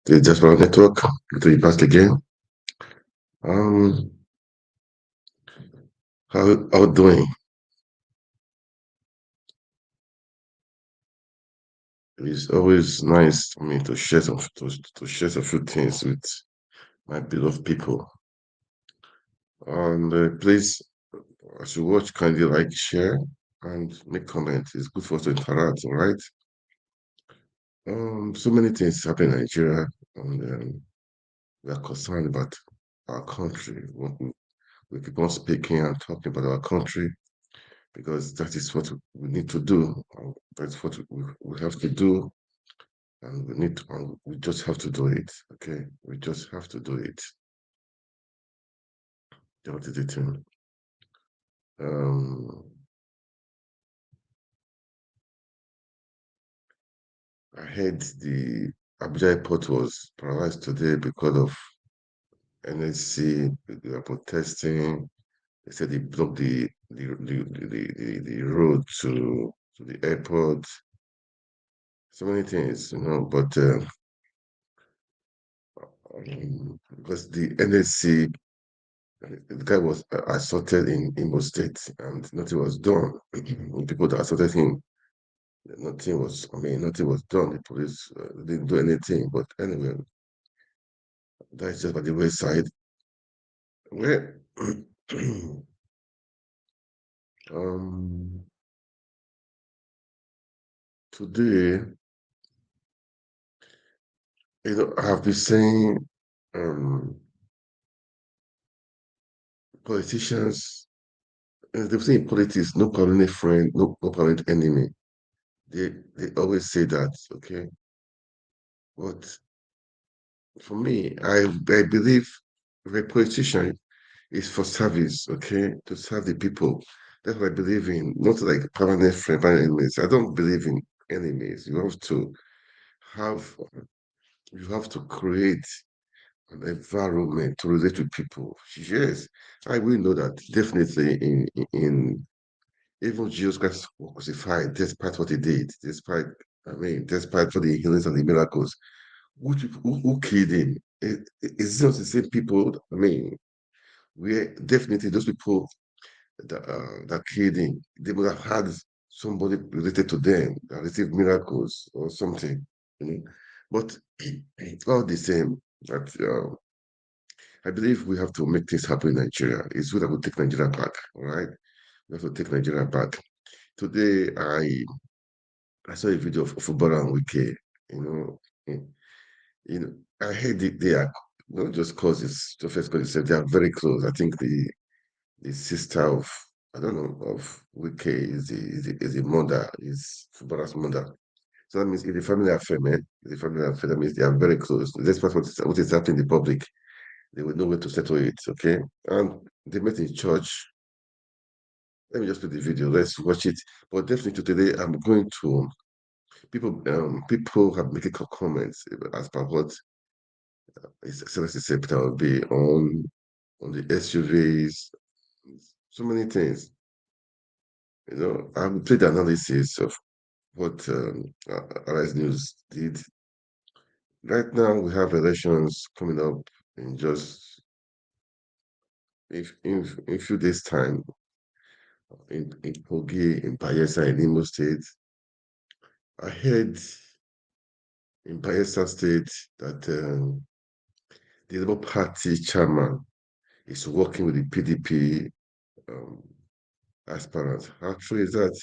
The Diaspora Network, to be back again. Um, how doing? It's always nice for me to share to share a few things with my beloved people. And please, as you watch, kindly like, share, and make comments. It's good for us to interact. All right. So many things happen in Nigeria, and we are concerned about our country. We keep on speaking and talking about our country because that is what we need to do. That's what we have to do, and we just have to do it. Okay, we just have to do it. That is the thing. Um, I heard the Abuja airport was paralyzed today because of NSC. They are protesting. They said they blocked the road to the airport. So many things, but because the NSC, the guy was assaulted in Imo State and nothing was done. The people that assaulted him, nothing was done. The police didn't do anything. But anyway, that's just by the wayside. Where um, today, I have been saying um, politicians, they say in politics, no permanent friend, no permanent enemy. They always say that, okay? But for me, I believe a politician is for service, okay, to serve the people. That's what I believe in. Not like permanent friend, permanent enemies. I don't believe in enemies. Have you have to create an environment to relate with people. Yes, I will know that definitely in even Jesus Christ was crucified despite what he did, despite for the healings and the miracles. Who killed him? It's not the same people. We definitely those people that killed him, they would have had somebody related to them that received miracles or something. You know? But all the same, that I believe we have to make things happen in Nigeria. It's good that we take Nigeria back. All right, we have to take Nigeria back. Today, I saw a video of footballer and Wike. You know, eh, I heard they are not just causes, the first cause they are very close. I think the sister of I don't know of Wike is the mother, is footballer's mother. So that means it's a family affair, man. It's a family affair. That means they are very close. Despite what is happening in the public, they will know where to settle it. Okay, and they met in church. Let me just put the video. Let's watch it. But definitely today, I'm going to people have making comments as per what His Excellency said will be on the SUVs, so many things. I will play the analysis of what Arise News did. Right now, we have elections coming up in just in a few days' time in Kogi, in Bayelsa, in Imo State. I heard in Bayelsa State that the Labour Party chairman is working with the PDP um, aspirants. How true is that?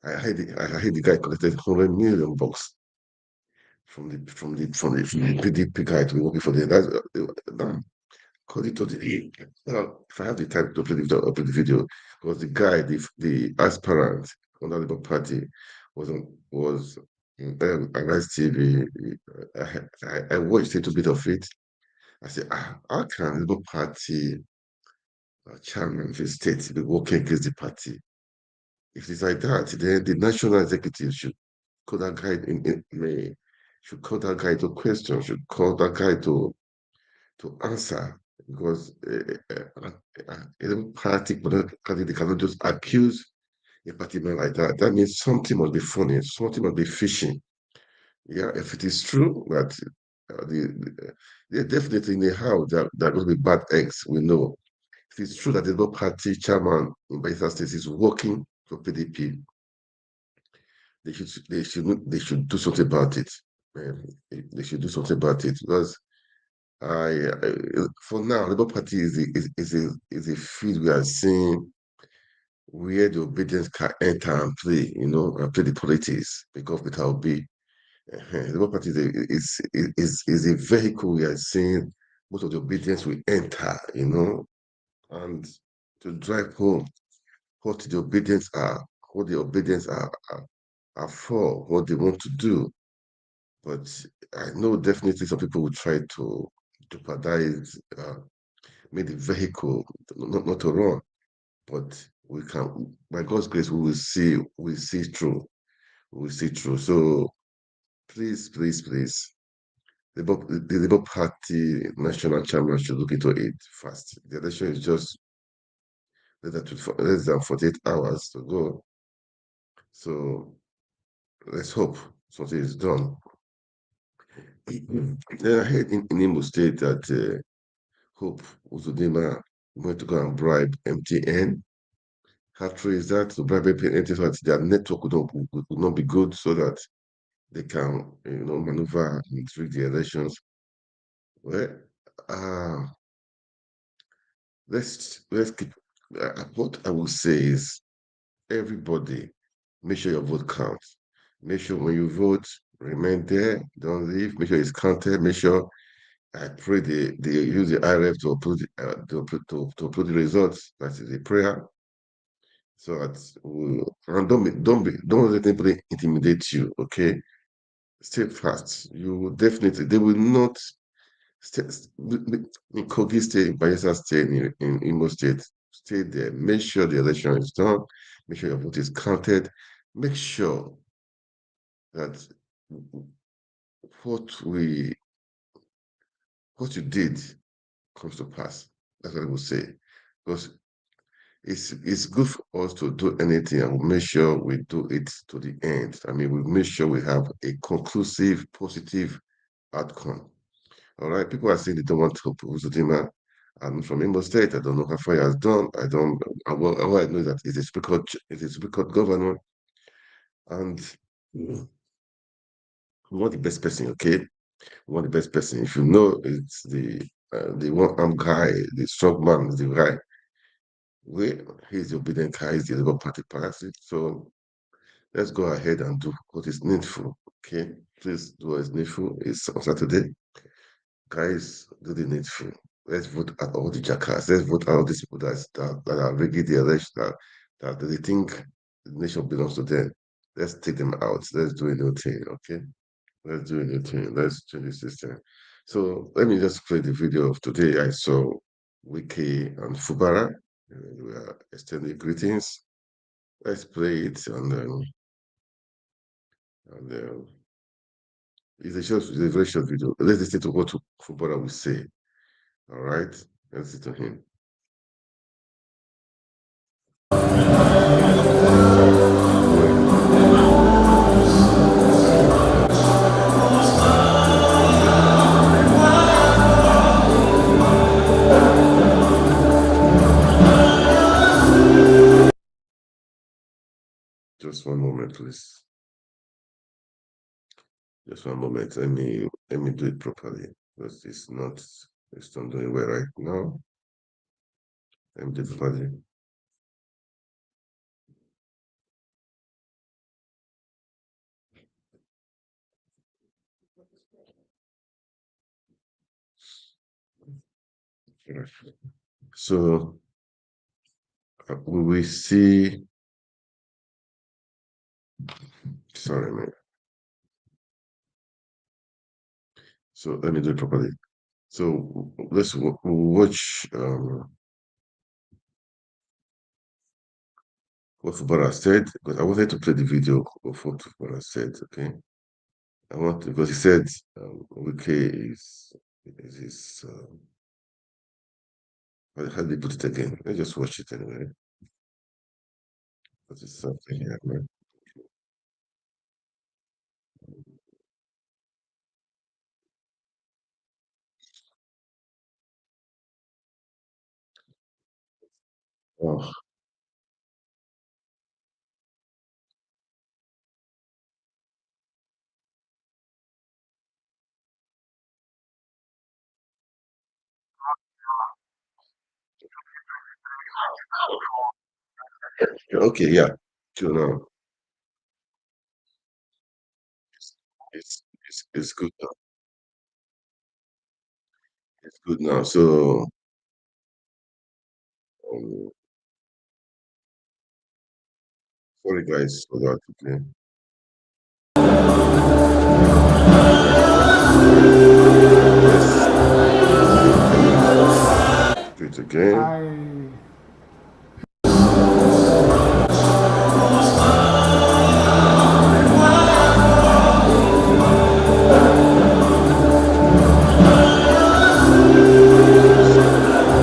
I heard the guy collected 100 million bucks from the PDP guy to be working for the according to the if I have the time to play the video, because the guy, the aspirant on the Labour Party was on Rice TV. I watched a little bit of it. I said, how can Labour Party chairman of the state be working against the party? If it's like that, then the national executive should call that guy should call that guy to question, should call that guy to answer, because a party candidate cannot just accuse a party man like that. That means something must be funny, something must be fishy. Yeah, if it is true that they're definitely in the house that are going to be bad eggs, we know. If it's true that the Labour Party chairman in Bayelsa State is working for PDP, they should do something about it. Um, they should do something about it because I for now, Labour Party is a field we are seeing where the obedience can enter and play, and play the politics because without be Labour Party is a vehicle we are seeing most of the obedience will enter, and to drive home what the obedience are, what the obedience are for, what they want to do. But I know definitely some people will try to jeopardize, make the vehicle not to run. But we can, by God's grace, we will see through. We will see through. So please, please, please, the Labour Party national chairman should look into it fast. The election is just less than 48 hours to go. So let's hope something is done. Then I heard in Imo State that Hope Uzodinma went to go and bribe MTN. How true is that? To bribe MTN so that their network would not be good so that they can, maneuver and rig the elections. Well, uh, let's keep. What I will say is, everybody, make sure your vote counts. Make sure when you vote, remain there, don't leave. Make sure it's counted. Make sure I pray they use the IRF to upload the results. That is a prayer. So that and don't let anybody intimidate you. Okay, stay fast. You will definitely they will not stay in Kogi State, in Bayelsa State, in Imo State. Stay there. Make sure the election is done. Make sure your vote is counted. Make sure that what we what you did comes to pass. That's what I would say. Because it's good for us to do anything and we'll make sure we do it to the end. I mean, we make sure we have a conclusive, positive outcome. All right. People are saying they don't want to oppose Udima. I'm from Imo State. I don't know how far he has done. I don't. All I know is that it's a speaker governor, and we want the best person. Okay, we want the best person. If you know it's the one armed guy, the strong man, is the guy. He's the obedient guy. He's the Labour Party parasite. So let's go ahead and do what is needful. Okay, please do what is needful. It's on Saturday. Guys, do the needful. Let's vote at all the jackass. Let's vote out all these people that are rigging the election, that they think the nation belongs to them. Let's take them out. Let's do a new thing, okay? Let's do a new thing. Let's change the system. So let me just play the video of today. I saw Wiki and Fubara. We are extending greetings. Let's play it and it's a very short video. Let's listen to what Fubara will say. All right, let's listen to him. Just one moment, please. Just one moment. Let me do it properly because it's not doing well right now. Let me do it properly. So we will see. Sorry, man. So let me do it properly. So let's watch what Fubara said because I wanted to play the video of what Fubara said. Okay, I want to, because he said Wike is his. How did he put it again? Let's just watch it anyway. Because it's something here, man. Oh, okay, yeah. So now it's good now. It's good now. So um, sorry guys for that. Okay. Let's do it again. I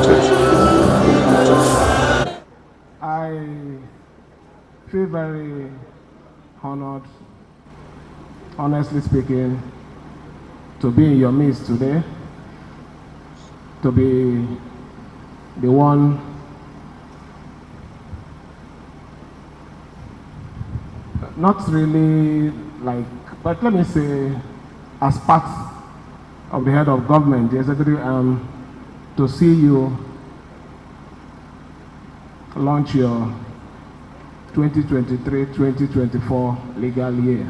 Church. Go for the church. I feel very honored, honestly speaking, to be in your midst today, to be the one, not really like, but let me say, as part of the head of government, the executive, to see you launch your 2023-2024 legal year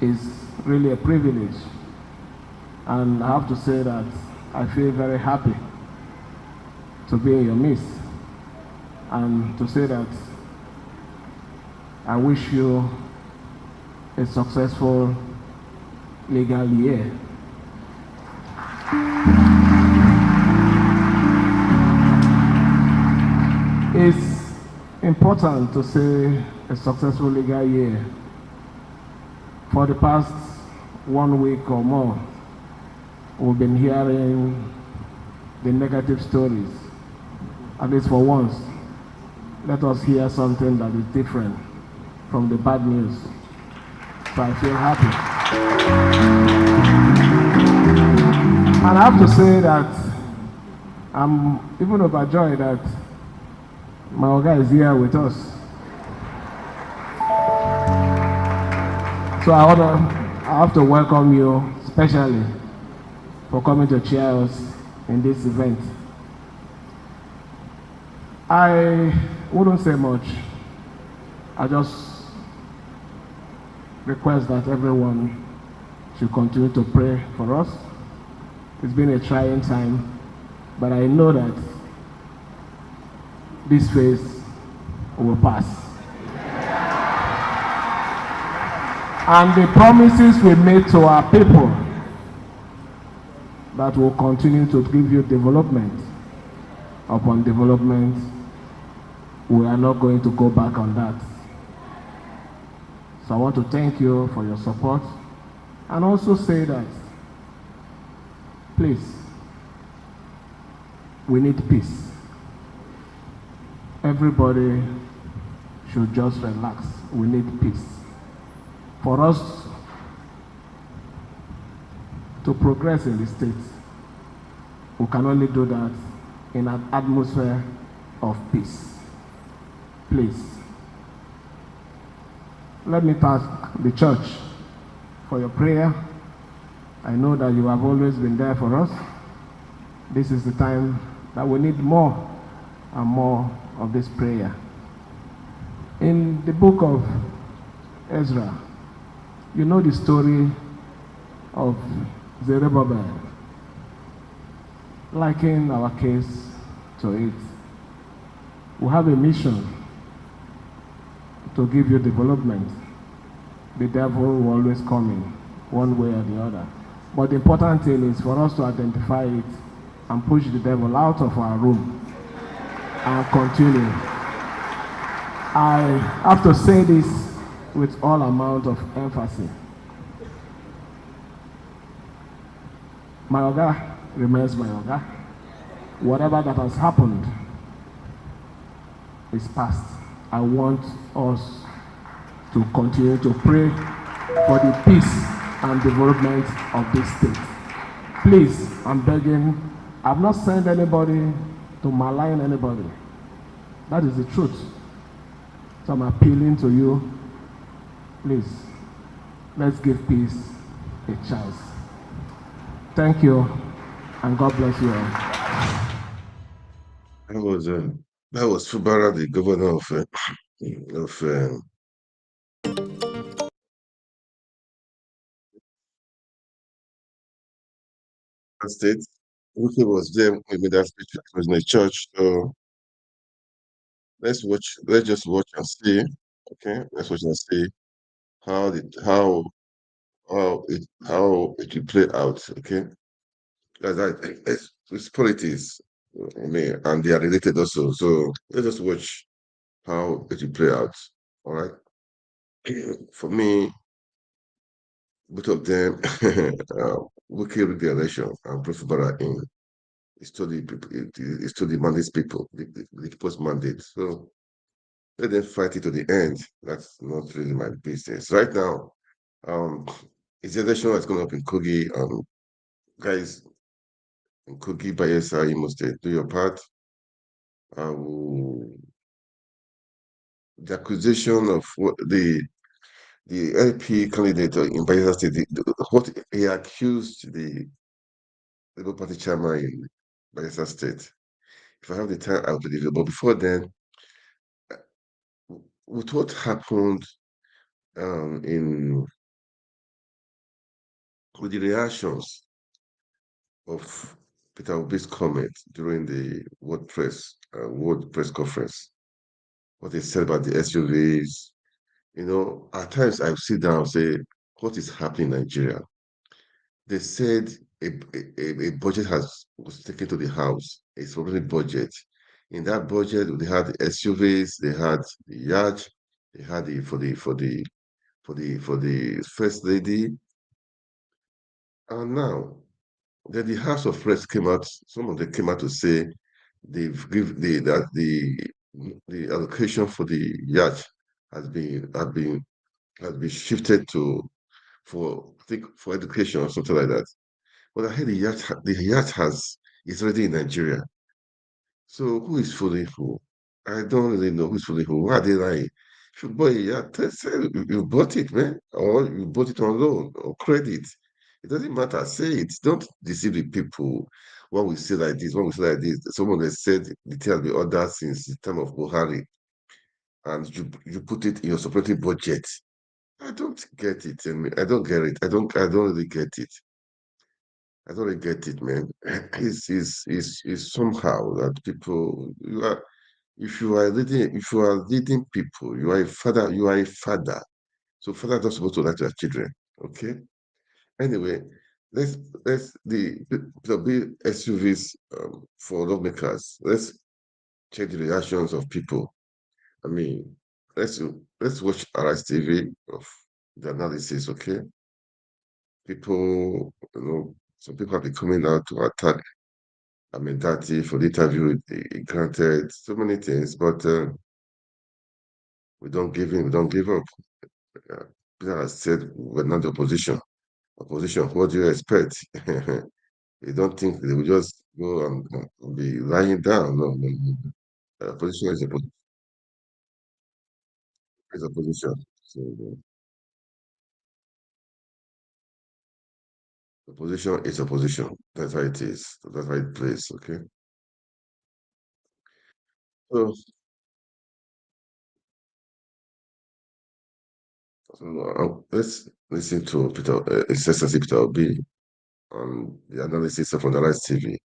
is really a privilege. And I have to say that I feel very happy to be in your midst and to say that I wish you a successful legal year. It's important to say a successful legal year. For the past 1 week or more, we've been hearing the negative stories. At least for once, let us hear something that is different from the bad news. So I feel happy. And I have to say that I'm even overjoyed that my Oga is here with us. So I have to welcome you specially for coming to cheer us in this event. I wouldn't say much. I just request that everyone should continue to pray for us. It's been a trying time, but I know that this phase will pass. And the promises we made to our people that will continue to give you development upon development, we are not going to go back on that. So I want to thank you for your support and also say that, please, we need peace. Everybody should just relax. We need peace. For us to progress in the state, we can only do that in an atmosphere of peace. Please, let me thank the church for your prayer. I know that you have always been there for us. This is the time that we need more and more of this prayer. In the book of Ezra, you know the story of Zerubbabel. Liken our case to it. We have a mission to give you development. The devil will always come in, one way or the other. But the important thing is for us to identify it and push the devil out of our room and continue. I have to say this with all amount of emphasis. My Oga remains my Oga. Whatever that has happened is past. I want us to continue to pray for the peace and development of this state. Please, I'm begging, I've not sent anybody to malign anybody. That is the truth. So I'm appealing to you, please, let's give peace a chance. Thank you, and God bless you all. That was Fubara, the governor of state. Wiki was there with me that speech. It was in a church. So let's watch. Let's just watch and see. Okay, let's watch and see how the how it will play out. Okay, because it's politics. I mean, and they are related also. So let's just watch how it will play out. All right. For me, both of them, Wiki rig the election and Prof. Bara in. It's to the people. It's to the mandates people. The people's mandate. So let them fight it to the end. That's not really my business. Right now, um, it's the election that's going up in Kogi. Guys, in Kogi, Bayelsa, you must do your part. The accusation of what the LP candidate in Bayelsa State, what he accused the Labour Party chairman in Bayelsa State. If I have the time, I'll believe it. But before then, with what happened in with the reactions of Peter Obi's comment during the World Press Conference, what he said about the SUVs, at times I sit down and say, what is happening in Nigeria? They said a budget was taken to the House, a sovereign budget. In that budget, they had the SUVs, they had the yacht, they had the for the first lady, and now then the House of Reps came out. Some of them came out to say they've give the allocation for the yacht has been shifted to for I think for education or something like that. But I heard the yacht is already in Nigeria. So who is fooling who? I don't really know who's fooling who. Why are they lying? If you buy a yacht, say you bought it, man, or you bought it on loan or credit. It doesn't matter. Say it. Don't deceive the people. When we say like this, when we say like this, someone has said the thing has been ordered since the time of Buhari, and you put it in your supporting budget. I don't get it. I mean, I don't get it. I don't really get it. I don't really get it, man. It's somehow that people if you are leading people, you are a father. So father not supposed to lie to their children. Okay. Anyway, let's the big SUVs for lawmakers. Let's check the reactions of people. I mean, let's watch Arise TV of the analysis, okay? People, some people have been coming out to attack. I mean, Daddy for the interview, he granted so many things, but we don't give in, we don't give up. Peter has said we're not the opposition. Opposition, what do you expect? You don't think they will just go and be lying down? No, no, no. Opposition is opposition. So opposition is opposition. That's how it is. That's how it plays. Okay. So, let's listen to Peter, Excellency Peter Obi on the analysis of Underline TV.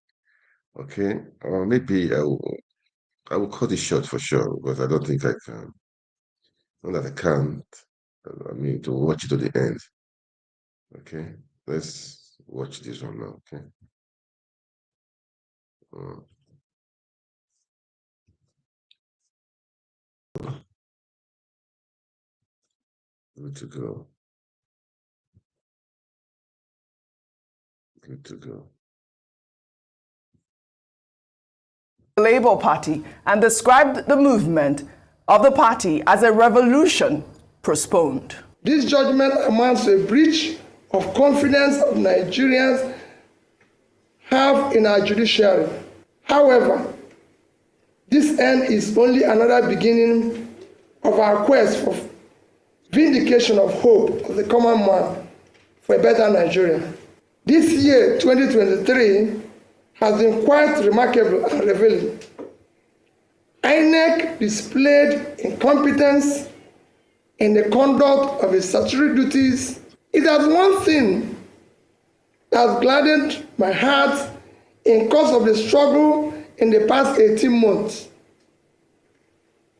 Okay. Maybe I will cut it short for sure, but I don't think I can. Not that I can't. I mean, to watch it to the end. Okay. Let's watch this one now. Okay. Uh, good to go. Good to go. The Labour Party and described the movement of the party as a revolution postponed. This judgment amounts to a breach of confidence of Nigerians have in our judiciary. However, This end is only another beginning of our quest for vindication of hope of the common man for a better Nigeria. This year, 2023, has been quite remarkable and revealing. INEC displayed incompetence in the conduct of its statutory duties. It has one thing that has gladdened my heart in course of the struggle in the past 18 months.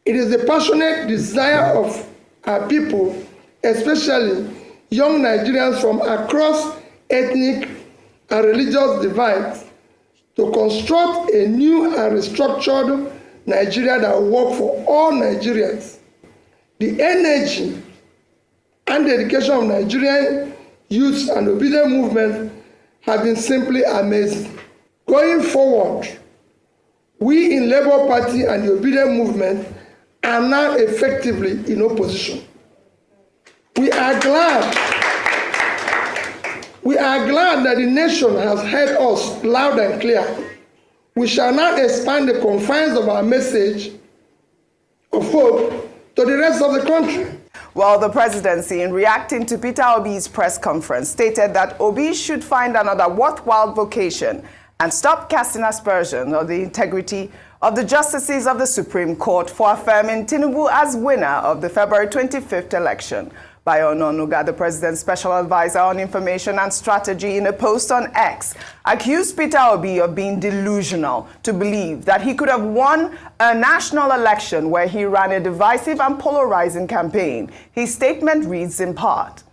It is the passionate desire of our people, especially young Nigerians from across ethnic and religious divides, to construct a new and restructured Nigeria that will work for all Nigerians. The energy and dedication of Nigerian youth and obedient movement have been simply amazing. Going forward, we in Labour Party and the obedient movement are now effectively in opposition. We are glad that the nation has heard us loud and clear. We shall now expand the confines of our message of hope to the rest of the country. Well, the presidency, in reacting to Peter Obi's press conference, stated that Obi should find another worthwhile vocation and stop casting aspersions on the integrity of the justices of the Supreme Court for affirming Tinubu as winner of the February 25th election. Bayo Ononuga, the president's special advisor on information and strategy, in a post on X, accused Peter Obi of being delusional to believe that he could have won a national election where he ran a divisive and polarizing campaign. His statement reads in part: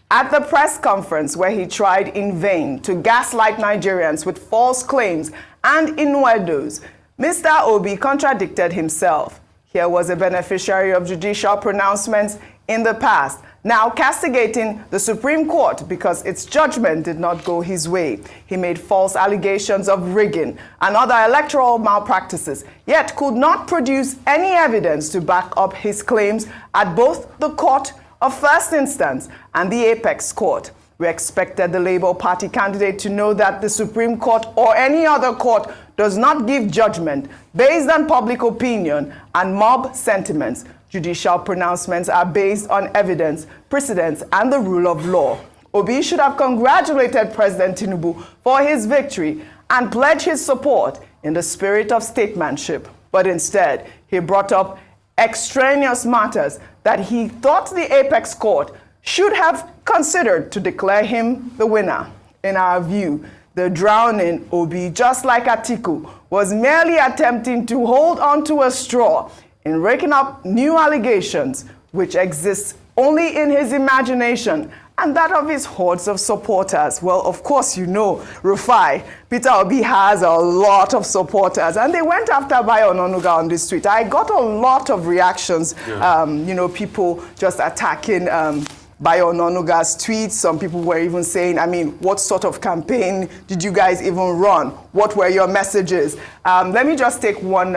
at the press conference where he tried in vain to gaslight Nigerians with false claims and innuendos, Mr. Obi contradicted himself. Here was a beneficiary of judicial pronouncements in the past, now castigating the Supreme Court because its judgment did not go his way. He made false allegations of rigging and other electoral malpractices, yet could not produce any evidence to back up his claims at both the Court of First Instance and the Apex Court. We expected the Labour Party candidate to know that the Supreme Court or any other court does not give judgment based on public opinion and mob sentiments. Judicial pronouncements are based on evidence, precedents, and the rule of law. Obi should have congratulated President Tinubu for his victory and pledged his support in the spirit of statesmanship. But instead, he brought up extraneous matters that he thought the Apex Court should have considered to declare him the winner. In our view, the drowning Obi, just like Atiku, was merely attempting to hold onto a straw in raking up new allegations which exist only in his imagination and that of his hordes of supporters. Well, of course, you know, Rufai, Peter Obi has a lot of supporters, and they went after Bayo Ononuga on this tweet. I got a lot of reactions, people just attacking Bayo Ononuga's tweets. Some people were even saying, I mean, what sort of campaign did you guys even run? What were your messages? Let me just take one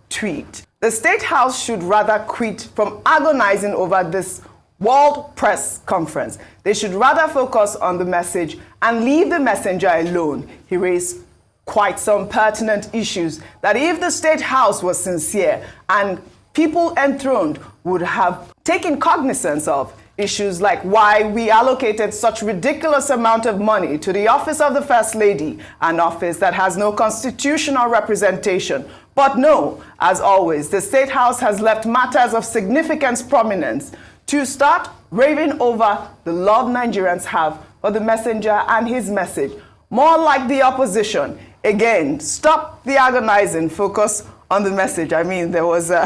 tweet. The State House should rather quit from agonizing over this World Press Conference. They should rather focus on the message and leave the messenger alone. He raised quite some pertinent issues that if the State House was sincere and people enthroned would have taken cognizance of. Issues like why we allocated such ridiculous amount of money to the office of the First Lady, an office that has no constitutional representation. But no, as always, the State House has left matters of significant prominence to start raving over the love Nigerians have for the messenger and his message. More like the opposition. Again, stop the agonizing, focus on the message. I mean, there was a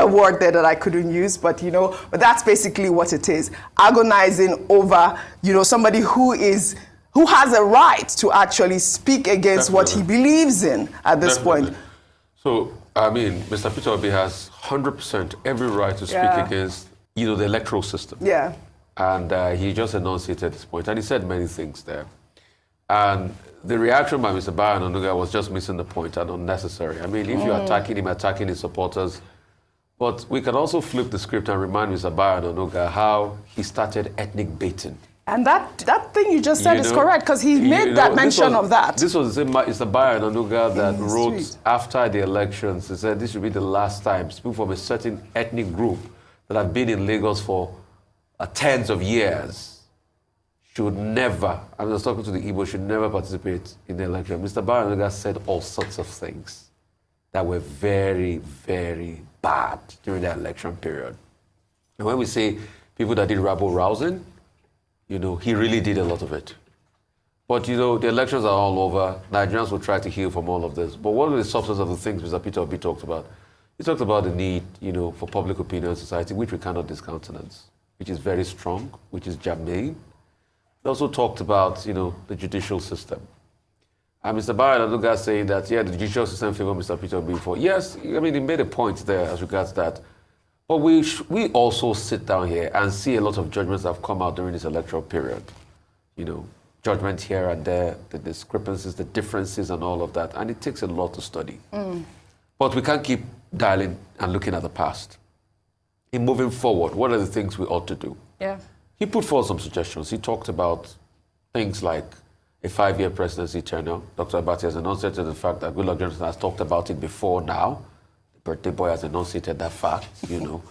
word there that I couldn't use, but but that's basically what it is. Agonizing over, somebody who has a right to actually speak against what he believes in at this point. So, I mean, Mr. Peter Obi has 100% every right to speak against, the electoral system. Yeah. And he just enunciated this point, and he said many things there. And the reaction by Mr. Bayo Ononuga was just missing the point and unnecessary. I mean, if you're attacking him, attacking his supporters. But we can also flip the script and remind Mr. Bayo Ononuga how he started ethnic baiting And that thing you just said is know, correct, because he made that mention of that. This was Mr. Bayo Onanuga that his wrote tweet. after the elections. He said this should be the last time people from a certain ethnic group that have been in Lagos for tens of years should never, I was talking to the Igbo, should never participate in the election. Mr. Bayo Onanuga said all sorts of things that were very, very bad during the election period. And when we say people that did rabble-rousing, you know, he really did a lot of it. But, you know, the elections are all over. Nigerians will try to heal from all of this. But one of the substance of the things Mr. Peter Obi talked about, he talked about the need, you know, for public opinion in society, which we cannot discountenance, which is very strong, which is germane. He also talked about, you know, the judicial system. And Mr. Bayo Onanuga saying that, yeah, the judicial system favored Mr. Peter Obi for. Yes, I mean, he made a point there as regards that. But we also sit down here and see a lot of judgments that have come out during this electoral period. You know, judgment here and there, the discrepancies, the differences and all of that. And it takes a lot to study. But we can't keep dialing and looking at the past. In moving forward, what are the things we ought to do? Yeah. He put forward some suggestions. He talked about things like a 5-year presidency tenure. Dr. Abati has enunciated the fact that Goodluck Jonathan has talked about it before now. Birthday boy has enunciated that fact, you know,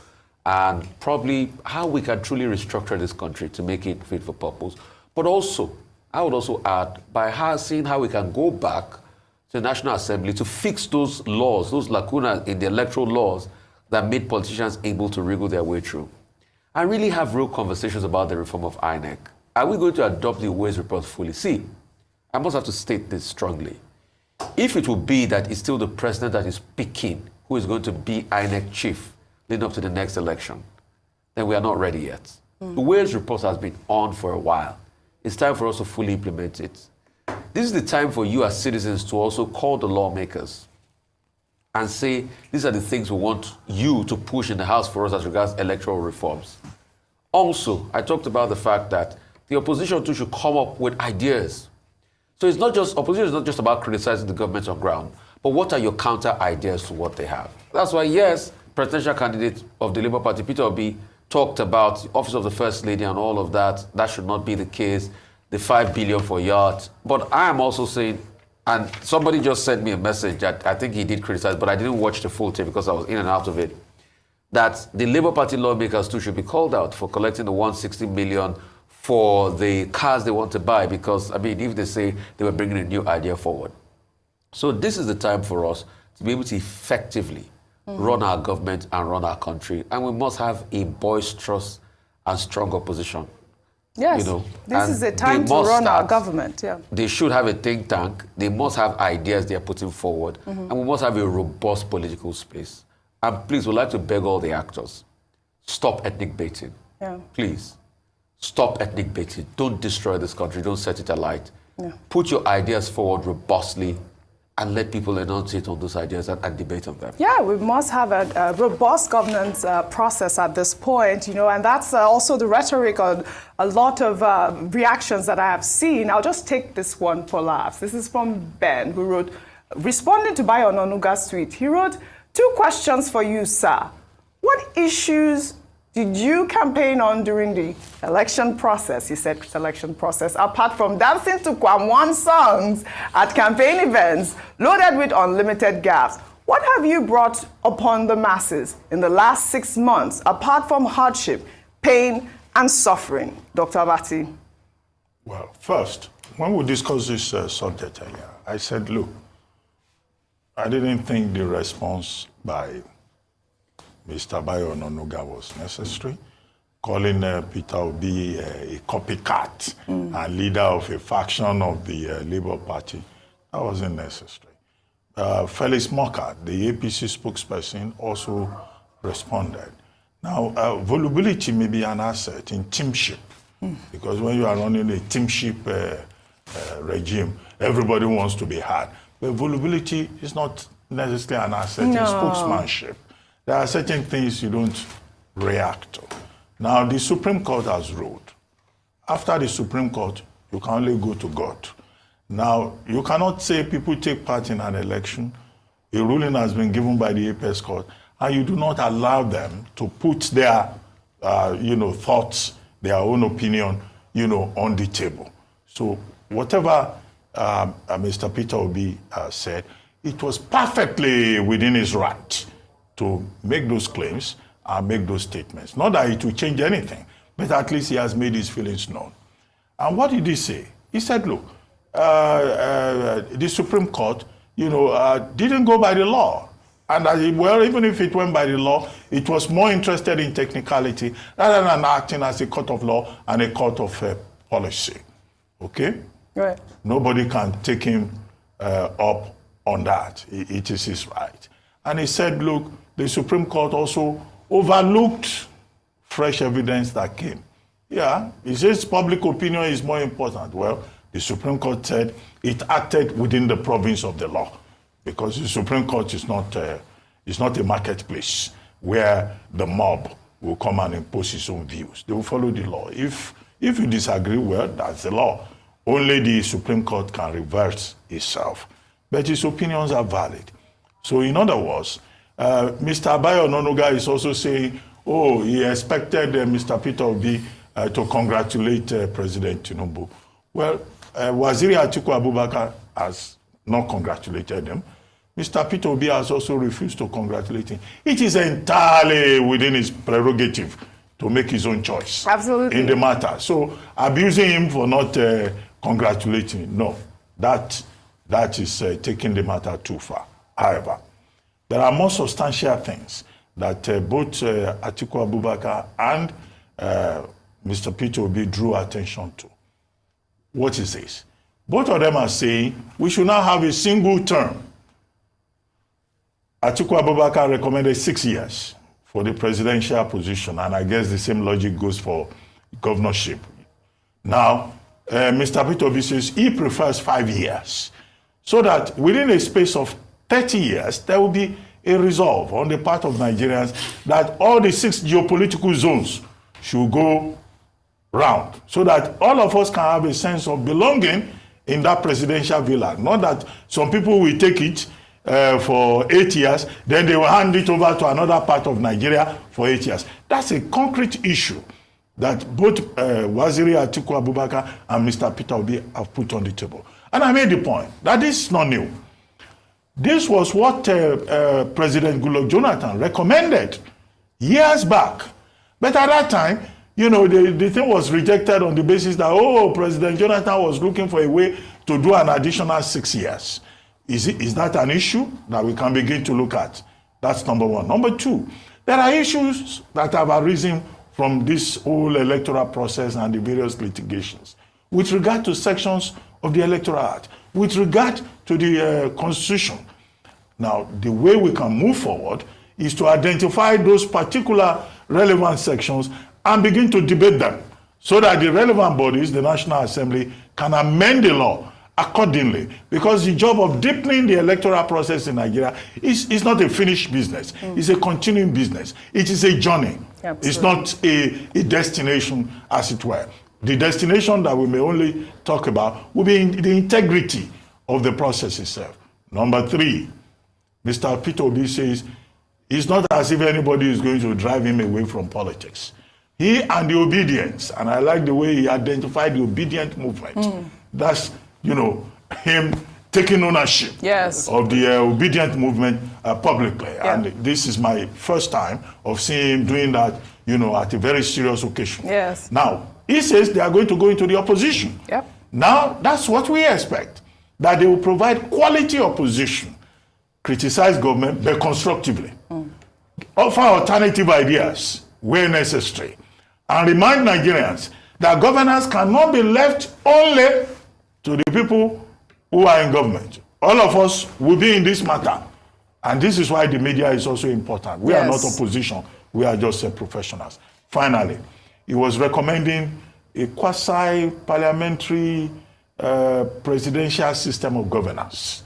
and probably how we can truly restructure this country to make it fit for purpose. But also, I would also add, by seeing how we can go back to the National Assembly to fix those laws, those lacunas in the electoral laws that made politicians able to wriggle their way through. And really have real conversations about the reform of INEC. Are we going to adopt the Ways report fully? See, I must have to state this strongly. If it will be that it's still the president that is picking who is going to be INEC chief leading up to the next election, then we are not ready yet. The Ways report has been on for a while. It's time for us to fully implement it. This is the time for you as citizens to also call the lawmakers and say, these are the things we want you to push in the House for us as regards electoral reforms. Also, I talked about the fact that the opposition too should come up with ideas. So it's not just, opposition is not just about criticizing the government on ground, but what are your counter ideas to what they have? That's why, yes, presidential candidate of the Labour Party, Peter Obi, talked about the office of the First Lady and all of that. That should not be the case. The 5 billion for yacht. But I am also saying, and somebody just sent me a message that I think he did criticize, but I didn't watch the full tape because I was in and out of it, that the Labour Party lawmakers too should be called out for collecting the 160 million for the cars they want to buy, because, I mean, if they say they were bringing a new idea forward. So this is the time for us to be able to effectively run our government and run our country. And we must have a boisterous and strong opposition. Yes, you know, this is the time to run our government. Yeah. They should have a think tank. They must have ideas they are putting forward. And we must have a robust political space. And please, we'd like to beg all the actors, stop ethnic baiting. Yeah. Please, stop ethnic baiting. Don't destroy this country. Don't set it alight. Yeah. Put your ideas forward robustly and let people enunciate on those ideas and debate on them. Yeah, we must have a robust governance process at this point, you know, and that's also the rhetoric on a lot of reactions that I have seen. I'll just take this one for laughs. This is from Ben, who wrote, responding to Bayo Onanuga's tweet, he wrote, 2 questions for you, sir. What issues did you campaign on during the election process? He said selection process, apart from dancing to Kwamwan songs at campaign events loaded with unlimited gas. What have you brought upon the masses in the last 6 months, apart from hardship, pain, and suffering? Dr. Abati. Well, first, when we discussed this subject earlier, I said, look, I didn't think the response by Mr. Bayo Onanuga was necessary, calling Peter Obi a copycat and leader of a faction of the Labour Party. That wasn't necessary. Felix Moka, the APC spokesperson, also responded. Now, volubility may be an asset in teamship, because when you are running a teamship regime, everybody wants to be heard. But volubility is not necessarily an asset in spokesmanship. There are certain things you don't react to. Now, the Supreme Court has ruled. After the Supreme Court, you can only go to God. Now, you cannot say people take part in an election, a ruling has been given by the Apex Court, and you do not allow them to put their thoughts, their own opinion on the table. So whatever Mr. Peter Obi said, it was perfectly within his right to make those claims and make those statements. Not that it will change anything, but at least he has made his feelings known. And what did he say? He said, look, the Supreme Court, didn't go by the law. And even if it went by the law, it was more interested in technicality rather than acting as a court of law and a court of policy. Okay? Right. Nobody can take him up on that. It is his right. And he said, look, the Supreme Court also overlooked fresh evidence that came. Yeah, he says public opinion is more important. Well, the Supreme Court said it acted within the province of the law, because the Supreme Court is not a marketplace where the mob will come and impose its own views. They will follow the law. If you disagree, well, that's the law. Only the Supreme Court can reverse itself. But his opinions are valid. So in other words, Mr. Abayo Ononuga is also saying, oh, he expected Mr. Peter Obi to congratulate President Tinubu. Well, Waziri Atiku Abubakar has not congratulated him. Mr. Peter Obi has also refused to congratulate him. It is entirely within his prerogative to make his own choice. Absolutely. In the matter. So abusing him for not congratulating, no, that is taking the matter too far. However, there are more substantial things that both Atiku Abubakar and Mr. Peter Obi drew attention to. What is this? Both of them are saying we should now have a single term. Atiku Abubakar recommended 6 years for the presidential position, and I guess the same logic goes for governorship. Now, Mr. Peter Obi says he prefers 5 years, so that within a space of 30 years, there will be a resolve on the part of Nigerians that all the 6 geopolitical zones should go round, so that all of us can have a sense of belonging in that presidential villa. Not that some people will take it for 8 years, then they will hand it over to another part of Nigeria for 8 years. That's a concrete issue that both Waziri Atiku Abubakar and Mr. Peter Obi have put on the table. And I made the point that this is not new. This was what President Goodluck Jonathan recommended years back. But at that time, the thing was rejected on the basis that, President Jonathan was looking for a way to do an additional 6 years. Is that an issue that we can begin to look at? That's number one. Number two, there are issues that have arisen from this whole electoral process and the various litigations with regard to sections of the Electoral Act, with regard to the Constitution. Now, the way we can move forward is to identify those particular relevant sections and begin to debate them so that the relevant bodies, the National Assembly, can amend the law accordingly. Because the job of deepening the electoral process in Nigeria is not a finished business. It's a continuing business. It is a journey. Absolutely. It's not a destination, as it were. The destination that we may only talk about will be in the integrity of the process itself. Number three, Mr. Peter Obi says it's not as if anybody is going to drive him away from politics. He and the Obedients, and I like the way he identified the Obedient movement. That's, him taking ownership of the Obedient movement publicly. Yeah. And this is my first time of seeing him doing that, at a very serious occasion. Yes. Now, he says they are going to go into the opposition. Yep. Now, that's what we expect, that they will provide quality opposition, criticize government, but constructively, offer alternative ideas where necessary, and remind Nigerians that governance cannot be left only to the people who are in government. All of us will be in this matter. And this is why the media is also important. We are not opposition. We are just professionals. Finally, he was recommending a quasi-parliamentary presidential system of governance,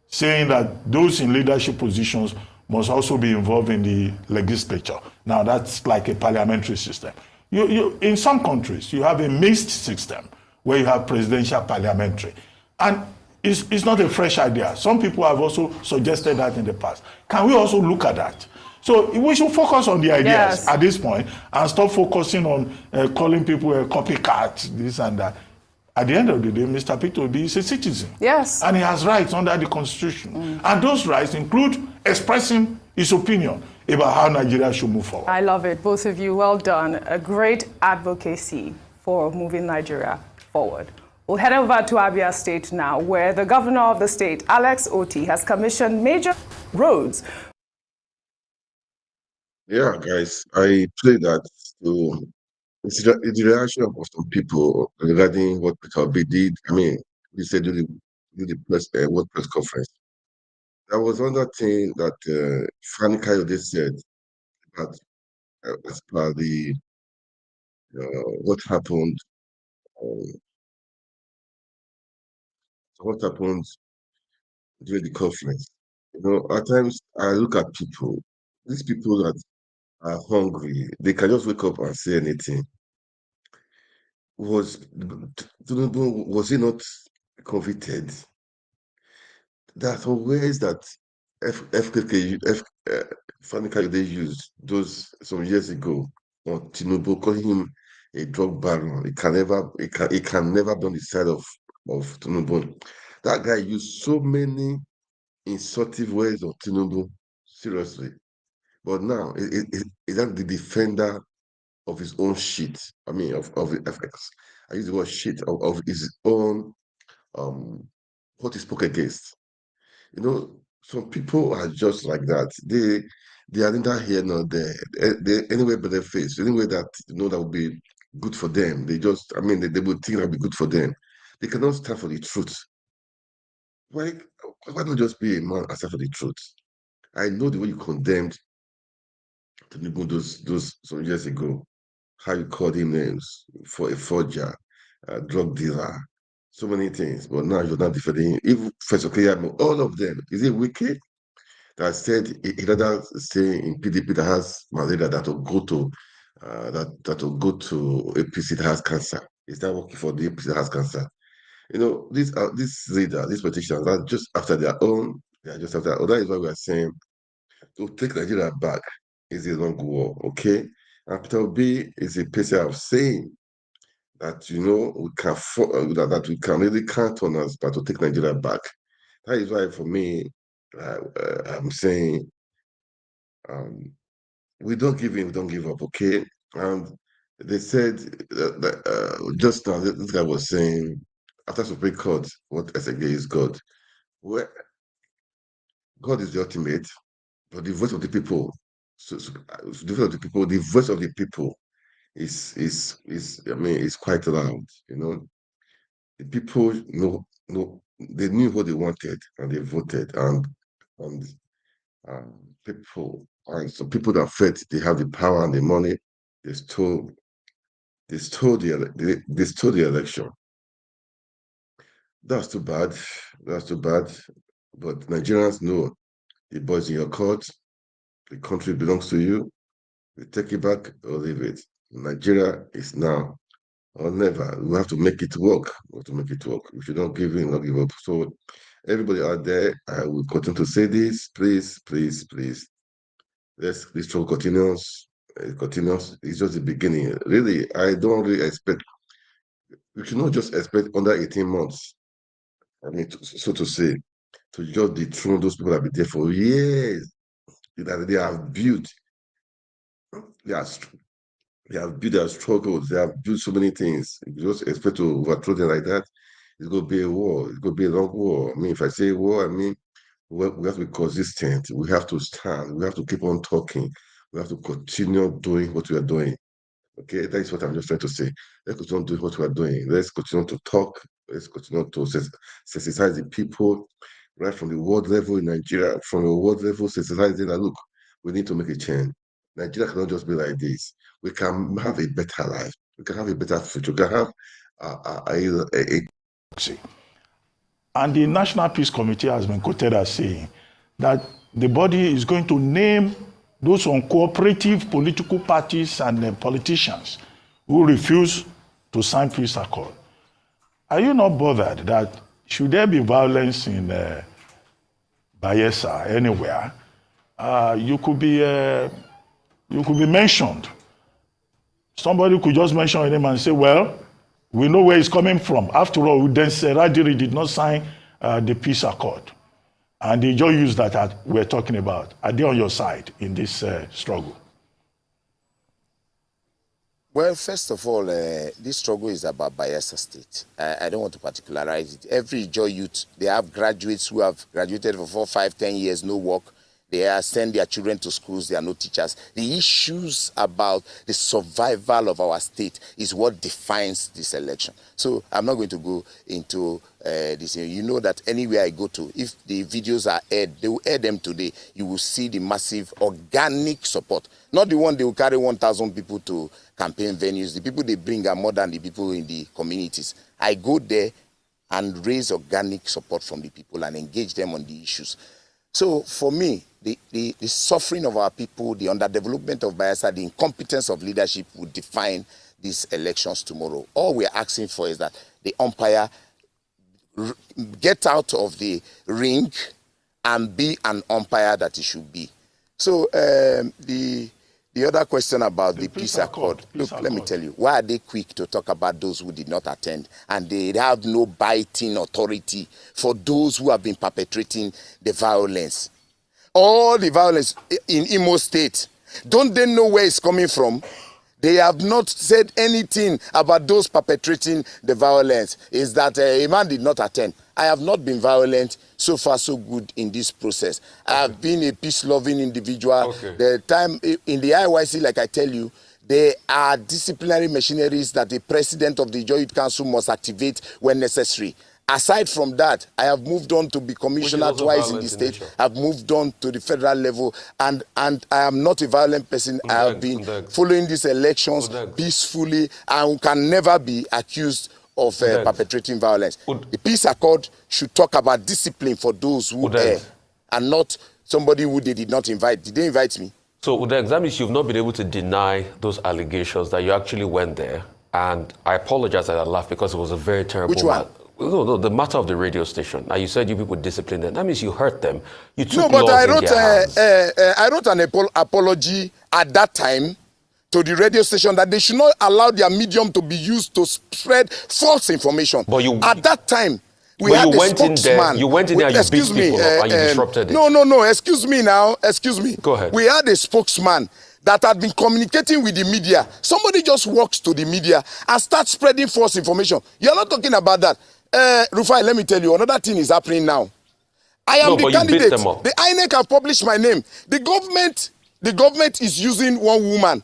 saying that those in leadership positions must also be involved in the legislature. Now, that's like a parliamentary system. In some countries, you have a mixed system where you have presidential parliamentary. And it's not a fresh idea. Some people have also suggested that in the past. Can we also look at that? So we should focus on the ideas Yes. at this point and stop focusing on calling people a copycat, this and that. At the end of the day, Mr. Peter Obi is a citizen. Yes. And he has rights under the Constitution. And those rights include expressing his opinion about how Nigeria should move forward. I love it. Both of you, well done. A great advocacy for moving Nigeria forward. We'll head over to Abia State now, where the governor of the state, Alex Oti, has commissioned major roads. Yeah, guys, I play that to it's the reaction of some people regarding what Peter Obi did. I mean, he said do the press what press conference. There was another thing that Fanny Kayode said that as per the what happened. Um, what happened during the conference. You know, at times I look at people, these people that are hungry, they can just wake up and say anything. Was Tinubu, was he not convicted? There's always that FKK, Fani Kayode used those some years ago on Tinubu, calling him a drug baron. He can never be on the side of Tinubu. That guy used so many insultive words on Tinubu, seriously. But now he's not the defender of his own shit. I mean, of the FX. I use the word shit of his own what he spoke against. You know, some people are just like that. They are neither here nor there. They anywhere but their face, anywhere that that would be good for them. They just, I mean, they would think that would be good for them. They cannot stand for the truth. Why? Why not just be a man and stand for the truth? I know the way you condemned Tinubu those some years ago, how you called him names for a forger, a drug dealer, so many things. But now you're not defending him. Even First Okeyamo, all of them. Is it wicked that said he rather stay in PDP that has malaria that will go to that will go to APC that has cancer? Is that working for the APC that has cancer? You know, this leader, these politicians are just after their own. They are just after. That is why we are saying to take Nigeria back is a long war, okay? And Peter Obi is a person of saying that we can that we can really count on us, but to take Nigeria back. That is why, for me, I'm saying we don't give in, we don't give up, okay? And they said that just now, this guy was saying after Supreme Court, what SAG is God. Well, God is the ultimate, but the voice of the people, the voice of the people, the voice of the people is I mean, it's quite loud. The people know they knew what they wanted and they voted, and people and some people that felt they have the power and the money, they stole the election. That's too bad. That's too bad. But Nigerians know the boys in your court, the country belongs to you. You take it back or leave it. Nigeria is now or never. We have to make it work. We have to make it work. If you don't give in, don't give up. So everybody out there, I will continue to say this. Please, please, please. This struggle continues. It continues. It's just the beginning. Really, I don't really expect. We should not just expect under 18 months. I mean, so to say, to just dethrone those people that have been there for years. That they have built. They have built their struggles. They have built so many things. You just expect to overthrow them like that. It's going to be a war. It's going to be a long war. I mean, if I say war, I mean, we have to be consistent. We have to stand. We have to keep on talking. We have to continue doing what we are doing. Okay, that is what I'm just trying to say. Let's continue doing what we are doing. Let's continue to talk. Let's continue to sensitize the people right from the world level in Nigeria, from the world level, sensitizing that look, we need to make a change. Nigeria cannot just be like this. We can have a better life. We can have a better future. We can have a And the National Peace Committee has been quoted as saying that the body is going to name those uncooperative political parties and politicians who refuse to sign peace accord. Are you not bothered that should there be violence in Bayelsa, anywhere, you could be mentioned. Somebody could just mention your name and say, well, we know where it's coming from. After all, then Radiri did not sign the peace accord. And they just use that we're talking about. Are they on your side in this struggle? Well, first of all, this struggle is about Bayelsa State. I don't want to particularize it. Every Ijaw youth, they have graduates who have graduated for 4, 5, 10 years, no work. They send their children to schools, they are no teachers. The issues about the survival of our state is what defines this election. So I'm not going to go into this. You know that anywhere I go to, if the videos are aired, they will air them today. You will see the massive organic support. Not the one they will carry 1,000 people to campaign venues. The people they bring are more than the people in the communities. I go there and raise organic support from the people and engage them on the issues. So for me, the suffering of our people, the underdevelopment of Bayelsa, the incompetence of leadership will define these elections tomorrow. All we're asking for is that the umpire get out of the ring and be an umpire that he should be. So the other question about the peace accord. Look, let me tell you, why are they quick to talk about those who did not attend? And they have no biting authority for those who have been perpetrating the violence. All the violence in Imo State, don't they know where it's coming from? They have not said anything about those perpetrating the violence. Is that a man did not attend. I have not been violent. So far, so good in this process. I have been a peace-loving individual. The time in the IYC, like I tell you, there are disciplinary machineries that the president of the Ijaw Youth Council must activate when necessary. Aside from that, I have moved on to be commissioner twice in the state. I've moved on to the federal level, and I am not a violent person. I have been following these elections peacefully and can never be accused of perpetrating violence. The peace accord should talk about discipline for those who err, and not somebody who they did not invite. Did they invite me? So Udex, that means you've not been able to deny those allegations that you actually went there. And I apologize that I laughed because it was a very terrible Which one? No, the matter of the radio station. Now, you said you people disciplined them. That means you hurt them. You took No, but laws in their hands. I wrote an apology at that time to the radio station that they should not allow their medium to be used to spread false information. But at that time, we had a spokesman. You went in there and you beat people up and you disrupted it. No, excuse me now. Excuse me. Go ahead. We had a spokesman that had been communicating with the media. Somebody just walks to the media and starts spreading false information. You're not talking about that. Rufai, let me tell you, another thing is happening now. I am the candidate. The INEC have published my name. The government is using one woman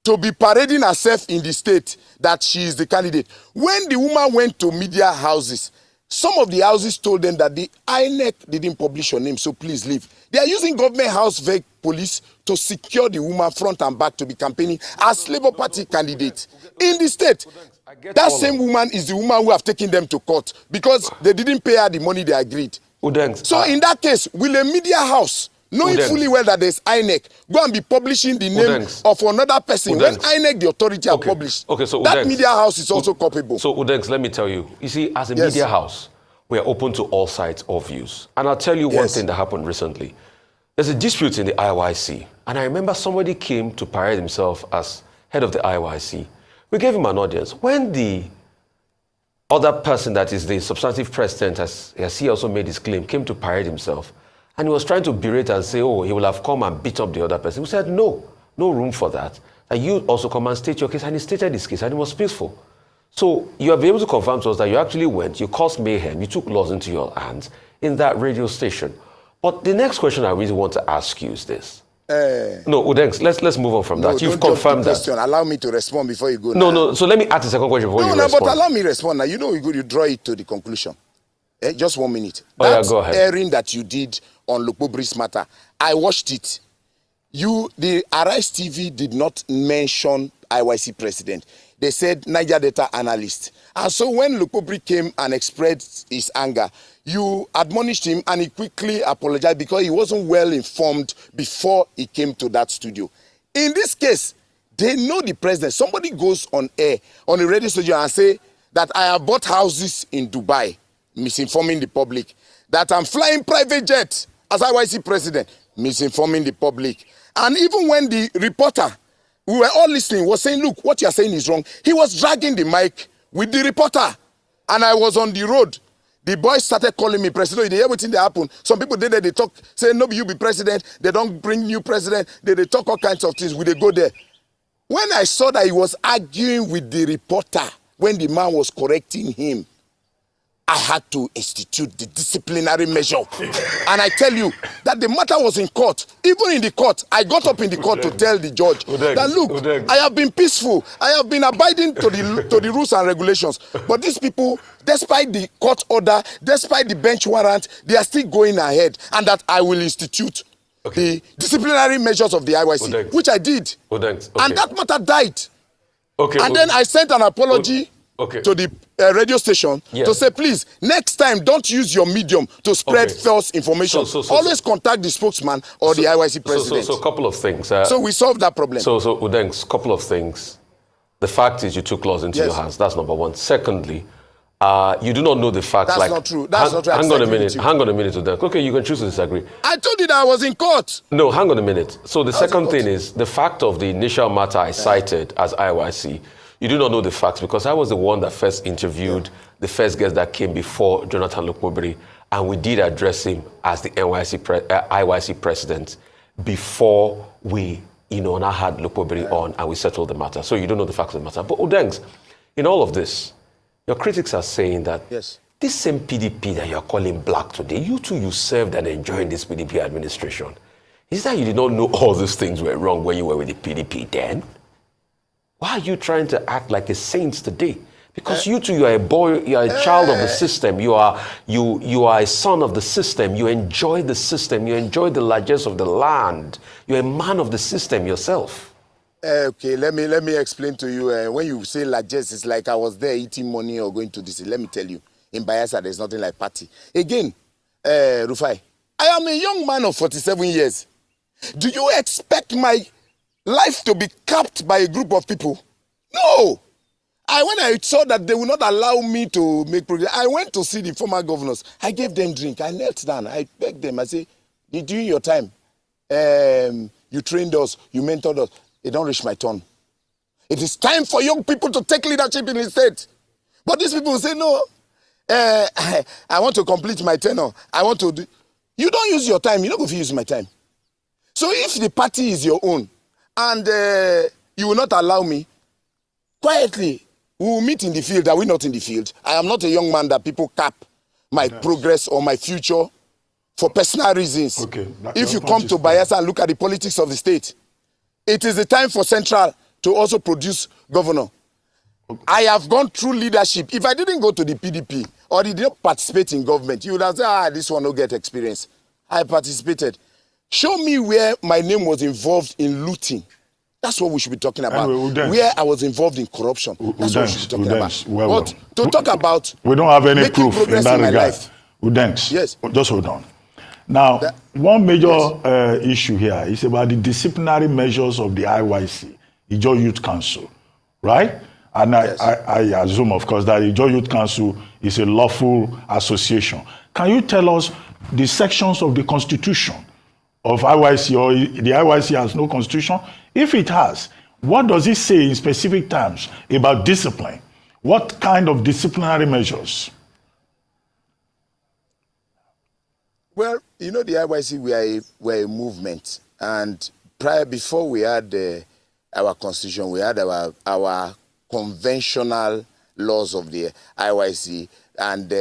to be parading herself in the state that she is the candidate. When the woman went to media houses, some of the houses told them that the INEC didn't publish your name, so please leave. They are using government house vehicle police to secure the woman front and back to be campaigning as Labour Party candidate in the state. That same woman is the woman who have taken them to court because they didn't pay her the money they agreed. So in that case, will a media house, knowing fully well that there's INEC, go and be publishing the name of another person when INEC, the authority, have published? So that media house is also culpable. So Udex, let me tell you, you see, as a media house, we are open to all sides of views. And I'll tell you one thing that happened recently. There's a dispute in the IYC, and I remember somebody came to parade himself as head of the IYC. We gave him an audience. When the other person that is the substantive president, as he also made his claim, came to parade himself, and he was trying to berate and say, oh, he will have come and beat up the other person. We said, no room for that. And you also come and state your case. And he stated his case, and it was peaceful. So you have been able to confirm to us that you actually went, you caused mayhem, you took laws into your hands in that radio station. But the next question I really want to ask you is this. No, Udex, let's move on from that. You've confirmed that. Allow me to respond before you go. No. So let me ask the second question before you respond. But allow me to respond now. You know, you draw it to the conclusion. Just 1 minute. Go ahead. Airing that you did on Lukpobri's matter, I watched it. The Arise TV did not mention IYC president. They said Niger data analyst. And so when Lukpobri came and expressed his anger, you admonished him and he quickly apologized because he wasn't well informed before he came to that studio. In this case, they know the president. Somebody goes on air, on a radio station and say that I have bought houses in Dubai, misinforming the public, that I'm flying private jet as IYC president. misinforming the public. And even when the reporter, we were all listening, was saying, look, what you're saying is wrong, he was dragging the mic with the reporter. And I was on the road. The boys started calling me president. They hear everything that happened. Some people did that, they talk, say, no, you be president. They don't bring new president. They talk all kinds of things. They go there. When I saw that he was arguing with the reporter, when the man was correcting him, I had to institute the disciplinary measure. And I tell you that the matter was in court. Even in the court, I got up in the court to tell the judge that, look, I have been peaceful. I have been abiding to the rules and regulations. But these people, despite the court order, despite the bench warrant, they are still going ahead. And that I will institute the disciplinary measures of the IYC, which I did. And that matter died. And then I sent an apology to the radio station to say, please, next time, don't use your medium to spread false information. Always contact the spokesman or the IYC president. So a couple of things. So we solved that problem. So Udengs, couple of things. The fact is you took laws into your hands. That's number one. Secondly, you do not know the facts. That's not true. That's not true. Hang on a minute, Udengs. Okay, you can choose to disagree. I told you that I was in court. No, hang on a minute. So the second thing is the fact of the initial matter I cited as IYC. You do not know the facts because I was the one that first interviewed the first guest that came before Jonathan Lokpobiri, and we did address him as the IYC president before we, now had Lokpobiri on and we settled the matter. So you don't know the facts of the matter. But Udengs, in all of this, your critics are saying that this same PDP that you're calling black today, you too, you served and enjoyed this PDP administration. Is that you did not know all these things were wrong when you were with the PDP then? Why are you trying to act like a saint today? Because you too, you are a boy, you are a child of the system. You are a son of the system. You enjoy the system. You enjoy the largesse of the land. You're a man of the system yourself. Okay, let me explain to you. When you say largesse, it's like I was there eating money or going to this. Let me tell you, in Bayelsa, there's nothing like party. Again, Rufai, I am a young man of 47 years. Do you expect my life to be capped by a group of people? No. When I saw that they would not allow me to make progress, I went to see the former governors. I gave them drink. I knelt down. I begged them. I said, during your time, you trained us, you mentored us. It don't reach my turn. It is time for young people to take leadership in the state. But these people say, no, I want to complete my tenure. I want to do. You don't use your time. You're not going to use my time. So if the party is your own, and you will not allow me, quietly, we will meet in the field. Are we not in the field? I am not a young man that people cap my progress or my future for personal reasons. Okay. If you come to Bayelsa and look at the politics of the state, it is the time for Central to also produce governor. Okay. I have gone through leadership. If I didn't go to the PDP or did not participate in government, you would have said, this one will get experience. I participated. Show me where my name was involved in looting. That's what we should be talking about. Anyway, where I was involved in corruption. That's what we should be talking about. But to talk about... We don't have any proof in that regard. Udengs, yes. Just hold on. Now, one major issue here is about the disciplinary measures of the IYC, Ijaw Youth Council, right? And I assume, of course, that Ijaw Youth Council is a lawful association. Can you tell us the sections of the Constitution of IYC, or the IYC has no constitution? If it has, what does it say in specific terms about discipline? What kind of disciplinary measures? Well, the IYC, we're a movement. And before we had our constitution, we had our conventional laws of the IYC. And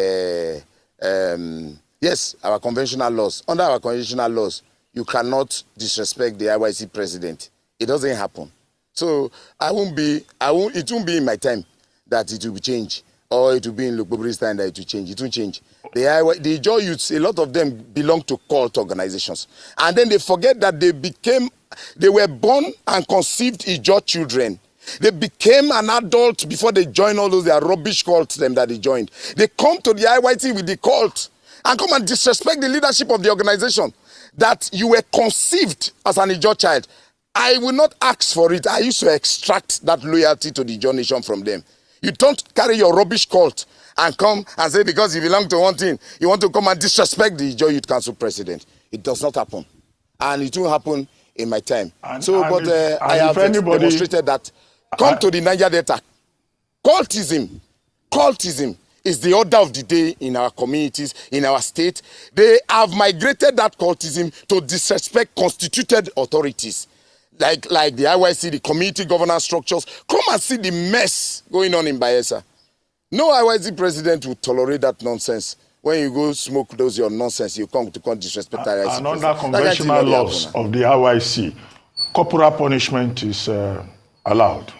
yes, our conventional laws. Under our conventional laws, you cannot disrespect the IYC president. It doesn't happen. So it won't be in my time that it will be changed. Or it will be in Lokpobiri's time that it will change. It won't change. The Ijaw youths, a lot of them belong to cult organizations. And then they forget that they were born and conceived Ijaw children. They became an adult before they joined all those their rubbish cults that they joined. They come to the IYC with the cult and come and disrespect the leadership of the organization. That you were conceived as an Ijaw child. I will not ask for it. I used to extract that loyalty to the Ijaw nation from them. You don't carry your rubbish cult and come and say because you belong to one thing, you want to come and disrespect the Ijaw Youth Council president. It does not happen. and it won't happen in my time. I if have demonstrated that. Come to the Niger Delta. Cultism is the order of the day in our communities, in our state. They have migrated that cultism to disrespect constituted authorities, like the IYC, the community governance structures. Come and see the mess going on in Bayelsa. No IYC president will tolerate that nonsense. When you go smoke your nonsense, you come to disrespect IYC. And under conventional laws of the IYC, corporal punishment is allowed.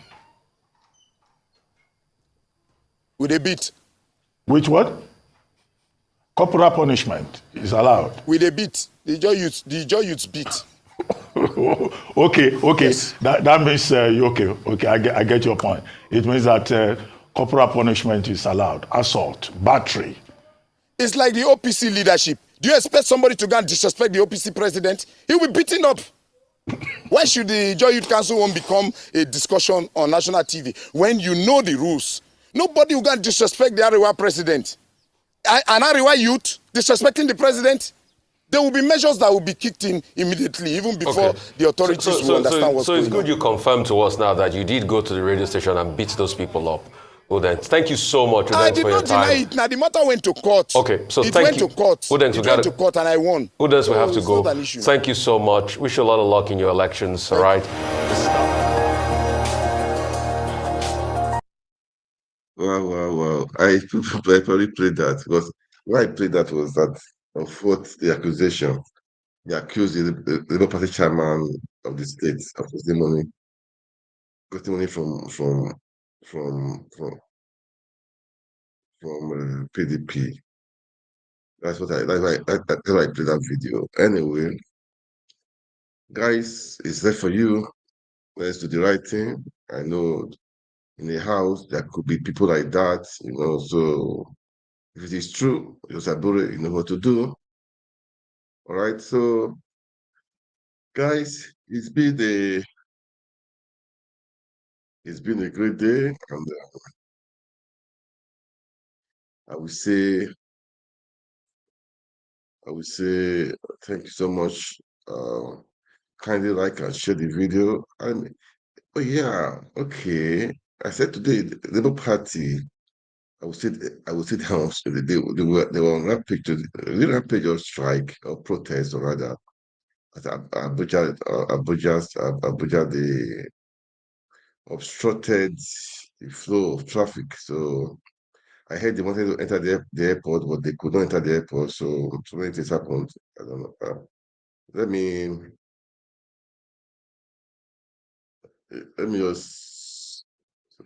With a beat. Which what? Corporal punishment is allowed. With a beat. The Joy Youths beat. Okay. Yes. That means okay. I get your point. It means that corporal punishment is allowed. Assault, battery. It's like the OPC leadership. Do you expect somebody to go and disrespect the OPC president? He will be beaten up. Why should the Joy Youth Council won't become a discussion on national TV when you know the rules? Nobody will go and disrespect the Arewa president. An Arewa youth disrespecting the president, there will be measures that will be kicked in immediately, even before the authorities will understand what's going on. So it's good you confirm to us now that you did go to the radio station and beat those people up. Udens, thank you so much, Udens, I did not deny it. Now the matter went to court. Okay, so it thank you. Udens, it went to court and I won. Udens, we have to go. Thank you so much. Wish you a lot of luck in your elections, all right? Wow. I probably played that because why I played that was that of what the accusation. They accused the Labour Party chairman of the state of getting money from PDP. That's why I played that video. Anyway, guys, it's there for you. Let's do the right thing. I know in the house there could be people like that, so if it is true, you know what to do. All right, so guys, it's been a great day, and I will say thank you so much. Kindly like and share the video. And oh yeah, okay. I said today the Labour Party. I would say down. They were on rampage, rampage or strike or protest or rather at Abuja. They obstructed the flow of traffic. So I heard they wanted to enter the airport, but they could not enter the airport. So many things happened. I don't know. Let me just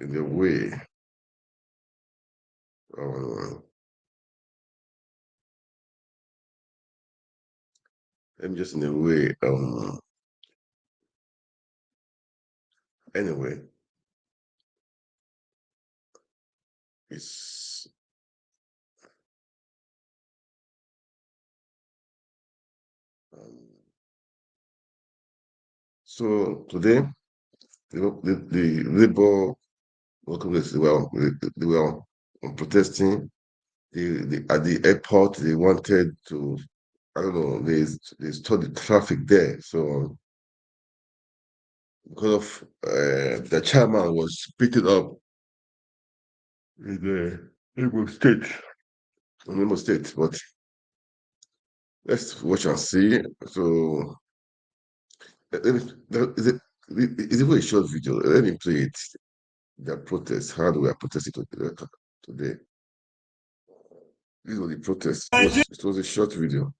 in a way. Let me just in a way. Anyway, it's so today the Labour workers they were protesting. At the airport they wanted to, I don't know, they stopped the traffic there. So because of the chairman was beaten up in the Imo State, but let's watch and see. So it's a very short video. Let me play it. The protest, how do we are protesting today? This was the protest. It was a short video.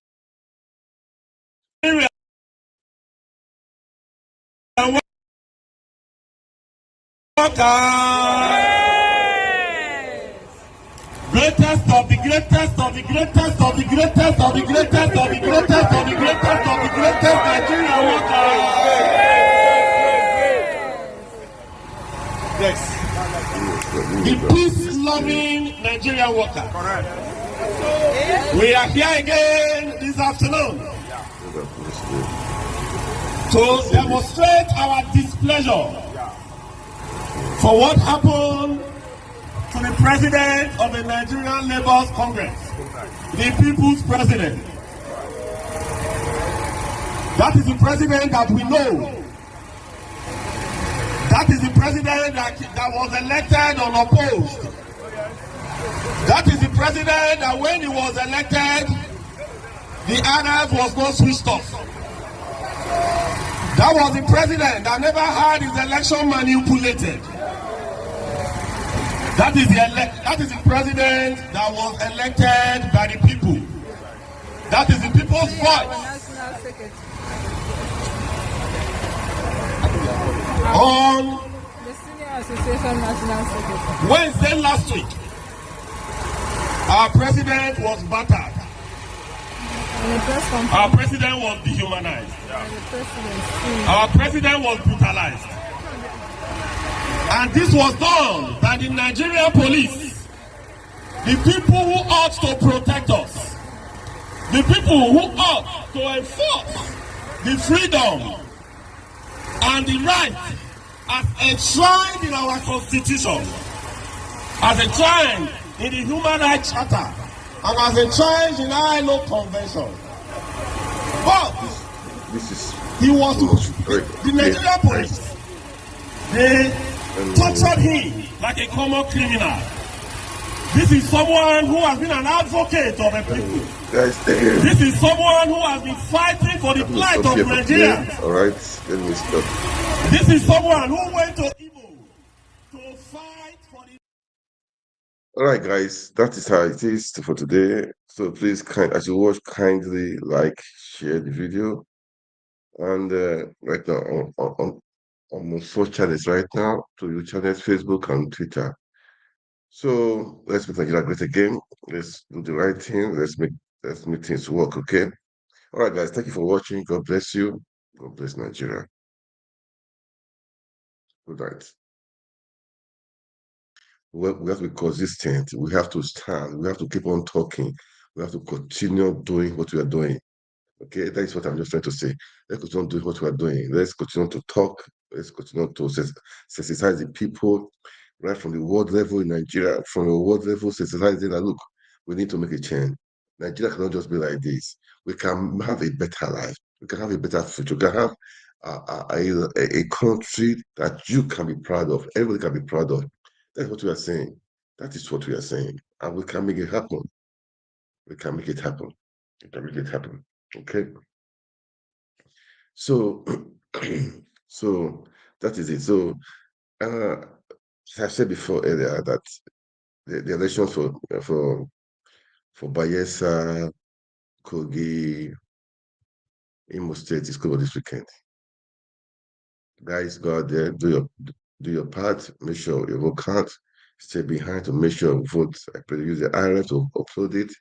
Greatest of the greatest of the greatest of the greatest of the greatest of the greatest of the greatest of the greatest Nigerian workers. Yes. The peace-loving Nigerian worker. We are here again this afternoon to demonstrate our displeasure for what happened to the president of the Nigerian Labour Congress, the people's president. That is the president that we know. That is the president that was elected unopposed. That is the president that when he was elected, the others was not switched off. That was the president that never had his election manipulated. That is the president that was elected by the people. That is the people's voice. On the Senior Association National Secretary. Wednesday last week, our president was battered. Our president was dehumanized. Our president was brutalized. And this was done by the Nigerian police, the people who ought to protect us, the people who ought to enforce the freedom and the right as enshrined in our constitution, as enshrined in the Human Rights Charter, and as enshrined in our ILO Convention. But he was the Nigerian police. They tortured him like a common criminal. This is someone who has been an advocate of the people. This is someone who has been fighting for the plight of Nigerians. All right, let me stop. This is someone who went to Igbo to fight for the... All right, guys, that is how it is for today. So please, as you watch, kindly like, share the video. And right now, on four channels right now, to your channels, Facebook and Twitter. So let's make Nigeria great again. Let's do the right thing. Let's make things work, okay? All right, guys, thank you for watching. God bless you. God bless Nigeria. Good night. We have to be consistent. We have to stand. We have to keep on talking. We have to continue doing what we are doing. Okay, that is what I'm just trying to say. Let's continue doing what we are doing. Let's continue to talk. Let's continue to sensitize the people, right from the world level in Nigeria, from the world level, sensitizing that, look, we need to make a change. Nigeria cannot just be like this. We can have a better life. We can have a better future. We can have a country that you can be proud of. Everybody can be proud of. That's what we are saying. That is what we are saying. And we can make it happen. We can make it happen. We can make it happen. Okay? So, so that is it. So, as I said before earlier, that the election for Bayelsa, Kogi, Imo State is covered this weekend. Guys, go out there, do your part, make sure your vote counts, stay behind to make sure vote. I use the IRF to upload it,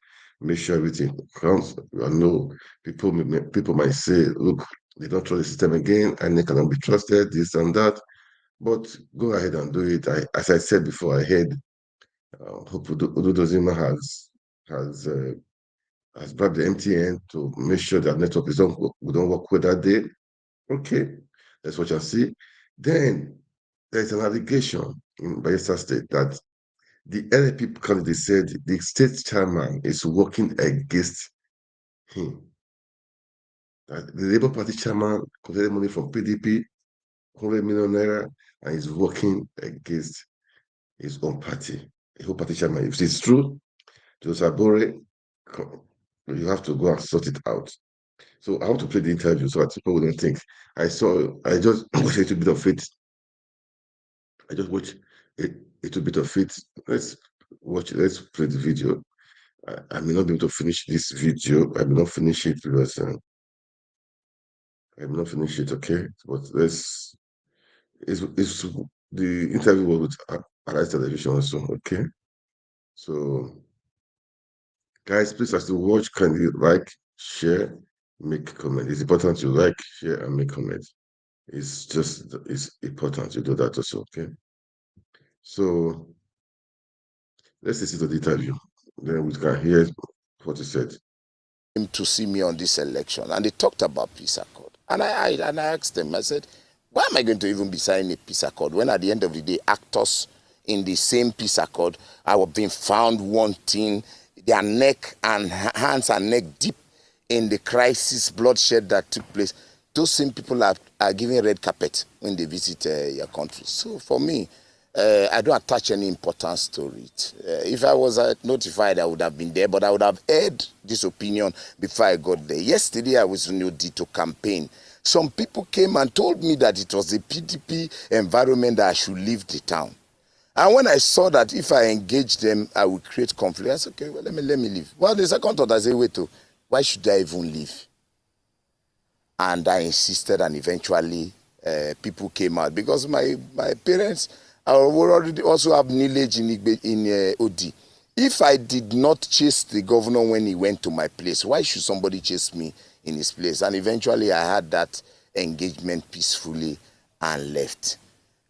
make sure everything counts. I know people might say, look, they don't trust the system again, and they cannot be trusted, this and that. But go ahead and do it. As I said before, I heard Udodozima has brought the MTN to make sure that network don't work with that day. Okay, that's what you see. Then there's an allegation in Bayelsa State that the LAP candidate said the state chairman is working against him. That the Labour Party chairman collected money from PDP, 100 million naira, and is working against his own party. The whole party chairman. If it's true, Joseph Bore, you have to go and sort it out. So I want to play the interview so that people wouldn't think. I just watched a little bit of it. I just watched a little bit of it. Let's play the video. I may not be able to finish this video. I may not finish it because I may not finish it, okay? But it's the interview was with Arise Television also, okay? So guys, please, as you watch, can you like, share, make comment? It's important to like, share, and make comments. It's important to do that also, okay? So let's listen to the interview. Then we can hear what he said. To see me on this election, and they talked about peace accord. And I asked them, I said, why am I going to even be signing a peace accord when at the end of the day, actors in the same peace accord are being found wanting their neck and hands and neck deep in the crisis, bloodshed that took place, those same people are given red carpet when they visit your country. So for me, I don't attach any importance to it. If I was notified, I would have been there, but I would have heard this opinion before I got there. Yesterday, I was in Udi to campaign. Some people came and told me that it was a PDP environment that I should leave the town. And when I saw that if I engage them, I would create conflict, I said, okay, well, let me leave. Well, the second thought, I said, wait, why should I even leave? And I insisted, and eventually people came out because my parents already also have knowledge in OD. If I did not chase the governor when he went to my place, why should somebody chase me in his place? And eventually I had that engagement peacefully and left.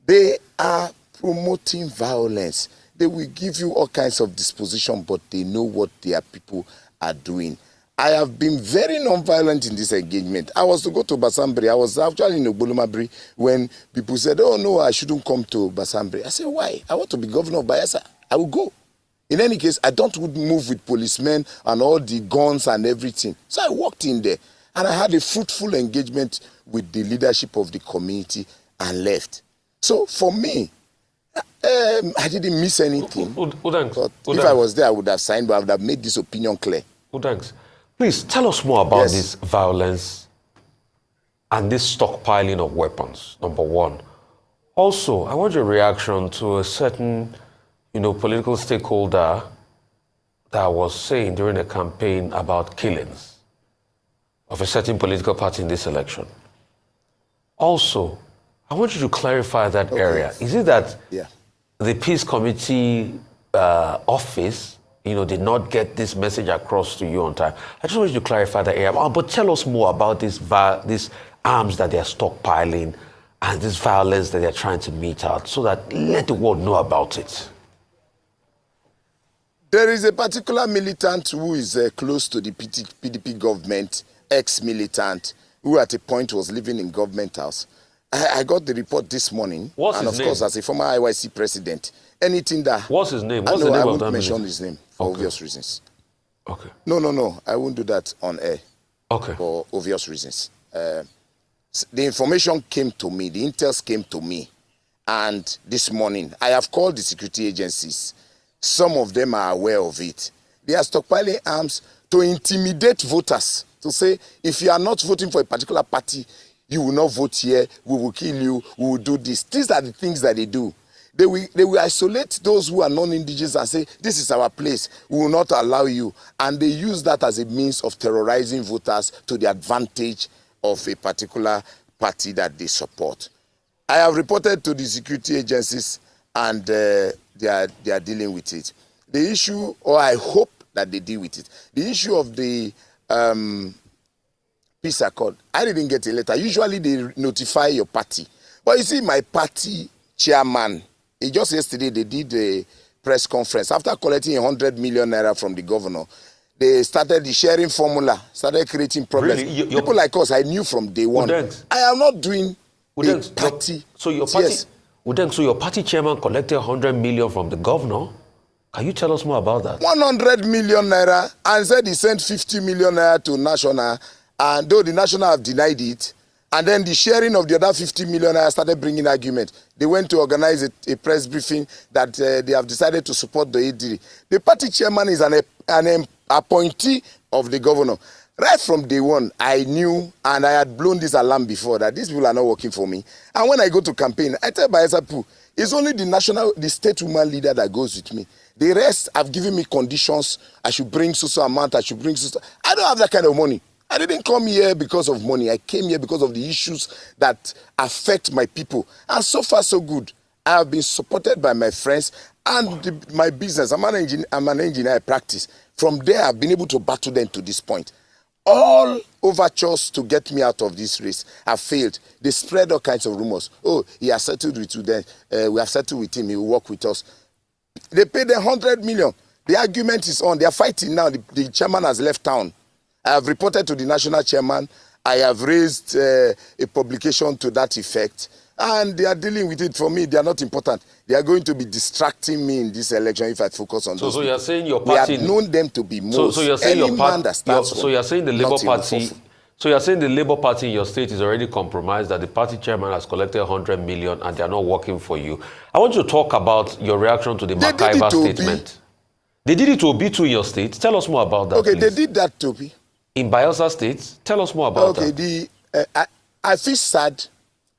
They are promoting violence. They will give you all kinds of disposition, but they know what their people are doing. I have been very non-violent in this engagement. I was to go to Basambri. I was actually in Ogbolomabri when people said, oh, no, I shouldn't come to Basambri. I said, why? I want to be governor of Bayelsa. I will go. In any case, I don't move with policemen and all the guns and everything. So I walked in there, and I had a fruitful engagement with the leadership of the community and left. So for me, I didn't miss anything. If I was there, I would have signed, but I would have made this opinion clear. Thanks. Please tell us more about this violence and this stockpiling of weapons, number one. Also, I want your reaction to a certain, political stakeholder that was saying during a campaign about killings of a certain political party in this election. Also, I want you to clarify that area. Is it that the Peace Committee office did not get this message across to you on time? I just want you to clarify that area. But tell us more about these arms that they're stockpiling and this violence that they're trying to mete out so that let the world know about it. There is a particular militant who is close to the PDP government, ex-militant, who at a point was living in government house. I got the report this morning. What's his name? And of course, as a former IYC president, anything that... What's his name? What's the name of that? I won't mention his name for obvious reasons. Okay. No. I won't do that on air. Okay. For obvious reasons. The information came to me, the intels came to me, and this morning, I have called the security agencies. Some of them are aware of it. They are stockpiling arms to intimidate voters, to say, if you are not voting for a particular party, you will not vote here, we will kill you, we will do this. These are the things that they do. They will isolate those who are non-indigenous and say, this is our place, we will not allow you. And they use that as a means of terrorizing voters to the advantage of a particular party that they support. I have reported to the security agencies, and they are dealing with it. The issue, or I hope that they deal with it, the issue of the peace accord, I didn't get a letter. Usually they notify your party. But you see, my party chairman, just yesterday they did a press conference. After collecting 100 million naira from the governor, they started the sharing formula, started creating problems. Really? People like us, I knew from day one. I am not doing a party. So your party chairman collected 100 million from the governor? Can you tell us more about that? 100 million naira, and said he sent 50 million naira to National, and though the National have denied it, and then the sharing of the other 50 million naira started bringing argument. They went to organize a press briefing that they have decided to support the AD. The party chairman is an appointee of the governor. Right from day one, I knew, and I had blown this alarm before, that these people are not working for me. And when I go to campaign, I tell Bayelsa people, it's only the state woman leader that goes with me. The rest have given me conditions. I should bring so amount, I should bring so. I don't have that kind of money. I didn't come here because of money. I came here because of the issues that affect my people. And so far, so good. I have been supported by my friends and my business. I'm an engineer, I practice. From there, I've been able to battle them to this point. All overtures to get me out of this race have failed. They spread all kinds of rumors. Oh, he has settled with you then. We have settled with him. He will work with us. They paid them 100 million. The argument is on. They are fighting now. The chairman has left town. I have reported to the national chairman. I have raised a publication to that effect. And they are dealing with it. For me, they are not important. They are going to be distracting me in this election if I focus on those. So you're saying your we party... have known them to be most. So you're saying Any your man that starts so you're saying the Labour Party... So you're saying the Labour Party in your state is already compromised, that the party chairman has collected 100 million and they are not working for you. I want you to talk about your reaction to the MacIver statement. They did it to Obi too in your state. Tell us more about that, Okay, please. they did that to Obi. In Bayelsa State? Tell us more about that. Okay, I feel sad.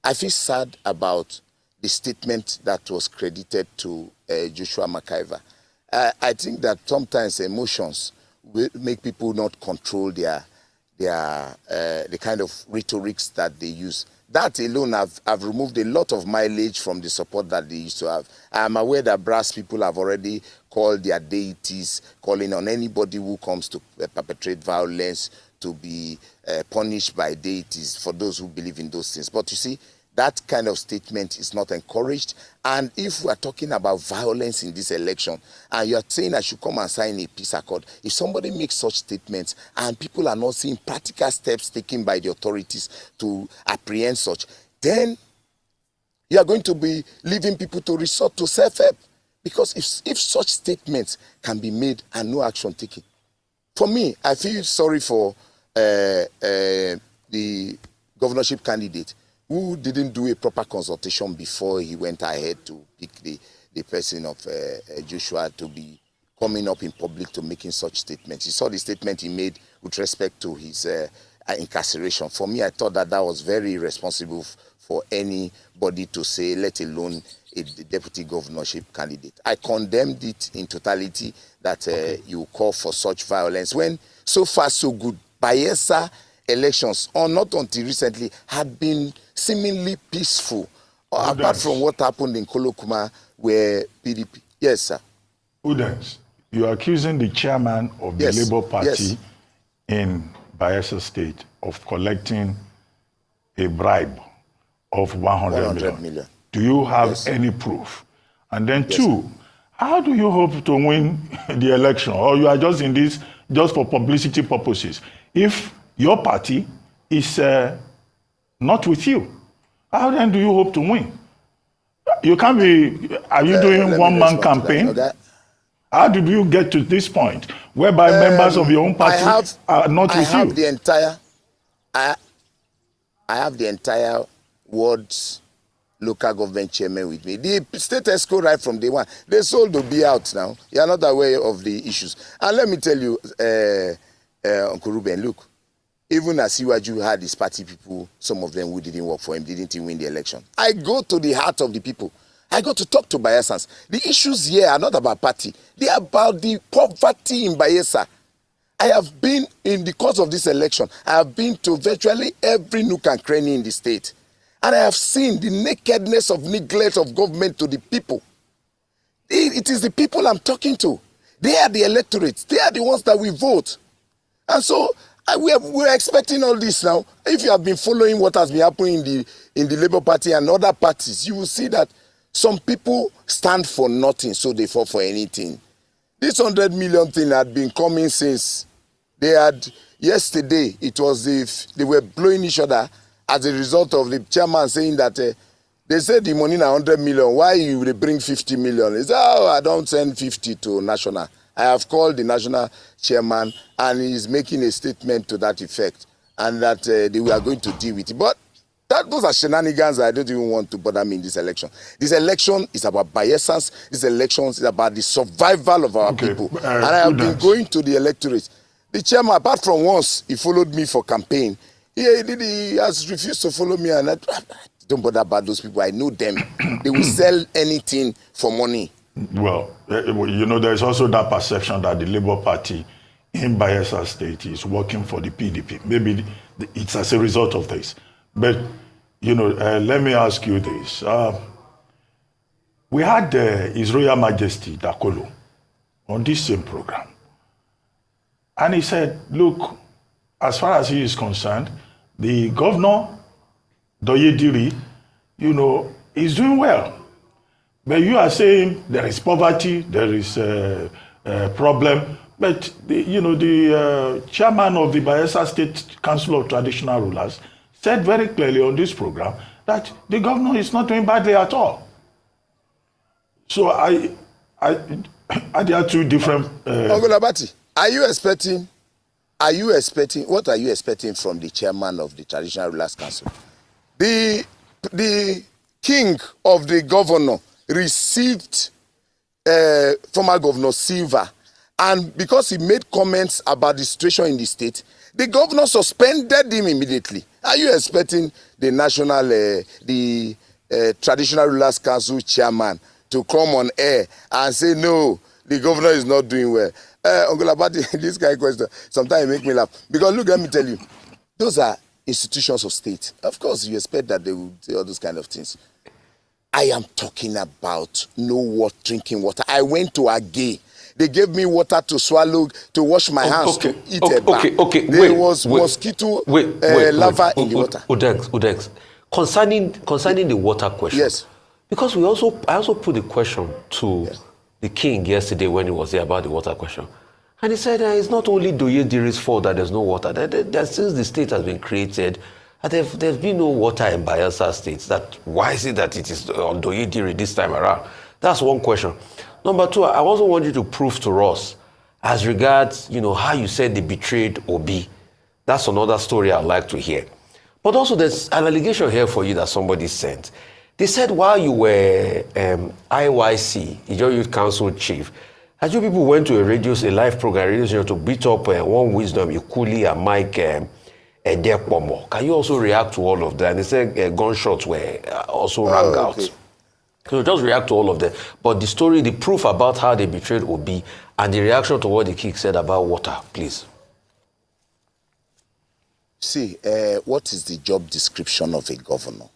I feel sad about the statement that was credited to Joshua MacIver. I think that sometimes emotions will make people not control the kind of rhetorics that they use. That alone have removed a lot of mileage from the support that they used to have. I'm aware that brass people have already called their deities, calling on anybody who comes to perpetrate violence to be punished by deities, for those who believe in those things. But you see, that kind of statement is not encouraged. And if we are talking about violence in this election, and you are saying I should come and sign a peace accord, if somebody makes such statements and people are not seeing practical steps taken by the authorities to apprehend such, then you are going to be leaving people to resort to self-help. Because if such statements can be made and no action taken, for me, I feel sorry for the governorship candidate who didn't do a proper consultation before he went ahead to pick the person of Joshua to be coming up in public to making such statements. You saw the statement he made with respect to his incarceration. For me, I thought that was very irresponsible for anybody to say, let alone a deputy governorship candidate. I condemned it in totality that you call for such violence when so far so good. Bayelsa elections, or not until recently, had been seemingly peaceful, apart from what happened in Kolokuma, where PDP... Yes, sir. Obidients, you are accusing the chairman of the Labour Party in Bayelsa State of collecting a bribe of 100 million. Do you have any proof? And then two, how do you hope to win the election? Or you are just in this just for publicity purposes? If your party is not with you, how then do you hope to win? You can't be... Are you doing one-man campaign? How did you get to this point whereby members of your own party are not with you? I have the entire ward's local government chairman with me. The state escrow right from day one. They sold Obi out now. You are not aware of the issues. And let me tell you, Uncle Ruben, look, even as Iwaju had his party people, some of them who didn't work for him, didn't even win the election. I go to the heart of the people. I got to talk to Bayelsans. The issues here are not about party. They are about the poverty in Bayelsa. I have been, in the course of this election, I have been to virtually every nook and cranny in the state. And I have seen the nakedness of neglect of government to the people. It is the people I'm talking to. They are the electorate. They are the ones that we vote. And so we're expecting all this now. If you have been following what has been happening in the Labour Party and other parties, you will see that some people stand for nothing, so they fall for anything. This 100 million thing had been coming since yesterday. It was if they were blowing each other as a result of the chairman saying that they said the money na 100 million. Why you bring 50 million? He said, oh, I don't send 50 to national. I have called the national chairman and he's making a statement to that effect, and that they were going to deal with it. But those are shenanigans I don't even want to bother me in this election. This election is about Bayelsans. This election is about the survival of our people. And I have been going to the electorate. The chairman, apart from once, he followed me for campaign. He has refused to follow me, and don't bother about those people. I know them. They will sell anything for money. Well, you know, there's also that perception that the Labour Party in Bayelsa State is working for the PDP. Maybe it's as a result of this. But, you know, let me ask you this. We had His Royal Majesty Dakolo on this same program. And he said, look, as far as he is concerned, the governor, Doyediri, you know, is doing well. But you are saying there is poverty, there is a problem. But, the chairman of the Bayelsa State Council of Traditional Rulers said very clearly on this program that the governor is not doing badly at all. So there are two different. Uncle Abati, what are you expecting from the chairman of the Traditional Rulers Council? The king of the governor received former Governor Silva, and because he made comments about the situation in the state, the governor suspended him immediately. Are you expecting the Traditional Rulers Council chairman to come on air and say, no, the governor is not doing well? Uncle Abati, this kind of question, sometimes it make me laugh. Because look, let me tell you, those are institutions of state. Of course, you expect that they will say all those kind of things. I am talking about drinking water. I went to a gay. They gave me water to swallow, to wash my hands, to eat a bath. There was mosquito larva in the water. Udex, concerning the water question. Yes. Because I also put the question to the king yesterday when he was there about the water question. And he said it's not only Oyediri's fault that there's no water. That since the state has been created, there's been no water in Bayelsa State. Why is it that it is on Oyediri this time around? That's one question. Number two, I also want you to prove to us, as regards, how you said they betrayed Obi. That's another story I'd like to hear. But also there's an allegation here for you that somebody sent. They said while you were IYC, Ijaw Youth Council chief, as you people went to a live program, radio station, to beat up One Wisdom, Ikuli, and Mike Edekwomo. Can you also react to all of that? And they said gunshots were also rang out. Okay. So just react to all of them. But the story, the proof about how they betrayed Obi, and the reaction to what the king said about water, please. See, what is the job description of a governor?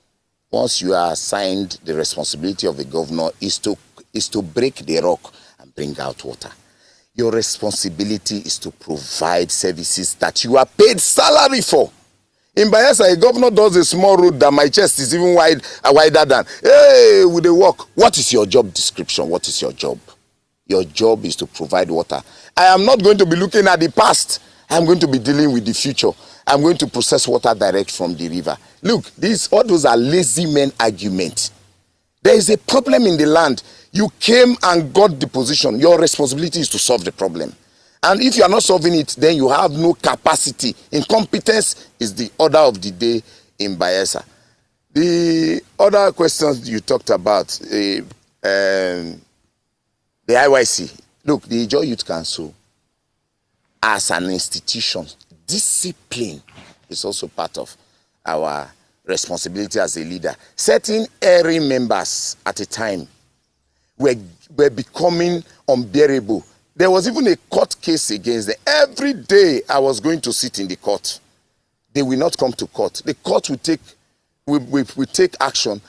Once you are assigned the responsibility of a governor is to break the rock and bring out water. Your responsibility is to provide services that you are paid salary for. In Bayelsa, a governor does a small road that my chest is even wider than. Hey, with the work. What is your job description? What is your job? Your job is to provide water. I am not going to be looking at the past. I'm going to be dealing with the future. I'm going to process water direct from the river. Look, all those are lazy men arguments. There is a problem in the land. You came and got the position. Your responsibility is to solve the problem. And if you are not solving it, then you have no capacity. Incompetence is the order of the day in Bayelsa. The other questions you talked about, the IYC. Look, the Ijaw Youth Council, as an institution, discipline is also part of our responsibility as a leader. Certain erring members at a time were becoming unbearable. There was even a court case against them. Every day I was going to sit in the court. They will not come to court. The court will take action.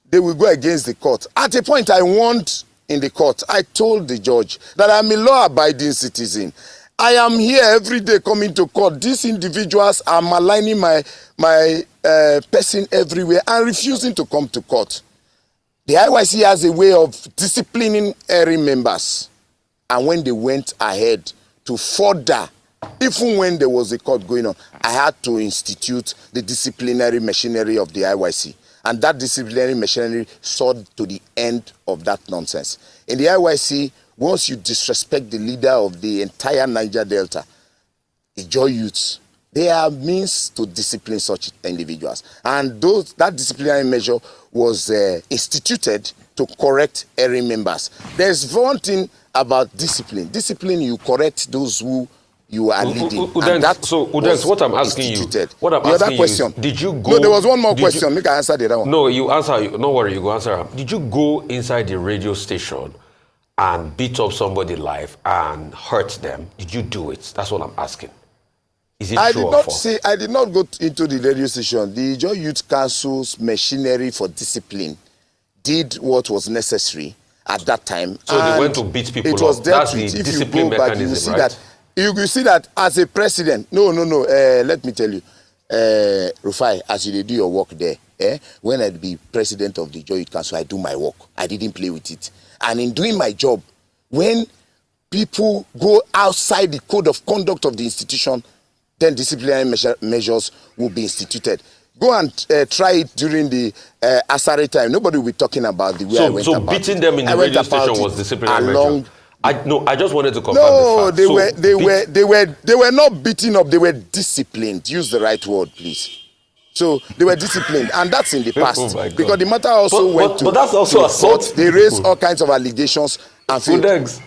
They will go against the court. At a point I warned in the court. I told the judge that I'm a law-abiding citizen. I am here every day coming to court. These individuals are maligning my person everywhere and refusing to come to court. The IYC has a way of disciplining erring members. And when they went ahead to further, even when there was a court going on, I had to institute the disciplinary machinery of the IYC. And that disciplinary machinery saw to the end of that nonsense. In the IYC, once you disrespect the leader of the entire Niger Delta, Ijaw youths, there are means to discipline such individuals. And that disciplinary measure was instituted to correct erring members. There's one thing about discipline. Discipline, you correct those who you are leading. Udex, what I'm asking you, question. Did you go? No, there was one more question. Make I answer the other one. No, you answer. No worry, you go answer. Did you go inside the radio station and beat up somebody live and hurt them? Did you do it? That's what I'm asking. Is it true or false? I did not go into the radio station. The Ijaw Youth Council's machinery for discipline did what was necessary at that time. So they went to beat people up. It was dealt That's with. the If discipline you go back, mechanism, you see right? that. You see that as a president. No. Let me tell you, Rufai, as you do your work there, when I be president of the Ijaw Youth Council, I do my work. I didn't play with it. And in doing my job, when people go outside the code of conduct of the institution, then disciplinary measures will be instituted. Go and try it during the Asari time. Nobody will be talking about the way I went So about beating it. them in I the went radio about station it was disciplinary along. measure. I just wanted to confirm No, the fact. they were not beaten up. They were disciplined. Use the right word, please. So they were disciplined, and that's in the past. Oh my God. Because the matter also went but that's also to assault court. They raised people. all kinds of allegations and failed. Udegs.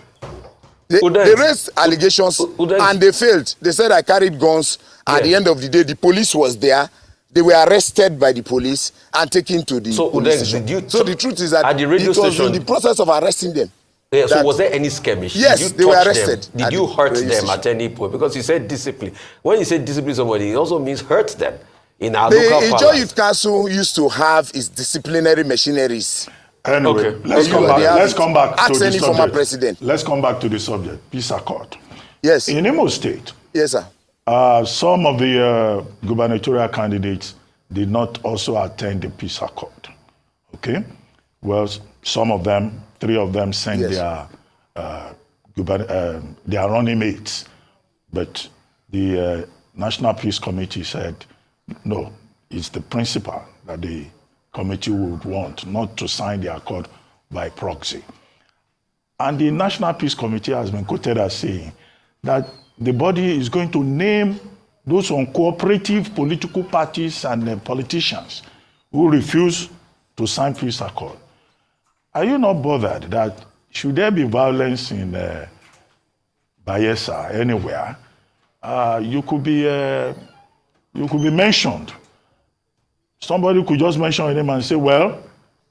They raised allegations and they failed. They said I carried guns. At the end of the day, the police was there. They were arrested by the police and taken to the police station. So the truth is that at the radio it was station, in the process of arresting them. Yeah, so was there any skirmish? Yes, Did you they were touch arrested. Them? Did you hurt them at any point? Because you said discipline. When you say discipline somebody, it also means hurt them. In our local The Ijo parlance. Youth Council used to have its disciplinary machineries. Anyway, Okay. let's come back to Ask the any subject. former president. Let's come back to the subject. Peace accord. Yes. In Imo State, Yes, sir. some of the gubernatorial candidates did not also attend the peace accord. Okay? Well, some of them, 3 of them sent Yes. their running mates. But the National Peace Committee said, no, it's the principal that the committee would want, not to sign the accord by proxy. And the National Peace Committee has been quoted as saying that the body is going to name those uncooperative political parties and politicians who refuse to sign peace accord. Are you not bothered that should there be violence in Bayelsa anywhere, you could be mentioned. Somebody could just mention your name and say, well,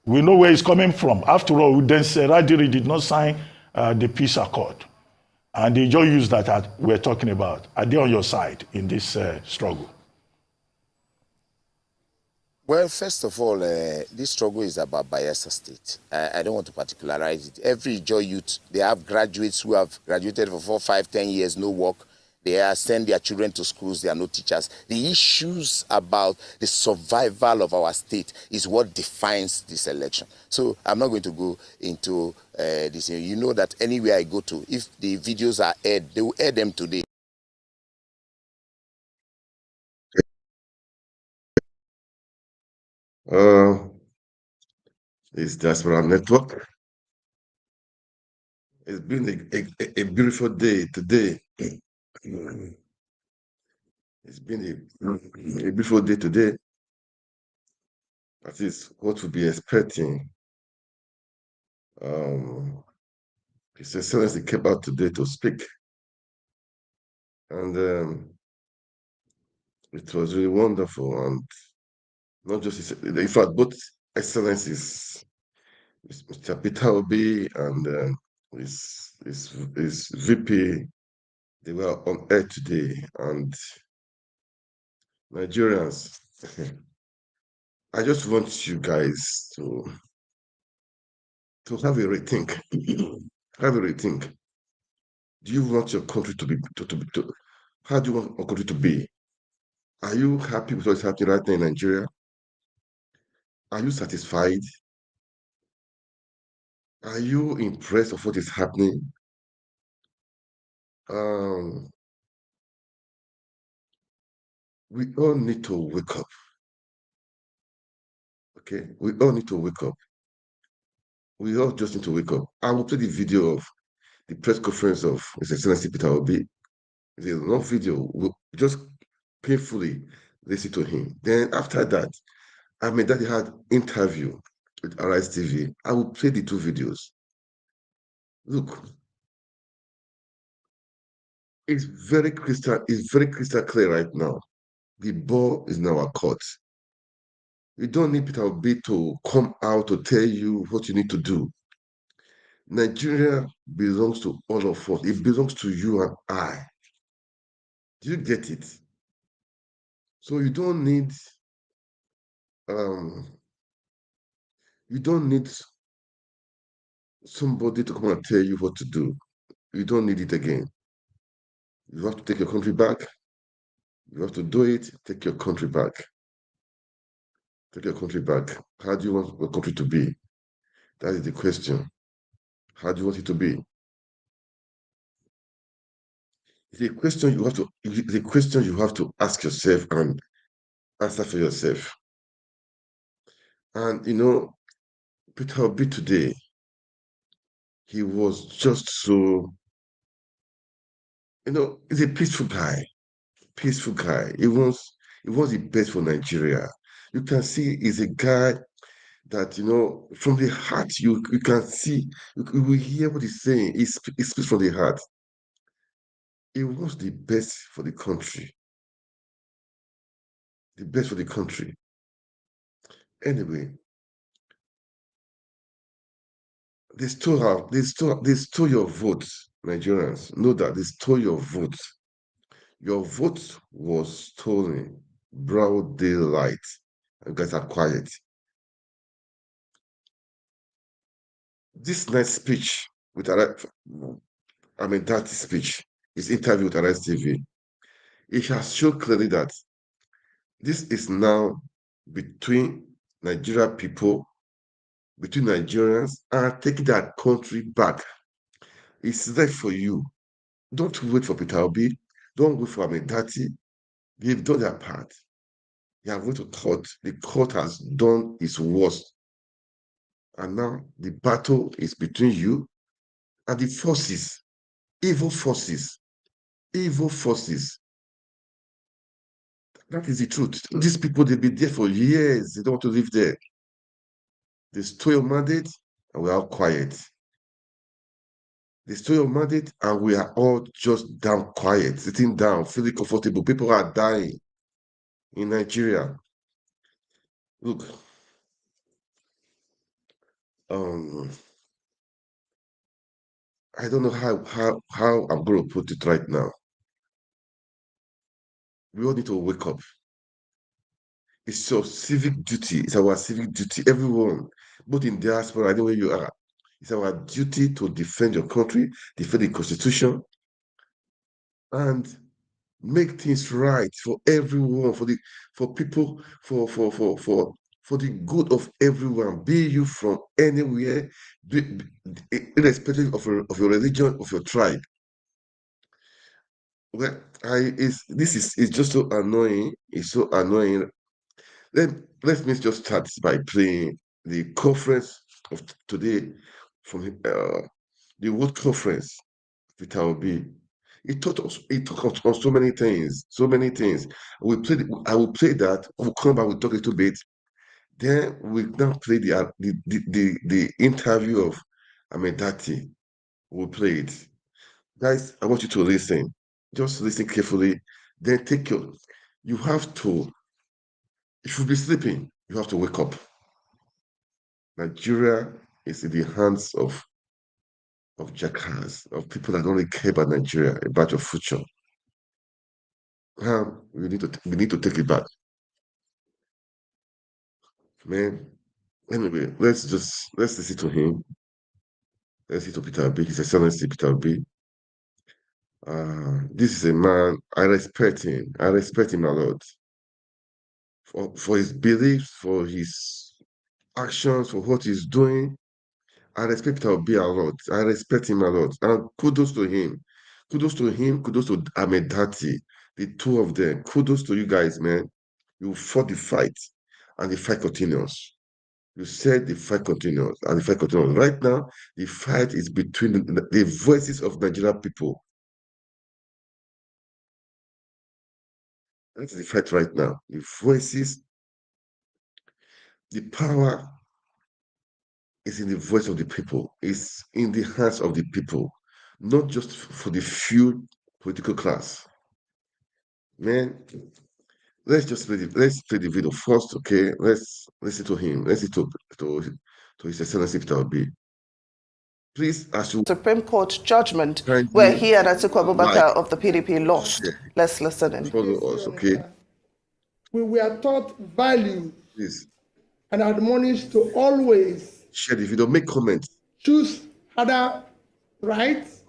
we know where it's coming from. After all, then Radiri did not sign the peace accord. And they just use that we're talking about. Are they on your side in this struggle? Well, first of all, this struggle is about Bayelsa State. I don't want to particularize it. Every Ijo youth, they have graduates who have graduated for 4, 5, 10 years, no work. They send their children to schools, they are no teachers. The issues about the survival of our state is what defines this election. So I'm not going to go into this. You know that anywhere I go to, if the videos are aired, they will air them today. It's Diaspora Network. It's been a beautiful day today. It's been a beautiful day today. That is what we'll be expecting. His Excellency came out today to speak. And it was really wonderful. And not just, in fact, both Excellencies, Mr. Peter Obi and his VP, they were on air today. And Nigerians, I just want you guys to have a rethink. Have a rethink. Do you want your country to be how do you want your country to be? Are you happy with what's happening right now in Nigeria? Are you satisfied? Are you impressed of what is happening? We all need to wake up. Okay, we all need to wake up. We all just need to wake up. I will play the video of the press conference of His Excellency Peter Obi. It's a long video. We'll just painfully listen to him. Then after that, I mean that he had interview with Arise TV. I will play the 2 videos. Look, it's very crystal clear right now. The ball is in our court. You don't need Peter Obi to come out to tell you what you need to do. Nigeria belongs to all of us. It belongs to you and I. Do you get it? So you don't need somebody to come and tell you what to do. You don't need it again. You have to take your country back. You have to do it. Take your country back. Take your country back. How do you want your country to be? That is the question. How do you want it to be? It's a question you have to ask yourself, and Answer for yourself. And Peter Obi today, he was just so, he's a peaceful guy. Peaceful guy. He wants the best for Nigeria. You can see he's a guy that, from the heart, you can see, you will hear what he's saying. He speaks from the heart. He wants the best for the country. The best for the country. Anyway, they stole your votes, Nigerians. Know that they stole your votes. Your vote was stolen. Broad daylight. You guys are quiet. This nice speech with that speech, his interview with Arise TV, it has shown clearly that this is now between Nigerian people, between Nigerians, and taking that country back. It's there for you. Don't wait for Peter Obi. Don't wait for Amendati. They've done their part. They have went to court. The court has done its worst. And now the battle is between you and the forces, evil forces, evil forces. That is the truth. These people, they've been there for years. They don't want to live there. They stole your mandate, and we are all quiet. They stole your mandate, and we are all just down quiet, sitting down, feeling comfortable. People are dying in Nigeria. Look, I don't know how I'm going to put it right now. We all need to wake up. It's your civic duty. It's our civic duty. Everyone, both in diaspora, anywhere you are, it's our duty to defend your country, defend the Constitution, and make things right for everyone, for people, for the good of everyone. Be you from anywhere, irrespective of your religion, of your tribe. Well, this is just so annoying. It's so annoying. Let me just start by playing the conference of today from the World Conference with Obi. It taught us on so many things, so many things. I will play that. We'll come back, we'll talk a little bit. Then we now play the interview of Amendati. We'll play it. Guys, I want you to listen. Just listen carefully. Then you have to, if you'll be sleeping, you have to wake up. Nigeria is in the hands of jackass, of people that don't really care about Nigeria, about your future. We need to take it back. Man. Anyway, let's listen to him. Let's listen to Peter Obi. His Excellency Peter Obi. This is a man, I respect him. I respect him a lot. For his beliefs, for his actions, for what he's doing. I respect Peter Obi a lot. I respect him a lot. And kudos to him. Kudos to him. Kudos to Amendati. The two of them. Kudos to you guys, man. You fought the fight. And the fight continues. You said the fight continues. And the fight continues. Right now, the fight is between the voices of Nigerian people. That's the fight right now. The voices, the power is in the voice of the people. It's in the hands of the people, not just for the few political class. Man, let's play the video first, okay? Let's listen to him. Let's listen to His Excellency Peter Obi. Please, as you Supreme Court judgment where he and Atiku Abubakar of the PDP lost. Let's listen in. Follow us, okay? We were taught values Please and admonished to always share the video. Make comments. choose harder rights.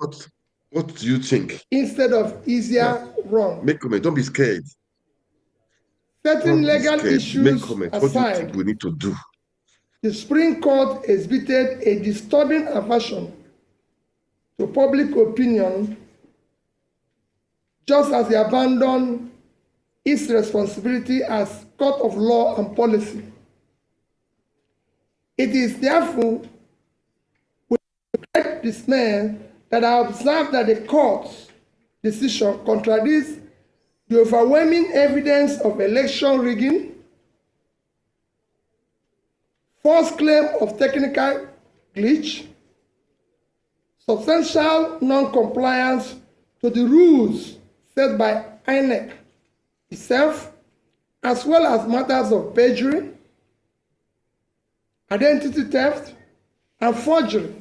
What do you think? Instead of easier wrong. Make comment. Don't be scared. Certain legal issues Make comment. What do you aside, think we need to do? the Supreme Court exhibited a disturbing aversion to public opinion, just as they abandoned its responsibility as court of law and policy. It is therefore with great dismay that I observe that the court's decision contradicts the overwhelming evidence of election rigging, false claim of technical glitch, substantial non-compliance to the rules set by INEC itself, as well as matters of perjury, identity theft, and forgery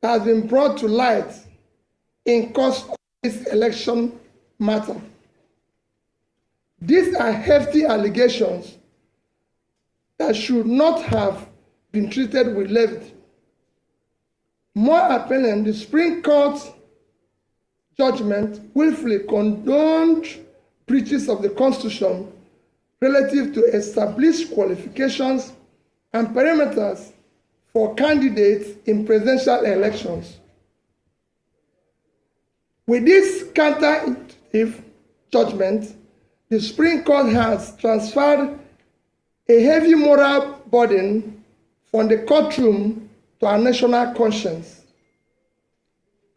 that has been brought to light in course of this election matter. These are hefty allegations that should not have been treated with levity. More appellant, the Supreme Court's judgment willfully condoned breaches of the Constitution relative to established qualifications and parameters for candidates in presidential elections. With this counterintuitive judgment, the Supreme Court has transferred a heavy moral burden from the courtroom to our national conscience.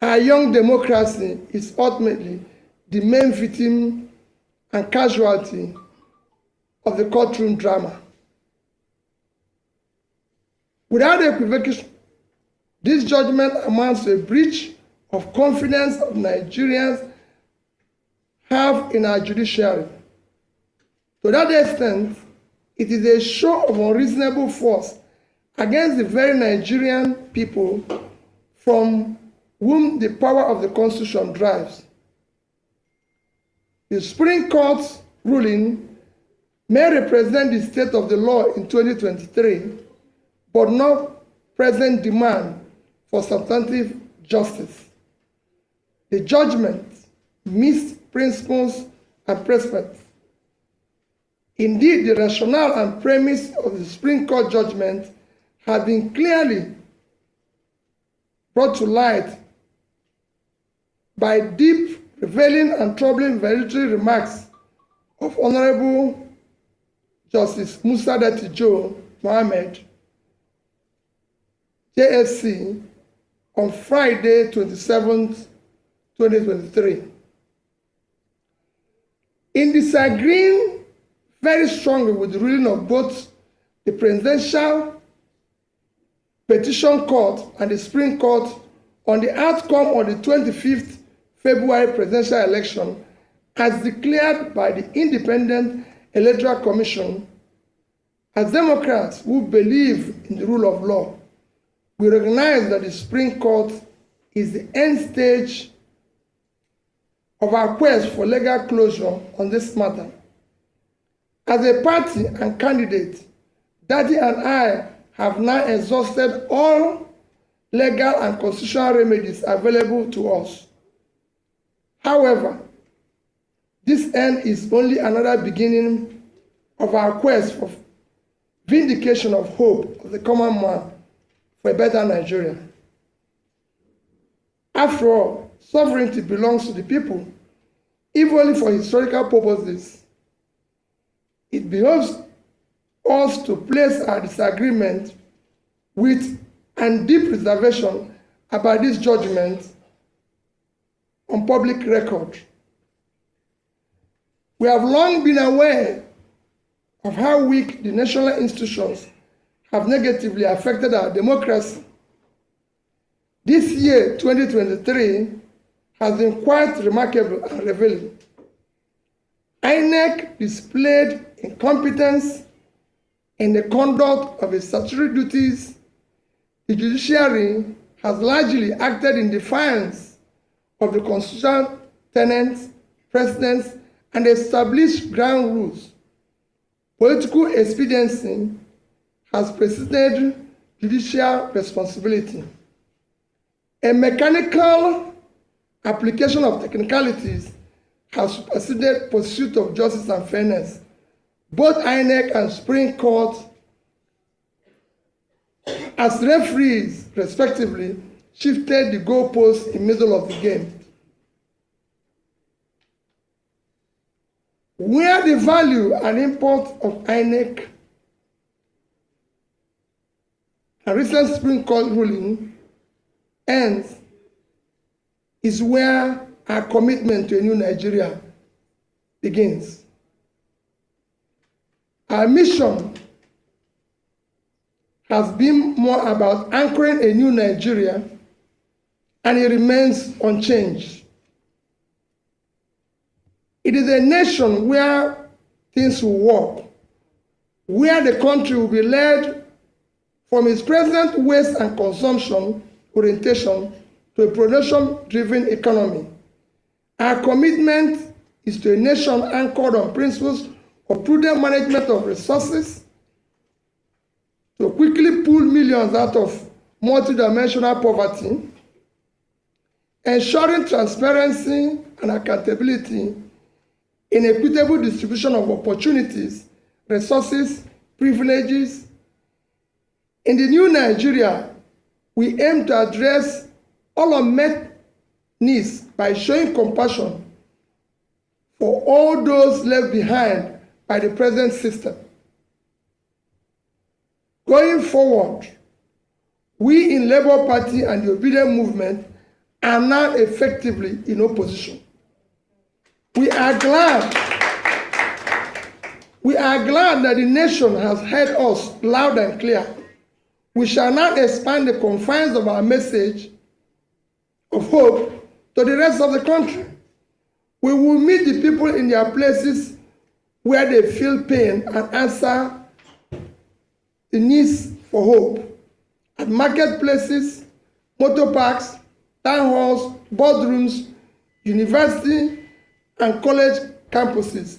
Our young democracy is ultimately the main victim and casualty of the courtroom drama. Without equivocation, this judgment amounts to a breach of confidence of Nigerians have in our judiciary. To that extent, it is a show of unreasonable force against the very Nigerian people from whom the power of the Constitution drives. The Supreme Court's ruling may represent the state of the law in 2023, but not present demand for substantive justice. The judgment missed principles and precedents. Indeed, the rationale and premise of the Supreme Court judgment have been clearly brought to light by deep, revealing, and troubling valedictory remarks of Honorable Justice Musa Datijo Mohammed, JSC, on Friday, 27th, 2023. In disagreeing very strongly with the ruling of both the Presidential Petition Court and the Supreme Court on the outcome of the 25th February presidential election, as declared by the Independent Electoral Commission, as Democrats who believe in the rule of law, we recognize that the Supreme Court is the end stage of our quest for legal closure on this matter. As a party and candidate, Daddy and I have now exhausted all legal and constitutional remedies available to us. However, this end is only another beginning of our quest for vindication of hope of the common man for a better Nigeria. After all, sovereignty belongs to the people, if only for historical purposes. It behoves us to place our disagreement with and deep reservation about this judgment on public record. We have long been aware of how weak the national institutions have negatively affected our democracy. This year, 2023, has been quite remarkable and revealing. INEC displayed incompetence in the conduct of its statutory duties. The judiciary has largely acted in defiance of the constitutional tenets, precedents, and established ground rules. Political expediency has preceded judicial responsibility. A mechanical application of technicalities has superseded pursuit of justice and fairness. Both INEC and Supreme Court, as referees, respectively, shifted the goalposts in the middle of the game. Where the value and import of INEC and recent Supreme Court ruling ends is where our commitment to a new Nigeria begins. Our mission has been more about anchoring a new Nigeria, and it remains unchanged. It is a nation where things will work, where the country will be led from its present waste and consumption orientation to a production-driven economy. Our commitment is to a nation anchored on principles of prudent management of resources, to quickly pull millions out of multidimensional poverty, ensuring transparency and accountability in equitable distribution of opportunities, resources, privileges. In the new Nigeria, we aim to address all unmet needs by showing compassion for all those left behind by the present system. Going forward, we in Labour Party and the Obedient movement are now effectively in opposition. We are glad that the nation has heard us loud and clear. We shall now expand the confines of our message of hope to the rest of the country. We will meet the people in their places where they feel pain and answer the needs for hope. At marketplaces, motor parks, town halls, boardrooms, university and college campuses,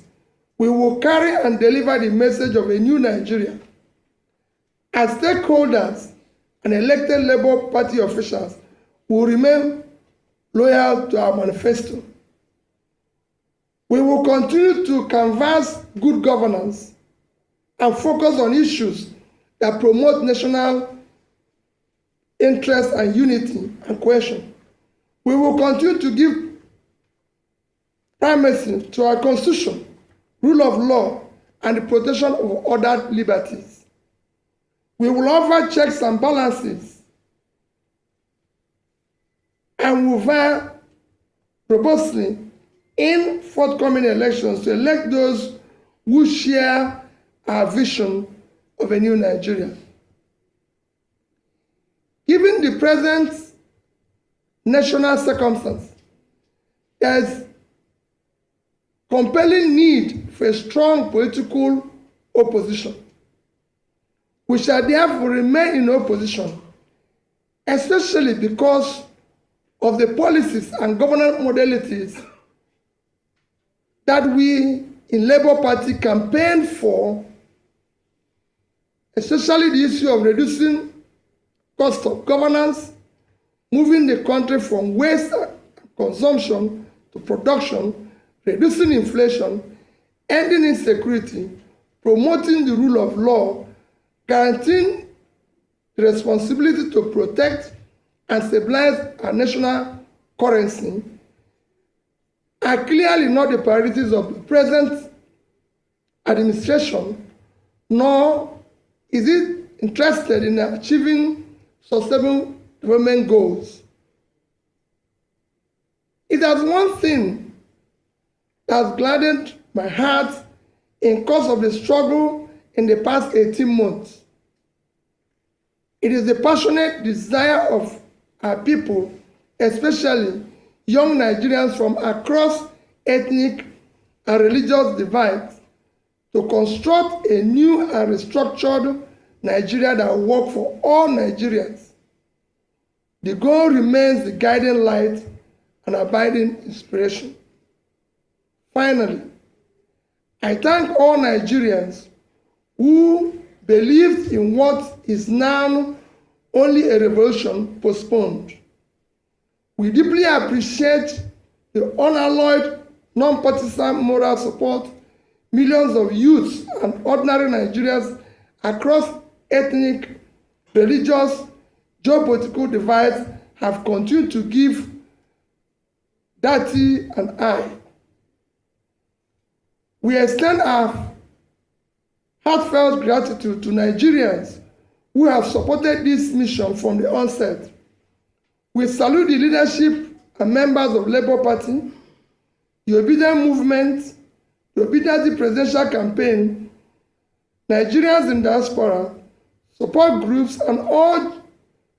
we will carry and deliver the message of a new Nigeria. As stakeholders and elected Labour Party officials, we will remain loyal to our manifesto. We will continue to canvass good governance and focus on issues that promote national interest and unity and cohesion. We will continue to give primacy to our Constitution, rule of law, and the protection of other liberties. We will offer checks and balances and will vie robustly in forthcoming elections to elect those who share our vision of a new Nigeria. Given the present national circumstance, there is compelling need for a strong political opposition. We shall therefore remain in opposition, especially because of the policies and governance modalities that we in Labour Party campaign for, especially the issue of reducing cost of governance, moving the country from waste and consumption to production, reducing inflation, ending insecurity, promoting the rule of law, guaranteeing the responsibility to protect and stabilize our national currency, are clearly not the priorities of the present administration, nor is it interested in achieving sustainable development goals. It has one thing that has gladdened my heart in course of the struggle in the past 18 months. It is the passionate desire of our people, especially young Nigerians from across ethnic and religious divides, to construct a new and restructured Nigeria that will work for all Nigerians. The goal remains the guiding light and abiding inspiration. Finally, I thank all Nigerians who believed in what is now only a revolution postponed. We deeply appreciate the unalloyed, non-partisan moral support millions of youths and ordinary Nigerians across ethnic, religious, geopolitical divides have continued to give Dati and I. We extend our heartfelt gratitude to Nigerians who have supported this mission from the onset. We salute the leadership and members of Labour Party, the Obidients movement, the Obidients-A presidential campaign, Nigerians in diaspora, support groups, and all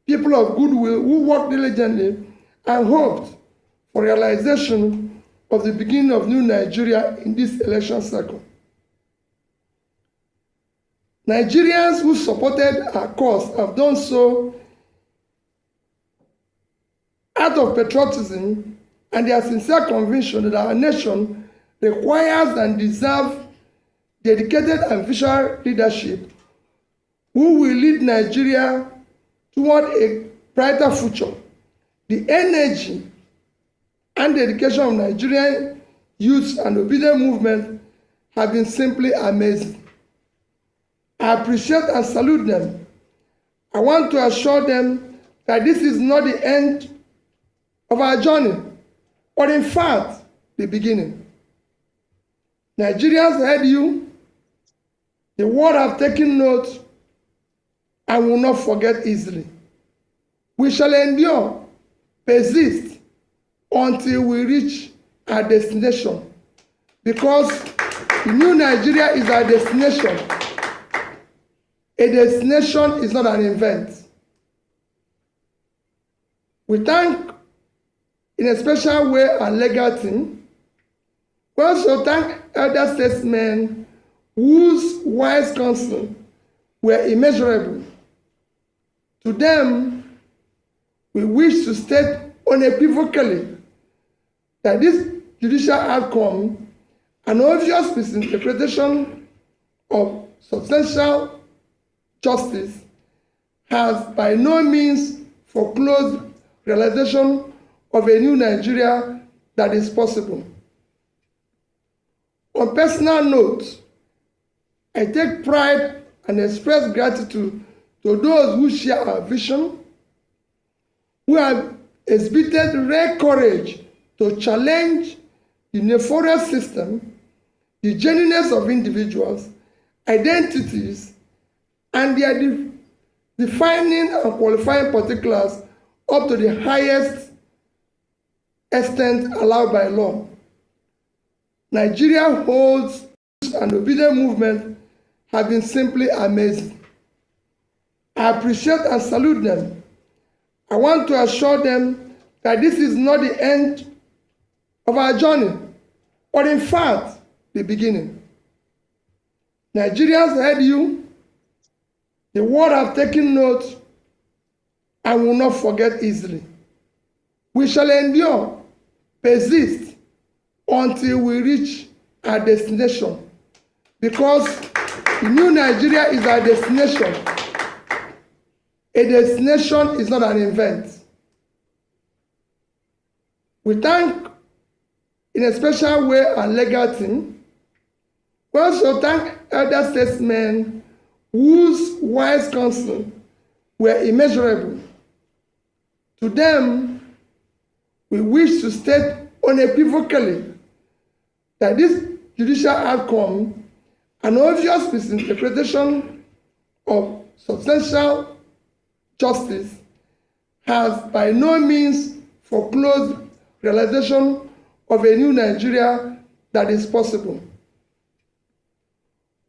people of goodwill who worked diligently and hoped for realization of the beginning of new Nigeria in this election cycle. Nigerians who supported our cause have done so out of patriotism and their sincere conviction that our nation requires and deserves dedicated and visionary leadership who will lead Nigeria toward a brighter future. The energy and dedication of Nigerian youth and Obidients movement have been simply amazing. I appreciate and salute them. I want to assure them that this is not the end of our journey, but in fact, the beginning. Nigerians heard you. The world have taken note and will not forget easily. We shall endure, persist, until we reach our destination, because the new Nigeria is our destination. A destination is not an event. We thank in a special way our legal team. We also thank elder statesmen whose wise counsel were immeasurable. To them, we wish to state unequivocally that this judicial outcome, an obvious misinterpretation of substantial justice, has by no means foreclosed realization of a new Nigeria that is possible. On personal note, I take pride and express gratitude to those who share our vision, who have exhibited rare courage to challenge the nefarious system, the genuineness of individuals, identities, and their defining and qualifying particulars up to the highest extent allowed by law. Nigeria holds and Obidients movement have been simply amazing. I appreciate and salute them. I want to assure them that this is not the end of our journey, but in fact, the beginning. Nigerians heard you. The world have taken note and will not forget easily. We shall endure, persist, until we reach our destination, because the new Nigeria is our destination. A destination is not an event. We thank in a special way our legal team. We also thank elder statesmen whose wise counsel were immeasurable. To them, we wish to state unequivocally that this judicial outcome, an obvious misinterpretation of substantial justice, has by no means foreclosed realization of a new Nigeria that is possible.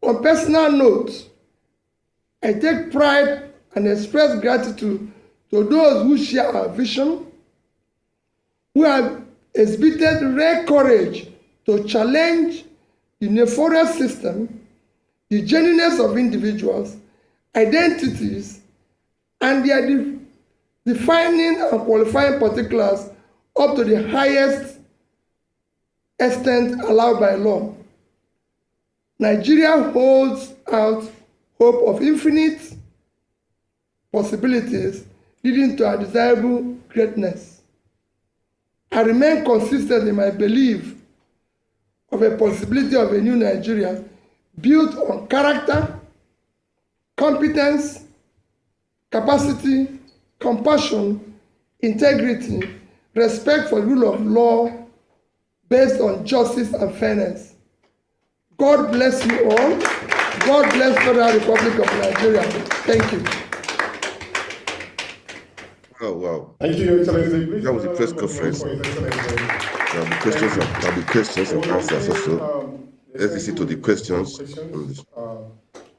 On personal note, I take pride and express gratitude to those who share our vision, who have exhibited rare courage to challenge the nefarious system, the genuineness of individuals, identities, and their defining and qualifying particulars up to the highest extent allowed by law. Nigeria holds out hope of infinite possibilities leading to a desirable greatness. I remain consistent in my belief of a possibility of a new Nigeria built on character, competence, capacity, compassion, integrity, respect for the rule of law based on justice and fairness. God bless you all. God bless the Federal Republic of Nigeria. Thank you. Oh, wow. Thank you, Your Excellency. Please, That was a press conference. There'll be questions and answers also. Let's listen to the questions.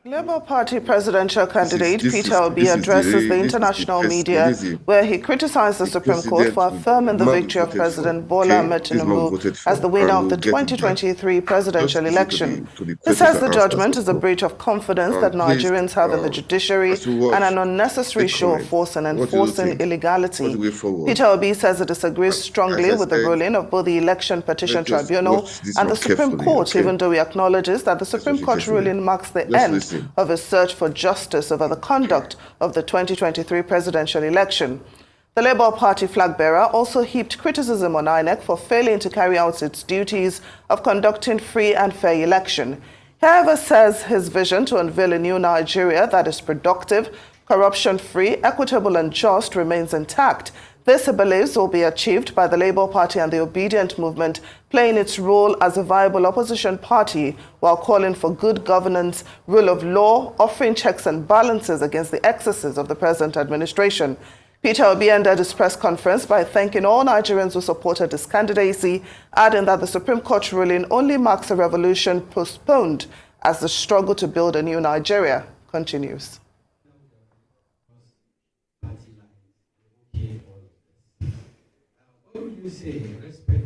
Labour Party presidential candidate Peter Obi addresses the international media where he criticized the Supreme Court for affirming the victory of President Bola Ahmed Tinubu as the winner of the 2023 presidential election. He says the judgment is a breach of confidence that Nigerians have in the judiciary and an unnecessary show of force in enforcing illegality. Peter Obi says he disagrees strongly with the ruling of both the Election Petition Tribunal and the Supreme Court, even though he acknowledges that the Supreme Court ruling marks the end of a search for justice over the conduct of the 2023 presidential election. The Labour Party flag bearer also heaped criticism on INEC for failing to carry out its duties of conducting free and fair election. He, however, says his vision to unveil a new Nigeria that is productive, corruption-free, equitable and just remains intact. This, he believes, will be achieved by the Labour Party and the Obedient movement playing its role as a viable opposition party while calling for good governance, rule of law, offering checks and balances against the excesses of the present administration. Peter Obi ended his press conference by thanking all Nigerians who supported his candidacy, adding that the Supreme Court ruling only marks a revolution postponed as the struggle to build a new Nigeria continues.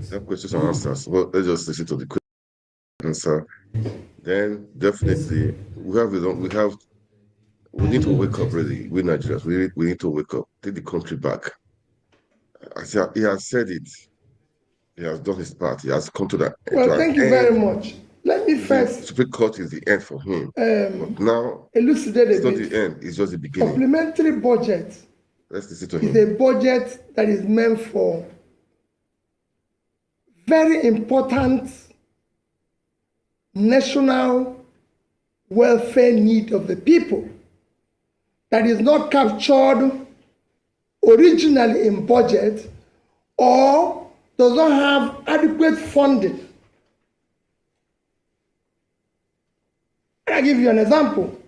That questions and answers. Well, let's just listen to the answer. Then definitely we need to wake up really. We Nigerians, we need to wake up, take the country back. He has said it. He has done his part. He has come to that. Well, thank you very much. Let me first. The Supreme Court is the end for him. But now elucidate it's not the end. It's just the beginning. Supplementary budget. Let's listen to him. Is a budget that is meant for very important national welfare need of the people that is not captured originally in budget or does not have adequate funding. I'll give you an example.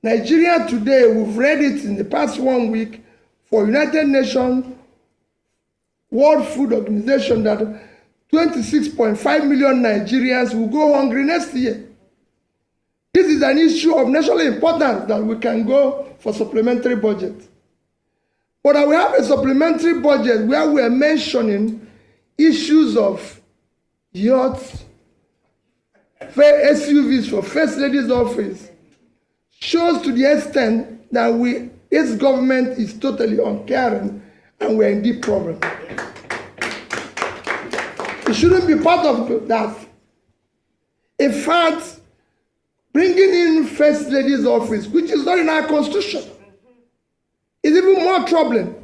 Nigeria today, we've read it in the past 1 week for United Nations World Food Organization that 26.5 million Nigerians will go hungry next year. This is an issue of national importance that we can go for supplementary budget. But we have a supplementary budget where we are mentioning issues of yachts, SUVs for First Lady's office, shows to the extent that this government is totally uncaring and we're in deep problem. It shouldn't be part of that. In fact, bringing in First Lady's office, which is not in our constitution, is even more troubling.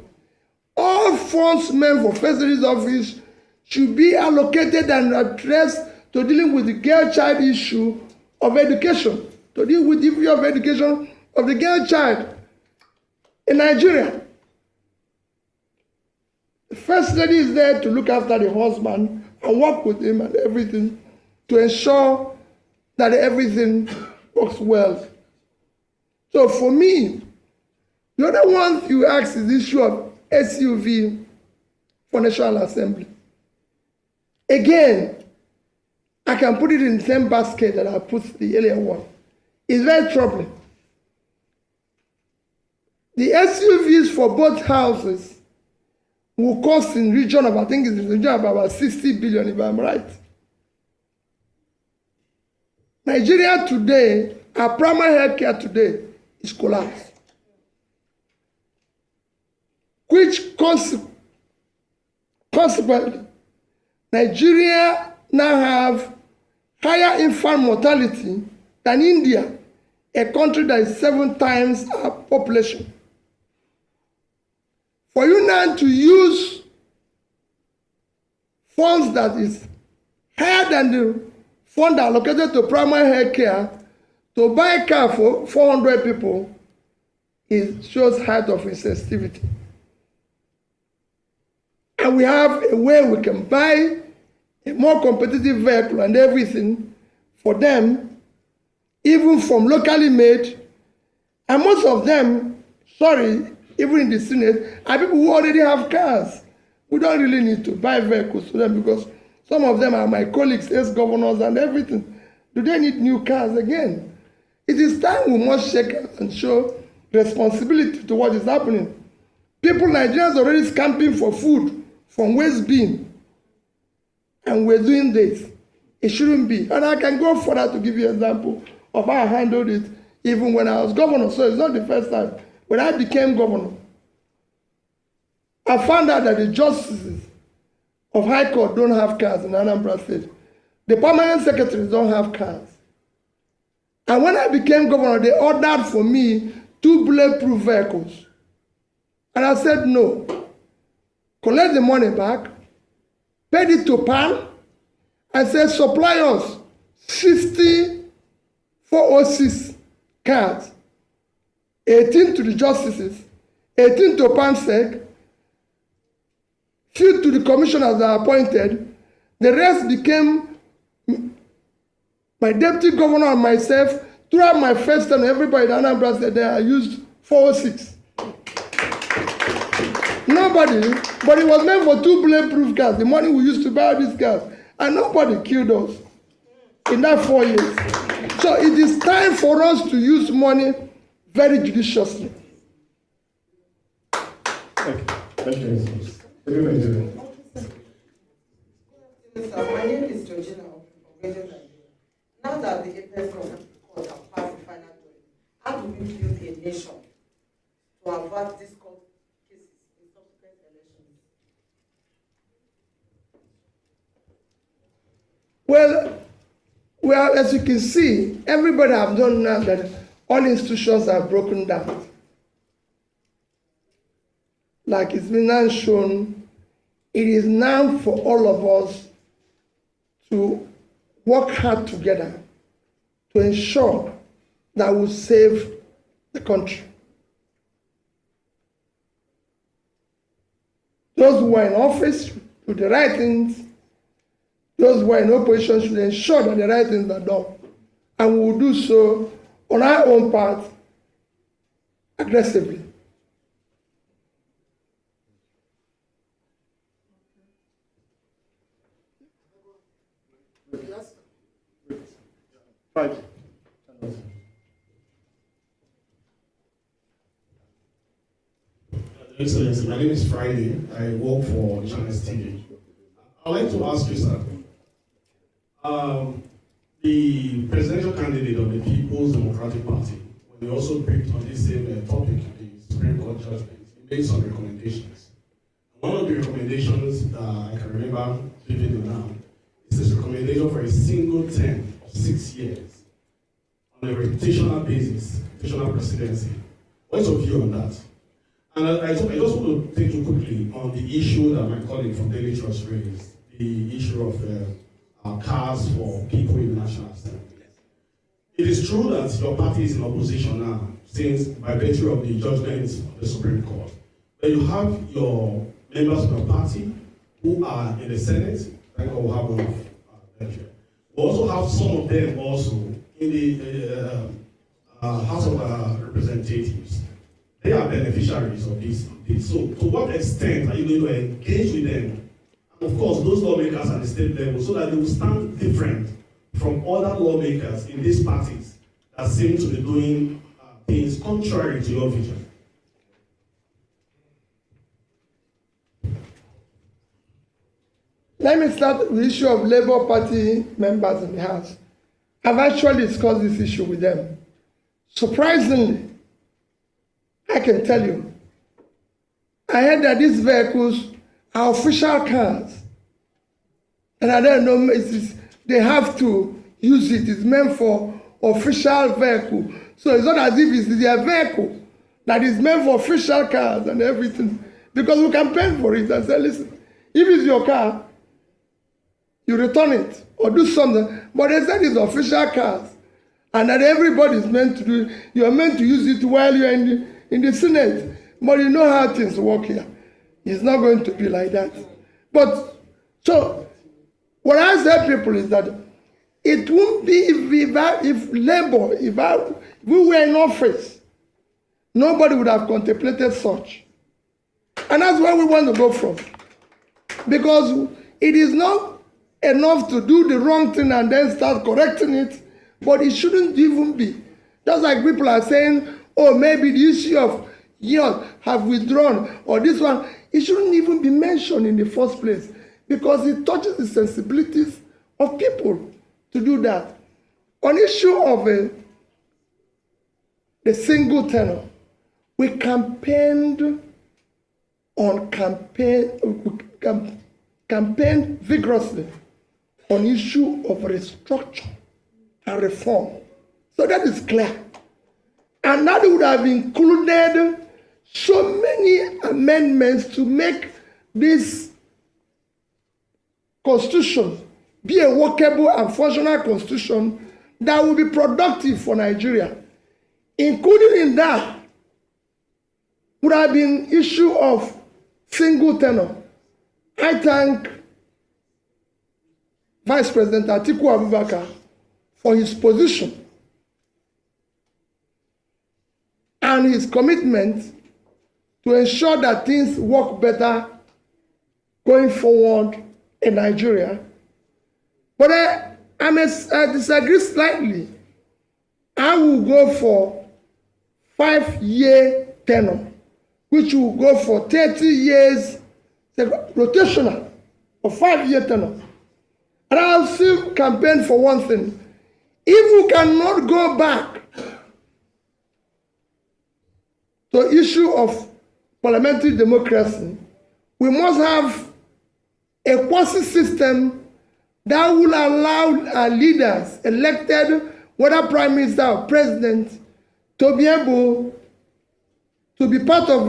All funds meant for First Lady's office should be allocated and addressed to dealing with the girl-child issue of education, to deal with the issue of education of the girl child in Nigeria. The First Lady is there to look after the husband and work with him and everything to ensure that everything works well. So for me, the other one you asked is the issue of SUV for National Assembly. Again, I can put it in the same basket that I put the earlier one. It's very troubling. The SUVs for both houses will cost in region of, I think it's in the region of about 60 billion, if I'm right. Nigeria today, our primary health care today is collapsed. Which consequently, Nigeria now have higher infant mortality than India, a country that is 7 times our population. For you now to use funds that is higher than the fund allocated to primary health care to buy a car for 400 people, it shows height of insensitivity. And we have a way we can buy a more competitive vehicle and everything for them, even from locally made, and most of them, sorry, even in the Senate, are people who already have cars. We don't really need to buy vehicles for them because some of them are my colleagues, ex-governors and everything. Do they need new cars again? It is time we must shake and show responsibility to what is happening. People, Nigerians are already scamping for food from waste bin. And we're doing this. It shouldn't be. And I can go further to give you an example of how I handled it even when I was governor. So it's not the first time. When I became governor, I found out that the justices of High Court don't have cars in Anambra State. The permanent secretaries don't have cars. And when I became governor, they ordered for me 2 bulletproof vehicles. And I said no. Collect the money back, paid it to PAN, and said supply us 60 406 cars, 18 to the justices, 18 to PANSEC, few to the commissioners that are appointed. The rest became my deputy governor and myself. Throughout my first term, everybody in Anambra said they used 406. Nobody, but it was meant for 2 bulletproof cars, the money we used to buy these cars, and nobody killed us in that 4 years. So it is time for us to use money very judiciously. Thank you. My name is Georgina of Radio Nigeria. Now that the Apex Court has passed the final verdict, how do we build a nation to avert these court cases in subsequent elections? Well, as you can see, everybody have done now that all institutions are broken down. Like it's been now shown, it is now for all of us to work hard together to ensure that we save the country. Those who are in office do the right things. Those who are in opposition should ensure that the right things are done. And we will do so on our own part aggressively. Right. Excellency, my name is Friday. I work for Channels TV. I'd like to ask you, sir, the presidential candidate of the People's Democratic Party, when he also briefed on this same topic, the Supreme Court judgment, he made some recommendations. One of the recommendations that I can remember vividly now is this recommendation for a single term of 6 years on a reputational basis, reputational presidency. What's your view on that? And I just want to take you quickly on the issue that my colleague from Daily Trust raised, the issue of cars for people in the National Assembly. It is true that your party is in opposition now, since by virtue of the judgments of the Supreme Court. But you have your members of your party who are in the Senate, like we have one of them here. We also have some of them also in the House of Representatives. They are beneficiaries of this. So, to what extent are you going to engage with them? And of course, those lawmakers at the state level, so that they will stand different from other lawmakers in these parties that seem to be doing things contrary to your vision? Let me start with the issue of Labour Party members in the House. I've actually discussed this issue with them. Surprisingly, I can tell you, I heard that these vehicles are official cars. And I don't know, they have to use it. It's meant for official vehicle. So it's not as if it's their vehicle that is meant for official cars and everything. Because we can pay for it and say, listen, if it's your car, you return it or do something. But they said it's official cars. And that everybody is meant to do it. You're meant to use it while you're in the Senate. But you know how things work here. It's not going to be like that. But, so, what I say people is that It won't be if Labour, if we were in office, nobody would have contemplated such. And that's where we want to go from. Because it is not enough to do the wrong thing and then start correcting it, but it shouldn't even be. Just like people are saying, oh, maybe the issue of yield have withdrawn, or this one, it shouldn't even be mentioned in the first place, because it touches the sensibilities of people to do that. On issue of the single tenor, we campaigned vigorously on issue of restructure and reform. So that is clear. And that would have included so many amendments to make this constitution be a workable and functional constitution that will be productive for Nigeria. Including in that would have been issue of single tenor. I thank Vice President Atiku Abubakar for his position and his commitment to ensure that things work better going forward in Nigeria. But I disagree slightly. I will go for 5-year tenure, which will go for 30 years, rotational, or 5-year tenure. And I'll still campaign for one thing. If we cannot go back to the issue of parliamentary democracy, we must have a quasi system that will allow our leaders elected, whether prime minister or president, to be able to be part of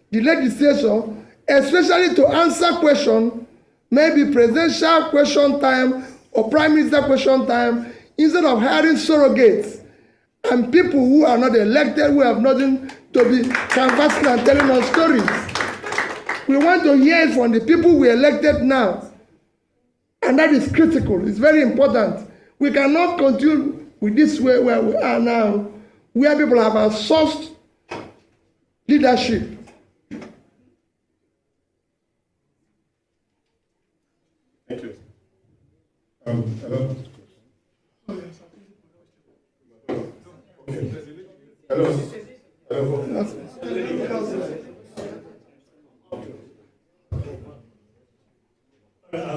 the legislature, especially to answer questions, maybe presidential question time or prime minister question time, instead of hiring surrogates and people who are not elected, who have nothing to be canvassing and telling us stories. We want to hear it from the people we elected now. And that is critical. It's very important. We cannot continue with this way where we are now, where people have outsourced leadership. Thank you. Hello. Okay. Hello.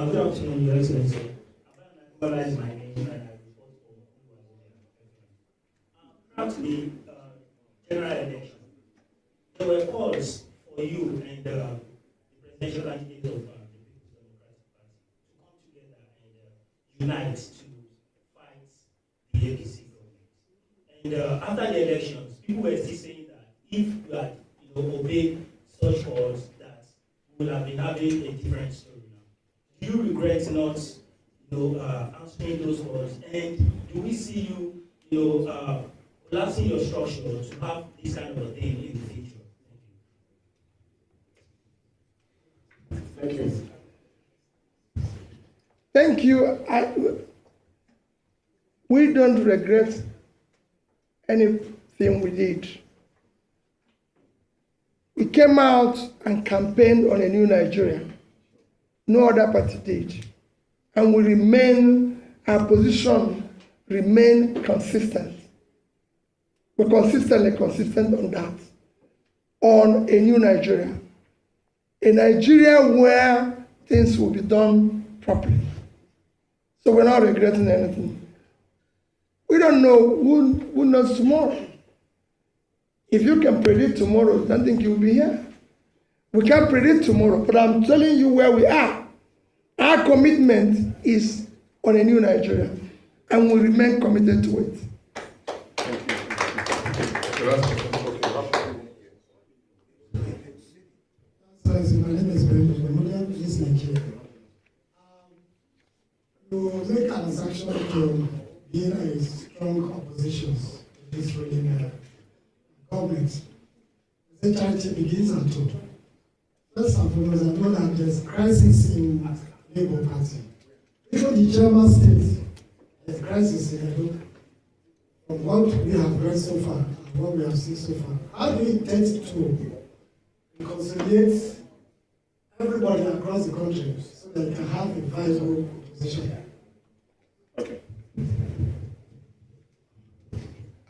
Good afternoon, Your Excellency. I'm going to my name and I report for after the general election. There were calls for you and the presidential candidate of the People's Democratic Party to come together and unite to fight the APC government. And after the elections, people were still saying that if you had obeyed such calls, that we would have been having a different story. Do you regret not, answering those calls? And do we see you, collapsing your structure to have this kind of a thing in the future? Thank you. Thank you. We don't regret anything we did. We came out and campaigned on a new Nigeria. No other party did. And our position remain consistent. We're consistently consistent on that. On a new Nigeria. A Nigeria where things will be done properly. So we're not regretting anything. We don't know who knows tomorrow. If you can predict tomorrow, I don't think you'll be here. We can't predict tomorrow, but I'm telling you where we are. Our commitment is on a new Nigeria, and we remain committed to it. My name is Brendan, East Nigeria. You make an assumption to being a strong opposition to this ruling government. The charity begins at all. First and foremost, I know that there's crisis in Labour Party. Even the German state the crisis in Edo, from what we have read so far and what we have seen so far, how do we intend to reconciliate everybody across the country so that they can have a viable opposition? Okay.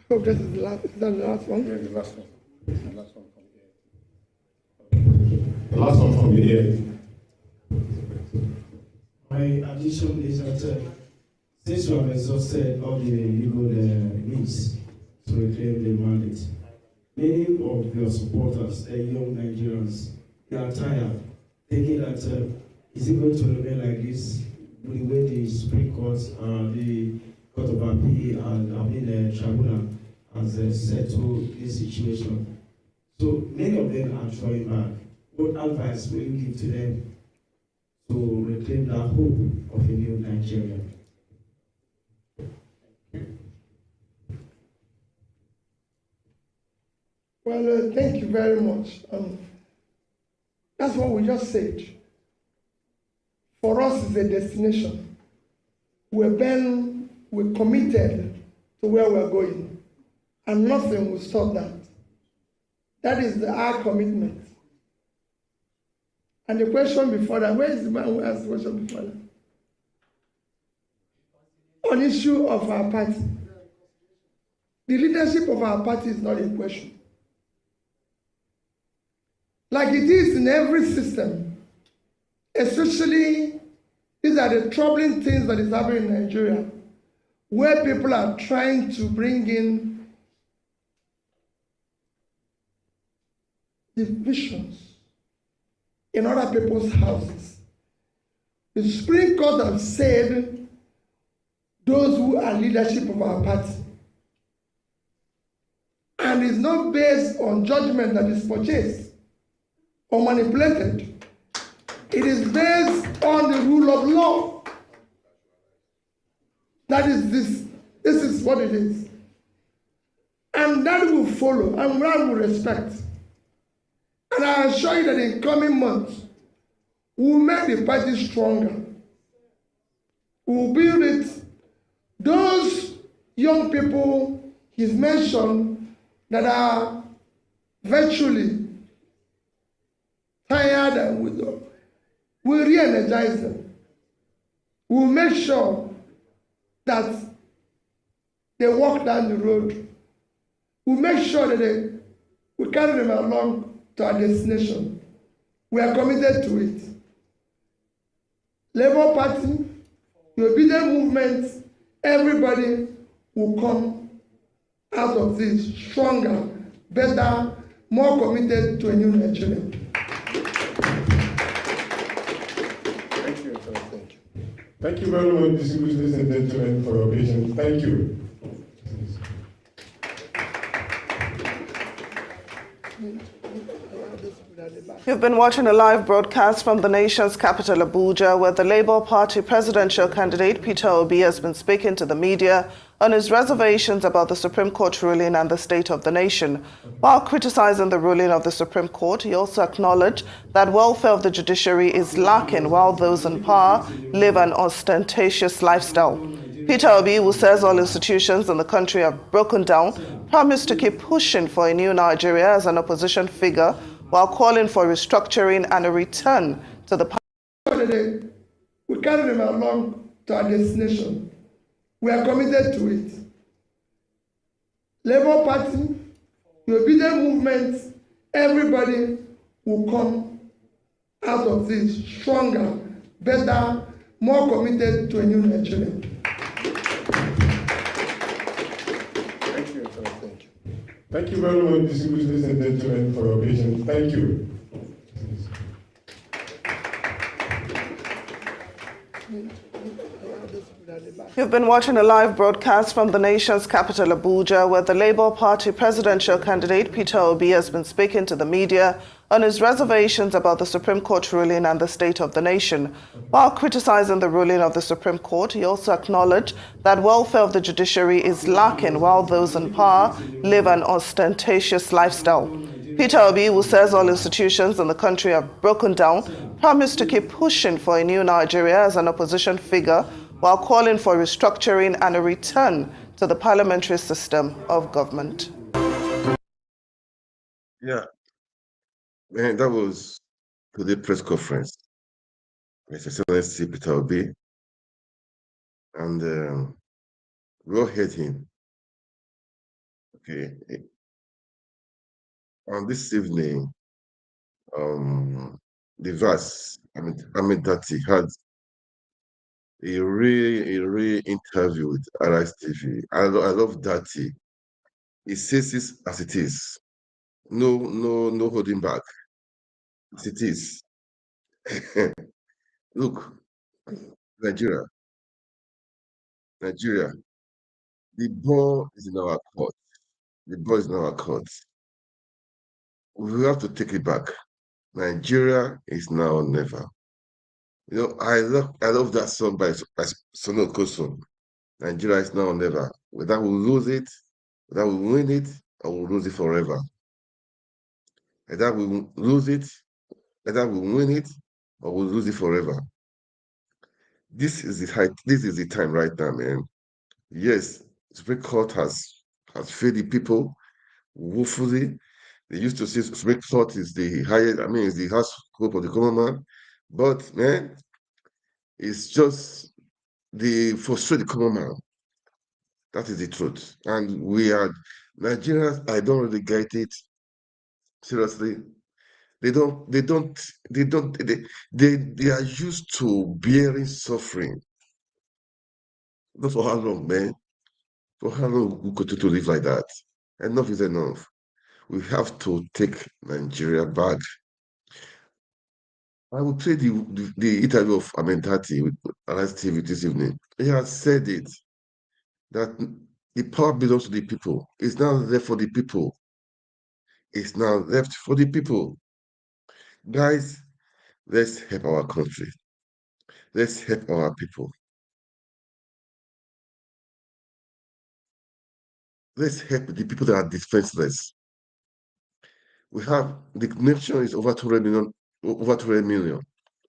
I hope this is the last, is that the last one? Yeah, the last one. The last one from here. The last one from here. My addition is that since you have exhausted all the legal means to reclaim the mandate, many of your supporters, the young Nigerians, they are tired, thinking that is it going to remain like this with the way the Supreme Court, the Court of Appeal, and the Tribunal has settled this situation. So many of them are drawing back. What advice will you give to them to reclaim that hope of a new Nigeria? Well, thank you very much. That's what we just said. For us, it's a destination. We're committed to where we're going, and nothing will stop that. That is our commitment. And the question before that, where is the man who asked the question before that? On issue of our party. The leadership of our party is not in question. Like it is in every system, especially these are the troubling things that is happening in Nigeria, where people are trying to bring in divisions in other people's houses. The Supreme Court has said those who are leadership of our party, and is not based on judgment that is purchased or manipulated. It is based on the rule of law. That is this. This is what it is. And that will follow, and that will respect. And I assure you that in coming months, we will make the party stronger. We will build it. Those young people he's mentioned that are virtually tired and widow, we'll re-energize them. We'll make sure that they walk down the road. We'll make sure that we carry them along to our destination. We are committed to it. Labour Party, the Obidients movement, everybody will come out of this stronger, better, more committed to a new Nigeria. Thank you, sir. Thank you. Thank you very much, distinguished ladies and gentlemen, for your patience. Thank you. You've been watching a live broadcast from the nation's capital, Abuja, where the Labour Party presidential candidate Peter Obi has been speaking to the media on his reservations about the Supreme Court ruling and the state of the nation. While criticizing the ruling of the Supreme Court, he also acknowledged that welfare of the judiciary is lacking while those in power live an ostentatious lifestyle. Peter Obi, who says all institutions in the country have broken down, promised to keep pushing for a new Nigeria as an opposition figure, while calling for restructuring and a return to the party. We carry them along to our destination. We are committed to it. Labour Party, the Obidients movement, everybody will come out of this stronger, better, more committed to a new Nigeria. Thank you, sir. Thank you. Thank you very much, distinguished ladies and gentlemen, for your patience. Thank you. You've been watching a live broadcast from the nation's capital, Abuja, where the Labour Party presidential candidate Peter Obi has been speaking to the media on his reservations about the Supreme Court ruling and the state of the nation. While criticizing the ruling of the Supreme Court, he also acknowledged that welfare of the judiciary is lacking while those in power live an ostentatious lifestyle. Peter Obi, who says all institutions in the country have broken down, promised to keep pushing for a new Nigeria as an opposition figure, while calling for restructuring and a return to the parliamentary system of government. Yeah, and that was today's press conference. His Excellency Peter Obi, and we all heard him. Okay, on this evening, the verse, I mean that he had a real interview with Arise TV. I love that he says it as it is. No holding back. As it is. Look, Nigeria, Nigeria, the ball is in our court. The ball is in our court. We have to take it back. Nigeria is now or never. You know, I love that song by Sono Koso. Nigeria is now or never. Whether we lose it, whether we win it, or we'll lose it forever. Either we lose it, either we win it, or we'll lose it forever. This is the time right now, man. Yes, Supreme Court has failed the people woefully. They used to say Supreme Court is the highest, I mean, it's the highest hope of the common man. But man, it's just they frustrate the common man. That is the truth. And we are Nigerians, I don't really get it. Seriously. They don't, they don't, they don't, they are used to bearing suffering. Not for how long, man? For how long we continue to live like that? Enough is enough. We have to take Nigeria back. I will play the interview of Amendati with Arise TV this evening. He has said it that the power belongs to the people. It's now left for the people. It's now left for the people. Guys, let's help our country. Let's help our people. Let's help the people that are defenseless. We have the nation is over 200 million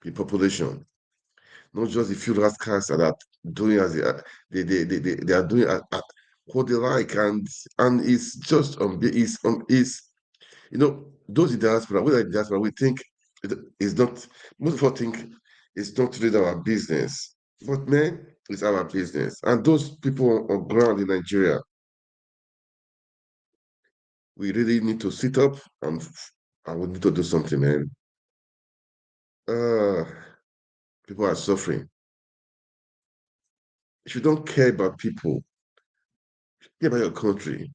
in population. Not just the few rascals that are doing as they are doing what they like, and it's just is you know, those in diaspora, we like diaspora, we think it's not, most of us think it's not really our business. But man, it's our business. And those people on ground in Nigeria, we really need to sit up and we need to do something, man. Uh, People are suffering. If you don't care about people, care about your country,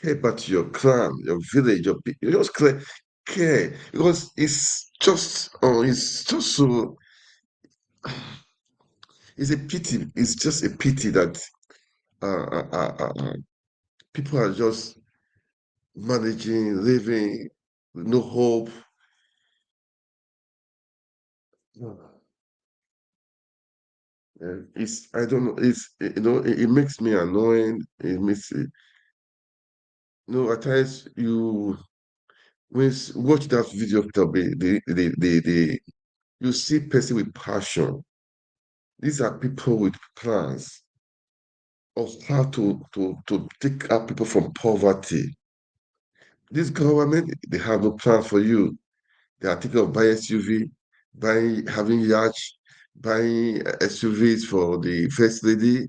care about your clan, your village, you just care because it's just so it's a pity. It's just a pity that uh, uh, uh, uh, uh, people are just managing, living with no hope. It's I don't know. It's it makes me annoying. It makes it, at times when you watch that video of the you see person with passion. These are people with plans of how to take out people from poverty. This government, they have no plan for you. They are thinking of buying SUV, having yachts, buying SUVs for the first lady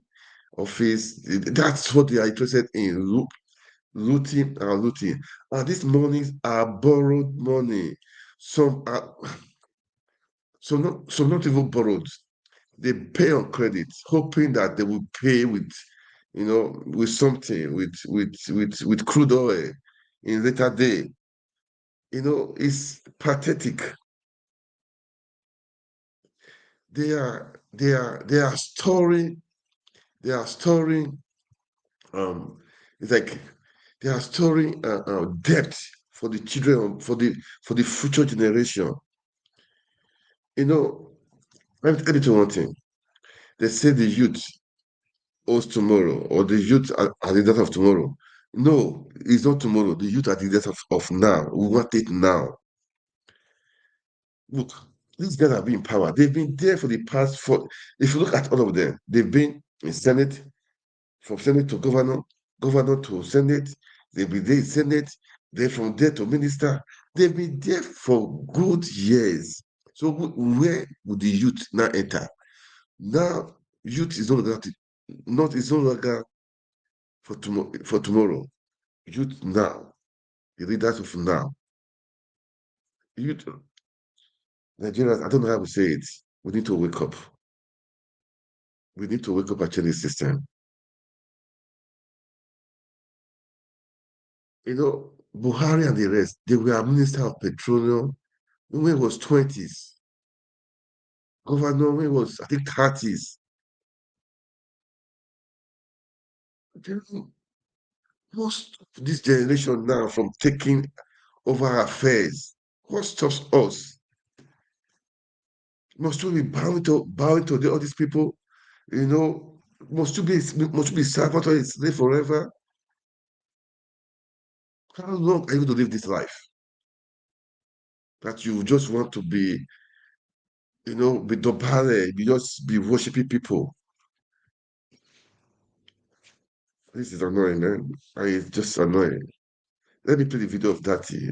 office. That's what they are interested in. Looting and looting. And these monies are borrowed money. Some are some not even borrowed. They pay on credit, hoping that they will pay with something, with crude oil in later day. It's pathetic. They are storing um it's like they are storing debt for the children, for the future generation. Let me tell you one thing. They say the youth owes tomorrow, or the youth are the death of tomorrow. No, it's not tomorrow. The youth are the death of now. We want it now. Look, these guys have been in power. They've been there for the past four. If you look at all of them, they've been in Senate, from Senate to governor, governor to Senate. They've been there in Senate. Then from there to minister. They've been there for good years. So where would the youth now enter? Now, youth is no longer for tomorrow. Youth now, the leaders of now. Youth, Nigerians, I don't know how to say it. We need to wake up. We need to wake up and change the system. Buhari and the rest, they were Minister of Petroleum when he was 20s. Governor when he was, I think, 30s. Most of this generation now from taking over affairs. What stops us? Must we be bowing to all these people? Must you be servant or a slave forever? How long are you going to live this life? That you just want to be, be dobale, just be worshiping people. This is annoying, man. It's just annoying. Let me play the video of Daddy.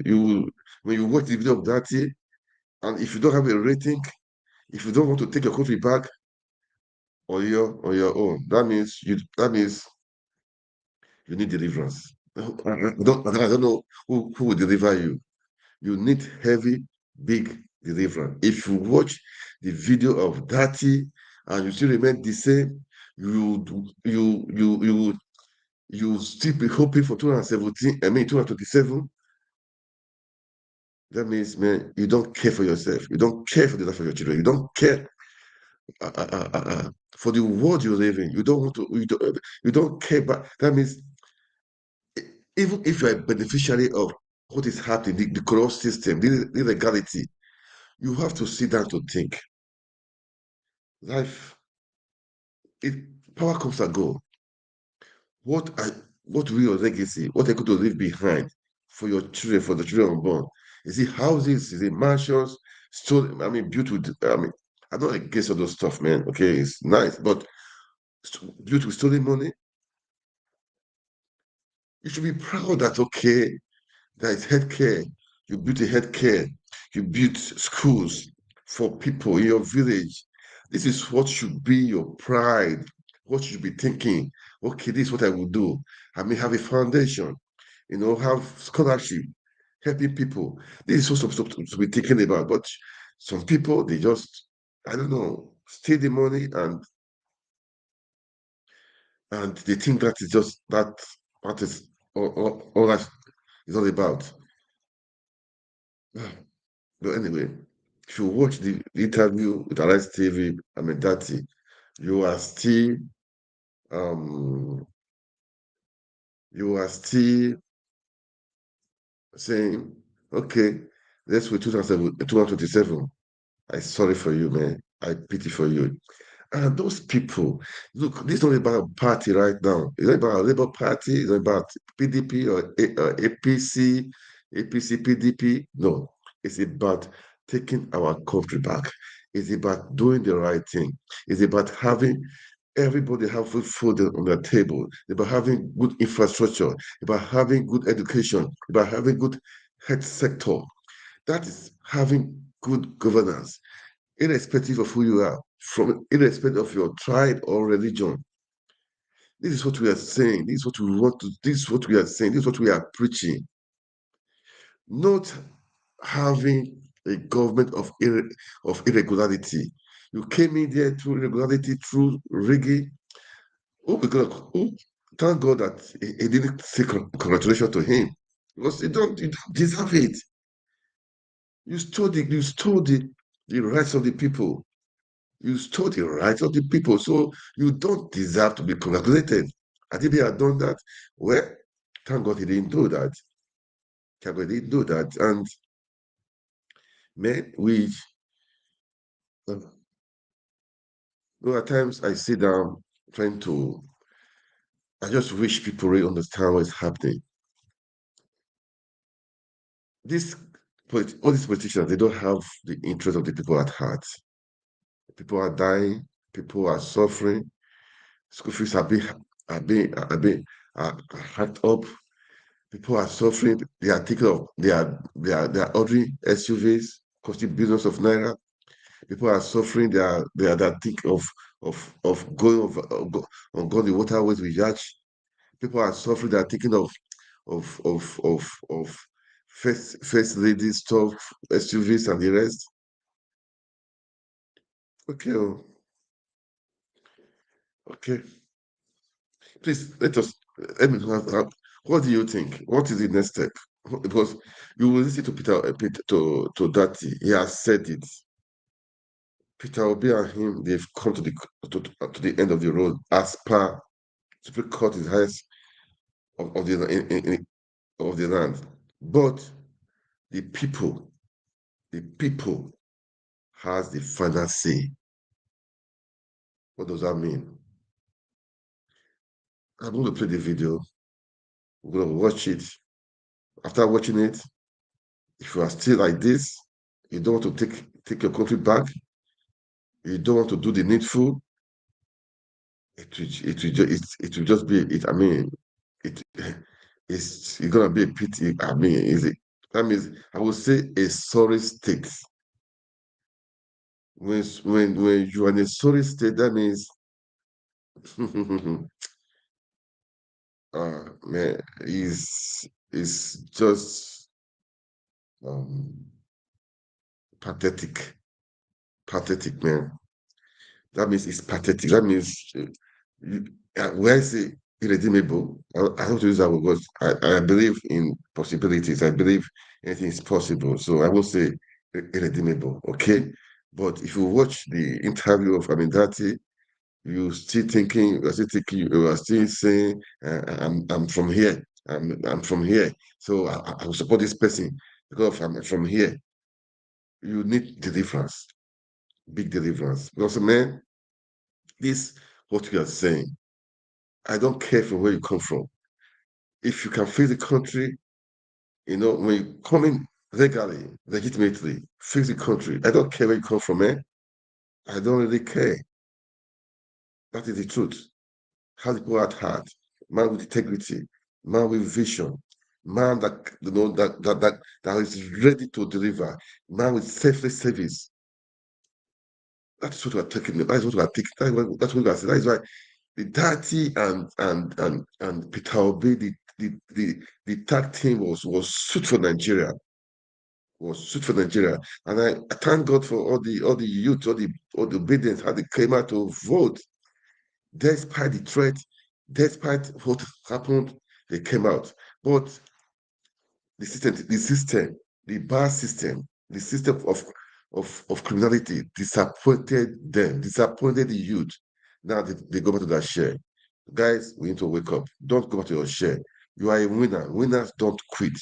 When you watch the video of Daddy, and if you don't have a rating, if you don't want to take your country back on your own, that means you need deliverance. I don't know who will deliver you. You need heavy, big deliverance. If you watch the video of Daddy and you still remain the same, you still be hoping for 227. That means, man, you don't care for yourself. You don't care for the life of your children. You don't care for the world you live in. You don't want to. You don't care. But that means, even if you're a beneficiary of what is happening, the corrupt system, the illegality, you have to sit down to think. Life, power comes and go. What will your legacy? What are you going to leave behind for your children, for the children unborn? Is it houses? Is it mansions? Built with. I'm not against all those stuff, man. Okay, it's nice, but built with stolen money. You should be proud that there is healthcare. You built a healthcare. You built schools for people in your village. This is what should be your pride. What you should be thinking. Okay, this is what I will do. I may have a foundation. Have scholarship, helping people. This is what to be thinking about. But some people, they just, I don't know, steal the money and they think that is just that is all that is all about. But anyway, if you watch the interview with Arise TV, Daddy, you are still um you are still saying, okay, let's wait 2027. I'm sorry for you, man. I pity for you. And those people, look, this is not about a party right now. It's not about a Labour Party. It's not about PDP or APC, PDP. No, it's about taking our country back. It's about doing the right thing. It's about having everybody have food on their table. It's about having good infrastructure. About having good education. About having good health sector. That is having good governance irrespective of who you are, from irrespective of your tribe or religion. This is what we are saying. This is what we want to. This is what we are saying. This is what we are preaching. Not having a government of irregularity. You came in there through irregularity, through rigging. Oh my God! Oh, thank God that he didn't say congratulations to him because you don't deserve it. You stole the rights of the people. You stole the rights of the people, so you don't deserve to be congratulated. And if he had done that, well, thank God he didn't do that. Thank God he didn't do that. And man, at times I sit down trying to, I just wish people really understand what is happening. This all these politicians, they don't have the interest of the people at heart. People are dying, people are suffering, school fees are hacked up, people are suffering, they are taking off, they are ordering SUVs, costing billions of naira. People are suffering, they are thinking of going on going the waterways with yacht. People are suffering, they are thinking of first lady stuff, SUVs and the rest. Okay, okay. Please let me what do you think? What is the next step? Because you will listen to Peter to Dati. He has said it. Peter Obi and him, they've come to the end of the road as per Supreme Court is highest of the land. But the people has the final say. What does that mean? I'm going to play the video. We're going to watch it. After watching it, if you are still like this, you don't want to take your country back, you don't want to do the needful, it will just be it. I mean, it it's gonna be a pity. I mean, is it? That means I would say a sorry state. When you are in a sorry state, that means man, is just um pathetic. Pathetic, man. That means it's pathetic. That means when I say irredeemable, I have to use that word because I believe in possibilities. I believe anything is possible. So I won't say irredeemable, okay? But if you watch the interview of Amindati, you are still saying, I'm from here. I'm from here. So I will support this person because I'm from here. You need deliverance, big deliverance. Because man, this what you are saying. I don't care from where you come from. If you can fix the country, when you come in legally, legitimately, fix the country. I don't care where you come from, man. I don't really care. That is the truth. Have the people at heart, man with integrity, man with vision, man that is ready to deliver, man with selfless service. That's what we're taking. That's what we're taking. That's what we're saying. That is why the Daddy and Peter Obi, the tag team was suit for Nigeria. Was suit for Nigeria. And I thank God for all the youth, all the obedience, how they came out to vote. Despite the threat, despite what happened, they came out. But the bar system, the system of criminality disappointed them, disappointed the youth. Now they go back to that share. Guys, we need to wake up. Don't go back to your share. You are a winner. Winners don't quit.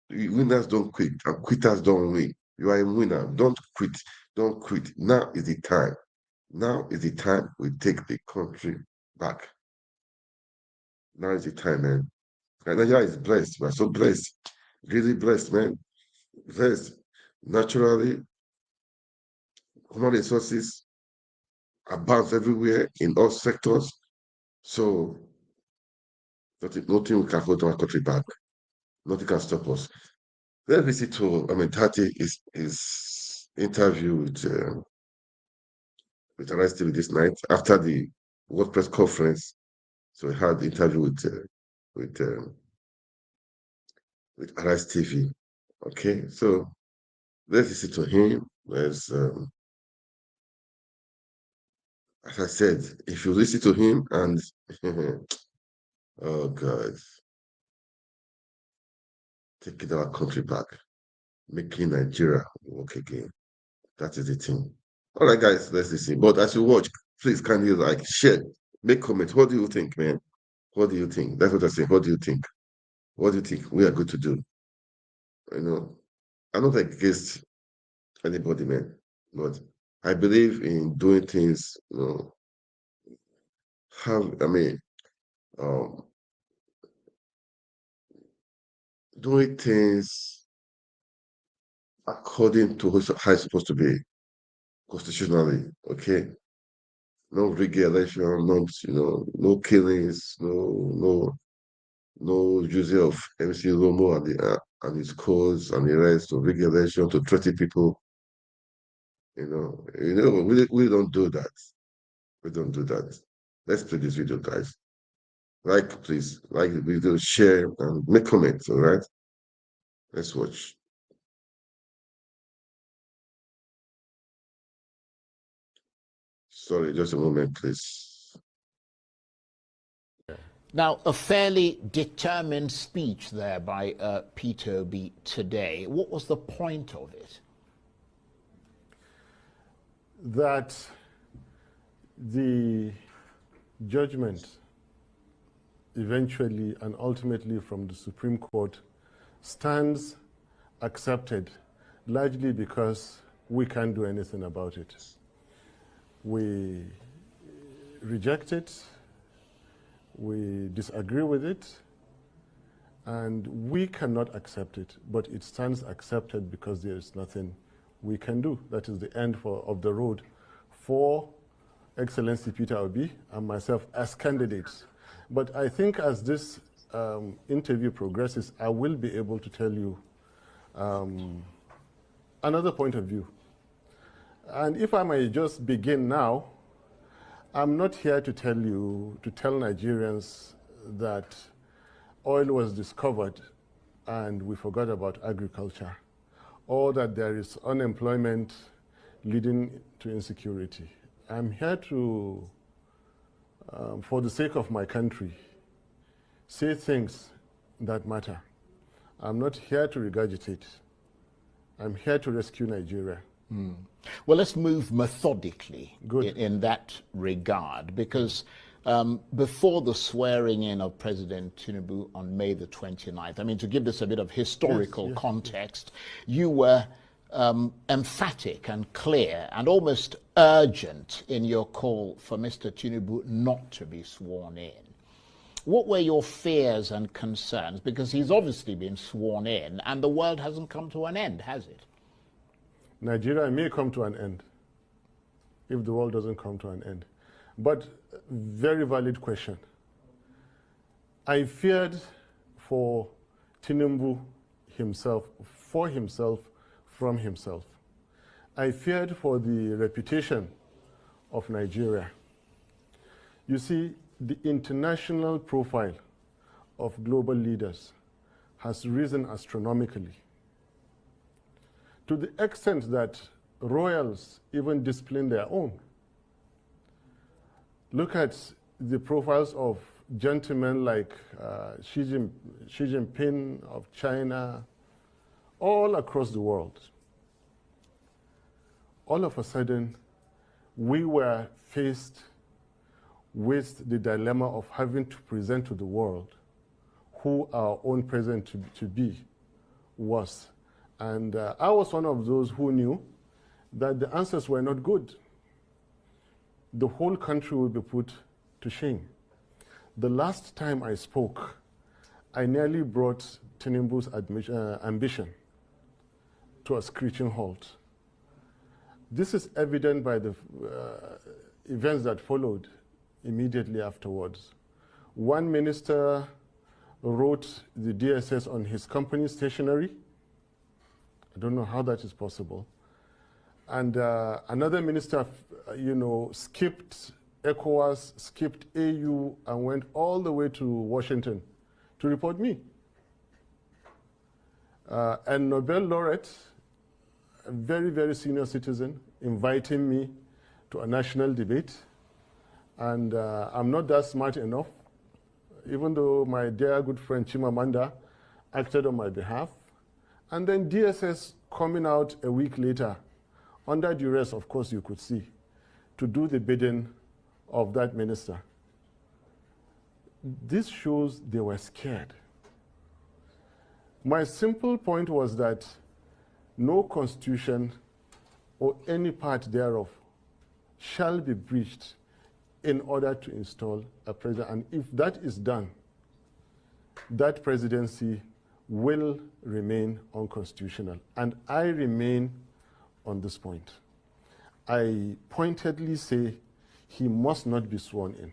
Winners don't quit, and quitters don't win. You are a winner. Don't quit. Don't quit. Now is the time. Now is the time we take the country back. Now is the time, man. And Nigeria is blessed. We're so blessed. Really blessed, man. Blessed. Naturally, human resources abound everywhere in all sectors. So nothing can hold our country back. Nothing can stop us. Let's visit to Tati is interview with Arise TV this night after the World Press Conference. So we had the interview with with Arise TV. Okay, so let's listen to him. As I said, if you listen to him and oh God, taking our country back, making Nigeria work again. That is the thing. All right, guys, let's listen. But as you watch, please kindly like, share, make comments. What do you think, man? What do you think? That's what I say. What do you think? What do you think we are good to do? I'm not against anybody, man, but I believe in doing things. Have I mean, um, doing things according to how it's supposed to be constitutionally. Okay, no regulation, no killings, no using of MC Romo and his cause and the rest of regulation to threaten people. We don't do that. We don't do that. Let's play this video, guys. Like, please, like the video, share, and make comments. All right. Let's watch. Sorry, just a moment, please. Now, a fairly determined speech there by Peter Obi today. What was the point of it? That the judgment eventually and ultimately from the Supreme Court stands accepted, largely because we can't do anything about it. We reject it, we disagree with it, and we cannot accept it, but it stands accepted because there is nothing we can do. That is the end of the road for Excellency Peter Obi and myself as candidates. But I think as this interview progresses, I will be able to tell you another point of view. And if I may just begin now, I'm not here to tell Nigerians that oil was discovered and we forgot about agriculture, or that there is unemployment leading to insecurity. I'm here to, for the sake of my country, say things that matter. I'm not here to regurgitate. I'm here to rescue Nigeria. Mm. Well, let's move methodically in that regard, because before the swearing in of President Tinubu on May the 29th, I mean, to give this a bit of historical context, you were emphatic and clear and almost urgent in your call for Mr. Tinubu not to be sworn in. What were your fears and concerns? Because he's obviously been sworn in and the world hasn't come to an end, has it? Nigeria may come to an end if the world doesn't come to an end. But very valid question. I feared for Tinubu himself, for himself, from himself. I feared for the reputation of Nigeria. You see, the international profile of global leaders has risen astronomically, to the extent that royals even discipline their own. Look at the profiles of gentlemen like Xi Jinping of China, all across the world. All of a sudden, we were faced with the dilemma of having to present to the world who our own president to be was. And I was one of those who knew that the answers were not good. The whole country would be put to shame. The last time I spoke, I nearly brought Tinubu's ambition to a screeching halt. This is evident by the events that followed immediately afterwards. One minister wrote the DSS on his company's stationery. I don't know how that is possible. And another minister, skipped ECOWAS, skipped AU, and went all the way to Washington to report me. And Nobel laureate, a very, very senior citizen, inviting me to a national debate. And I'm not that smart enough, even though my dear good friend Chimamanda acted on my behalf. And then DSS coming out a week later, under duress, of course, you could see, to do the bidding of that minister. This shows they were scared. My simple point was that no constitution or any part thereof shall be breached in order to install a president. And if that is done, that presidency will remain unconstitutional. And I remain on this point. I pointedly say he must not be sworn in.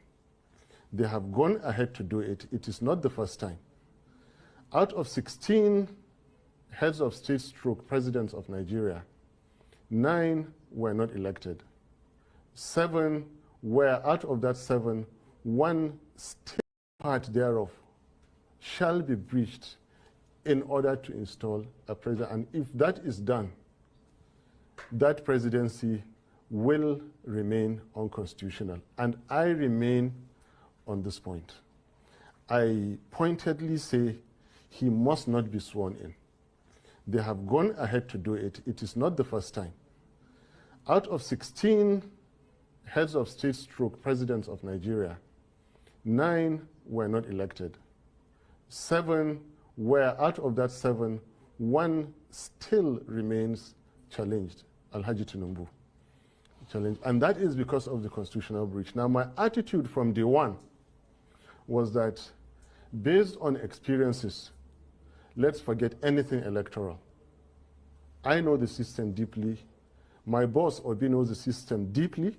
They have gone ahead to do it. It is not the first time. Out of 16 heads of state stroke presidents of Nigeria, 9 were not elected. 7 were, out of that 7, 1 still part thereof shall be breached in order to install a president. And if that is done, that presidency will remain unconstitutional. And I remain on this point. I pointedly say he must not be sworn in. They have gone ahead to do it. It is not the first time. Out of 16 heads of state stroke presidents of Nigeria, 9 were not elected. 7 were, out of that 7, 1 still remains challenged, Alhaji Tinubu. Challenged. And that is because of the constitutional breach. Now, my attitude from day one was that, based on experiences, let's forget anything electoral. I know the system deeply. My boss, Obi, knows the system deeply.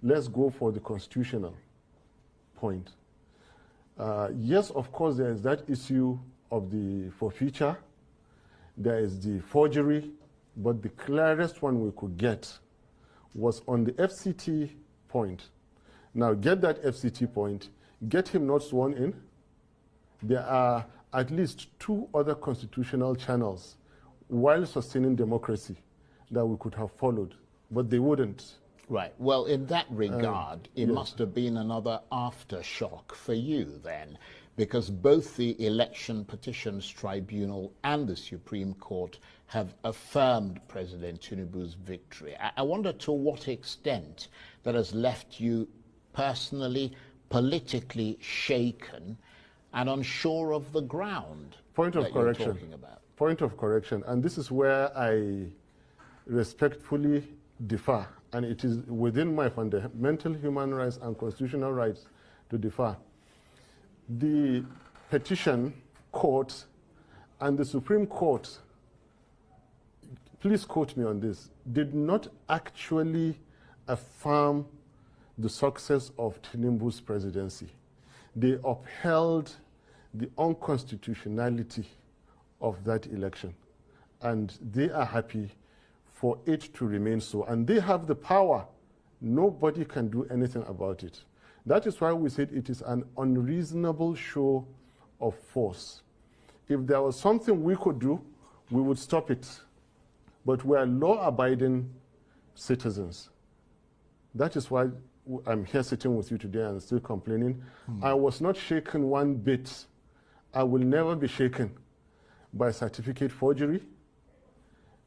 Let's go for the constitutional point. Yes, of course, there is that issue of the forfeiture. There is the forgery. But the clearest one we could get was on the FCT point. Now, get that FCT point, get him not sworn in. There are at least 2 other constitutional channels while sustaining democracy that we could have followed, but they wouldn't. Right. Well, in that regard, it must have been another aftershock for you then, because both the Election Petitions Tribunal and the Supreme Court have affirmed President Tinubu's victory. I wonder to what extent that has left you personally, politically shaken and unsure of the ground. Point of correction. Talking about. Point of correction. And this is where I respectfully differ. And it is within my fundamental human rights and constitutional rights to differ. The petition court and the Supreme Court, please quote me on this, did not actually affirm the success of Tinubu's presidency. They upheld the unconstitutionality of that election. And they are happy for it to remain so. And they have the power. Nobody can do anything about it. That is why we said it is an unreasonable show of force. If there was something we could do, we would stop it. But we are law-abiding citizens. That is why I'm here sitting with you today and still complaining. I was not shaken one bit. I will never be shaken by certificate forgery,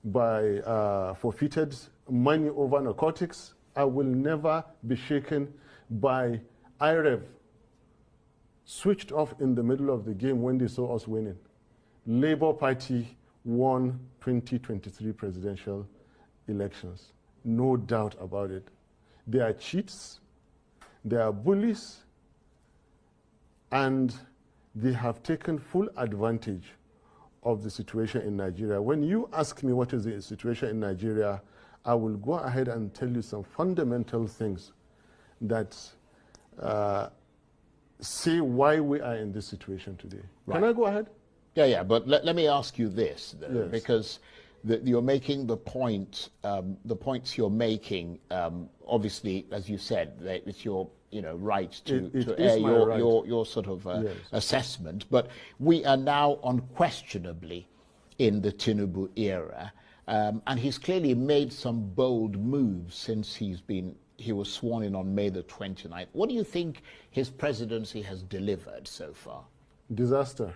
by forfeited money over narcotics. I will never be shaken by IREV switched off in the middle of the game when they saw us winning. Labour Party won 2023 presidential elections. No doubt about it. They are cheats, they are bullies, and they have taken full advantage of the situation in Nigeria. When you ask me what is the situation in Nigeria, I will go ahead and tell you some fundamental things that say why we are in this situation today. Right. Can I go ahead? Yeah, but let me ask you this, though, Yes. because you're making the point, the points you're making, obviously, as you said, that it's your right to air your sort of Yes. assessment, but we are now unquestionably in the Tinubu era, and he's clearly made some bold moves since he was sworn in on May the 29th. What do you think his presidency has delivered so far? Disaster.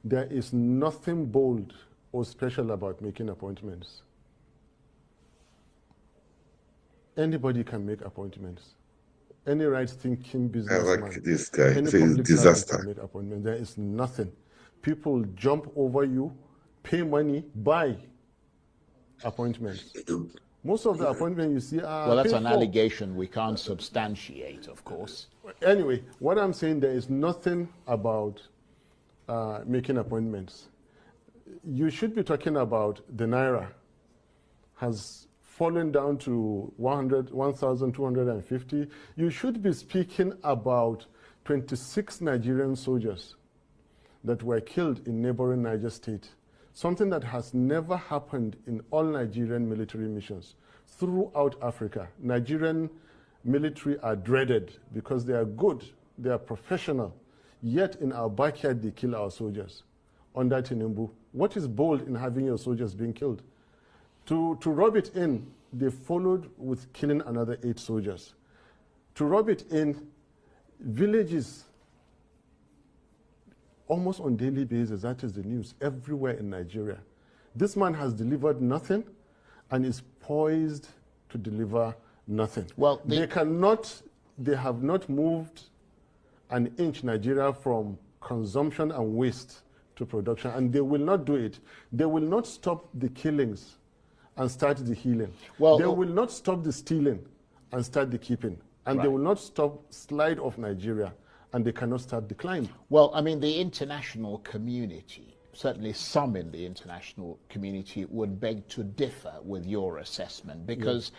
There is nothing bold or special about making appointments. Anybody can make appointments. Any right-thinking businessman, I like this guy. any It's a public servant disaster. can make appointments. There is nothing. People jump over you, pay money, buy appointments. Most of the appointments you see are Well, that's paid an for. allegation we can't substantiate, of course. Anyway, what I'm saying, there is nothing about making appointments. You should be talking about the Naira has fallen down to 1,250. You should be speaking about 26 Nigerian soldiers that were killed in neighboring Niger State, something that has never happened in all Nigerian military missions throughout Africa. Nigerian military are dreaded because they are good, they are professional, yet in our backyard they kill our soldiers under Tinubu. What is bold in having your soldiers being killed? To rub it in, they followed with killing another 8 soldiers. To rub it in, villages, almost on daily basis, that is the news, everywhere in Nigeria. This man has delivered nothing and is poised to deliver nothing. Well, they have not moved an inch Nigeria from consumption and waste to production, and they will not do it. They will not stop the killings and start the healing. Well, they will not stop the stealing and start the keeping. And they will not stop slide of Nigeria, and they cannot start decline. Well, I mean, the international community, certainly some in the international community, would beg to differ with your assessment, because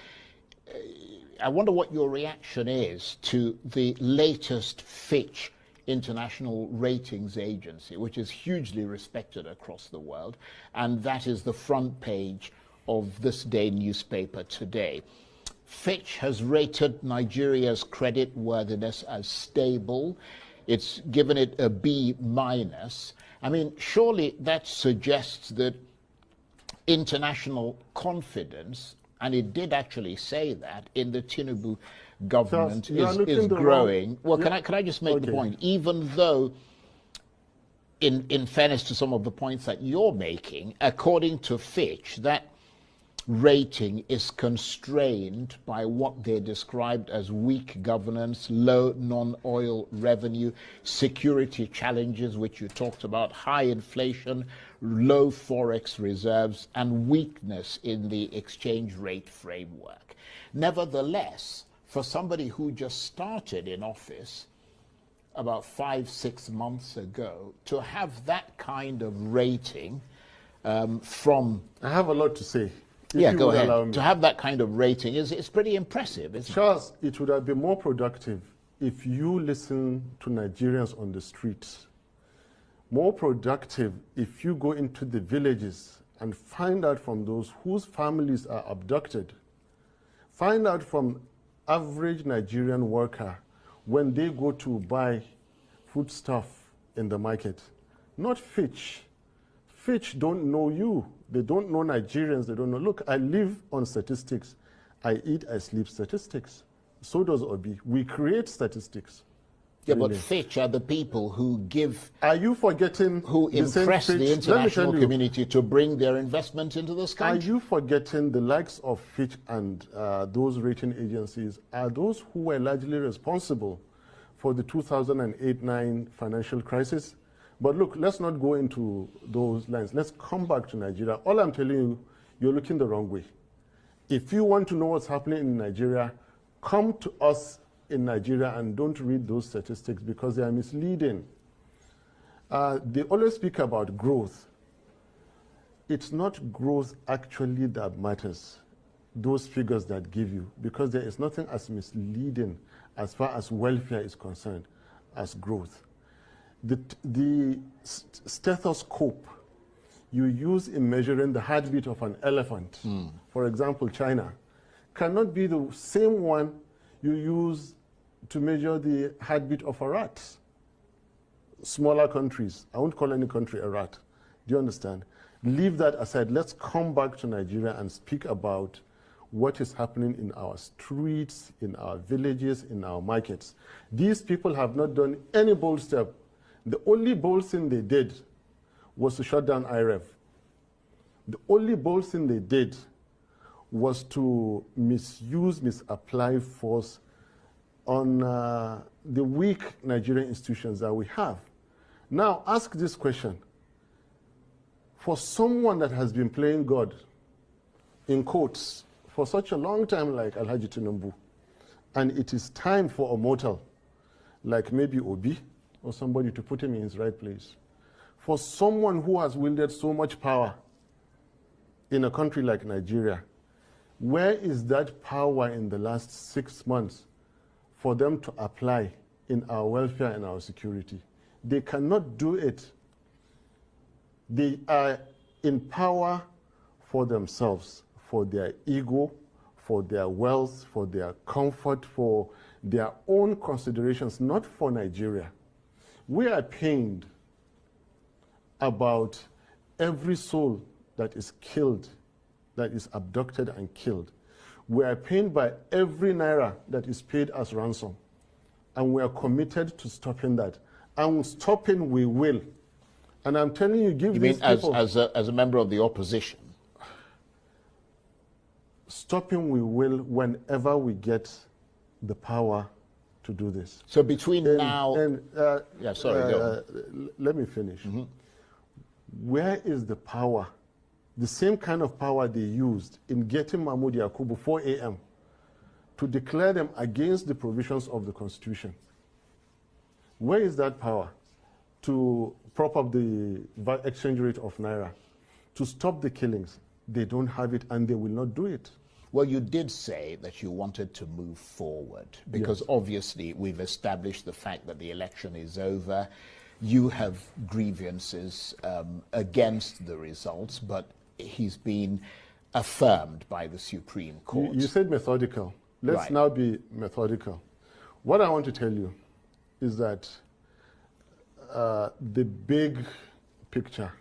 I wonder what your reaction is to the latest Fitch international ratings agency, which is hugely respected across the world, and that is the front page of this day newspaper today. Fitch has rated Nigeria's credit worthiness as stable. It's given it a B-. I mean, surely that suggests that international confidence, and it did actually say that, in the Tinubu government is growing. Well, can I just make the point? Even though, in fairness to some of the points that you're making, according to Fitch, that rating is constrained by what they described as weak governance, low non-oil revenue, security challenges, which you talked about, high inflation, low forex reserves, and weakness in the exchange rate framework. Nevertheless, for somebody who just started in office about 5-6 months ago, to have that kind of rating from... I have a lot to say. Yeah, go ahead. To have that kind of rating is pretty impressive, isn't it? Charles, it would have been more productive if you listen to Nigerians on the streets. More productive if you go into the villages and find out from those whose families are abducted. Find out from average Nigerian worker when they go to buy foodstuff in the market. Not Fitch. Fitch don't know you. They don't know Nigerians. They don't know. Look, I live on statistics. I eat, I sleep statistics. So does Obi. We create statistics. Yeah, really. But Fitch are the people who give... Are you forgetting... Who impress the international community to bring their investment into this country? Are you forgetting the likes of Fitch and those rating agencies are those who were largely responsible for the 2008-9 financial crisis? But look, let's not go into those lines. Let's come back to Nigeria. All I'm telling you, you're looking the wrong way. If you want to know what's happening in Nigeria, come to us in Nigeria and don't read those statistics because they are misleading. They always speak about growth. It's not growth actually that matters, those figures that give you, because there is nothing as misleading as far as welfare is concerned as growth. The stethoscope you use in measuring the heartbeat of an elephant, for example, China, cannot be the same one you use to measure the heartbeat of a rat. Smaller countries, I won't call any country a rat. Do you understand? Leave that aside. Let's come back to Nigeria and speak about what is happening in our streets, in our villages, in our markets. These people have not done any bold step. The only bold thing they did was to shut down IREV. The only bold thing they did was to misapply force on the weak Nigerian institutions that we have. Now, ask this question. For someone that has been playing God, in quotes, for such a long time like Alhaji Tinubu, and it is time for a mortal, like maybe Obi, or somebody to put him in his right place. for someone who has wielded so much power in a country like Nigeria, where is that power in the last 6 months for them to apply in our welfare and our security? They cannot do it. They are in power for themselves, for their ego, for their wealth, for their comfort, for their own considerations, not for Nigeria. We are pained about every soul that is killed, that is abducted and killed. We are pained by every naira that is paid as ransom. And we are committed to stopping that. And stopping we will. And I'm telling you, give these people... as a member of the opposition? Stopping we will whenever we get the power to do this. So between now... let me finish. Where is the power? The same kind of power they used in getting Mahmoud Yakubu 4 a.m. to declare them against the provisions of the Constitution. Where is that power to prop up the exchange rate of Naira, to stop the killings? They don't have it, and they will not do it. Well, you did say that you wanted to move forward, because obviously we've established the fact that the election is over. You have grievances against the results, but he's been affirmed by the Supreme Court. You said methodical. Let's now be methodical. What I want to tell you is that the big picture,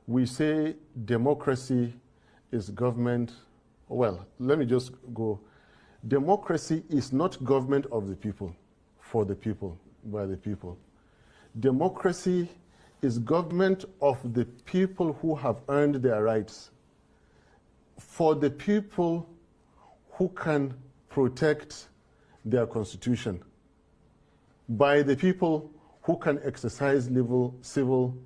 we say democracy is government. Well, let me just go. Democracy is not government of the people, for the people, by the people. Democracy is government of the people who have earned their rights, for the people who can protect their constitution, by the people who can exercise civil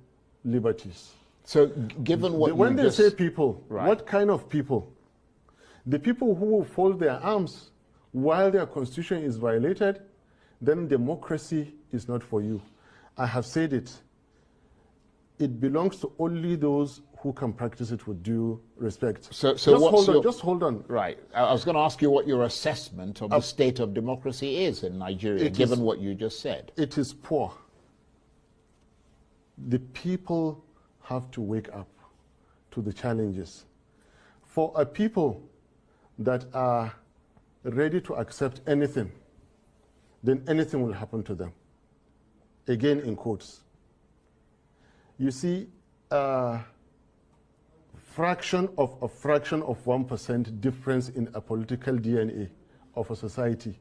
liberties. So given what when they say people, what kind of people? The people who will fold their arms while their constitution is violated, then democracy is not for you. I have said it. It belongs to only those who can practice it with due respect. So just hold on. Right. I was going to ask you what your assessment of the state of democracy is in Nigeria, given what you just said. It is poor. The people have to wake up to the challenges. For a people that are ready to accept anything, then anything will happen to them. Again, in quotes. You see, a fraction of 1% difference in a political DNA of a society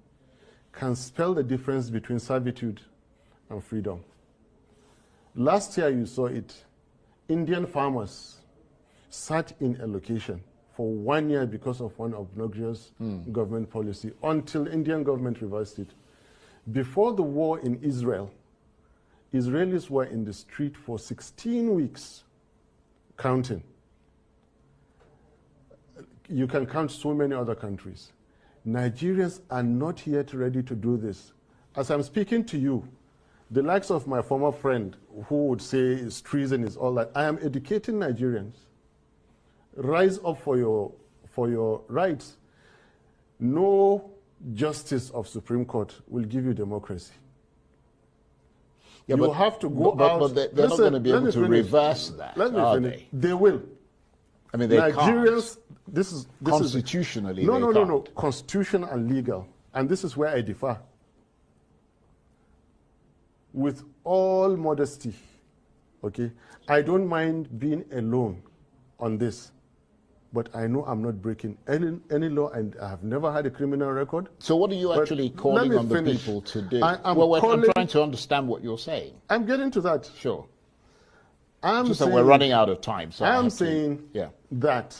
can spell the difference between servitude and freedom. Last year you saw it. Indian farmers sat in a location for 1 year because of one obnoxious government policy, until Indian government reversed it. Before the war in Israel, Israelis were in the street for 16 weeks, counting. You can count so many other countries. Nigerians are not yet ready to do this. As I'm speaking to you, the likes of my former friend who would say it's treason, is all that, I am educating Nigerians. Rise up for your rights. No justice of Supreme Court will give you democracy. Yeah, you have to go out. But they're not going to be able to reverse that, Let me are finish. They will. I mean, they Nigerians, can't. This is Constitutionally, no. Constitutional and legal. And this is where I differ. With all modesty, okay, I don't mind being alone on this. But I know I'm not breaking any law, and I have never had a criminal record. So what are you actually calling on the people to do? I'm trying to understand what you're saying. I'm getting to that. Sure. We're running out of time. So I'm saying that,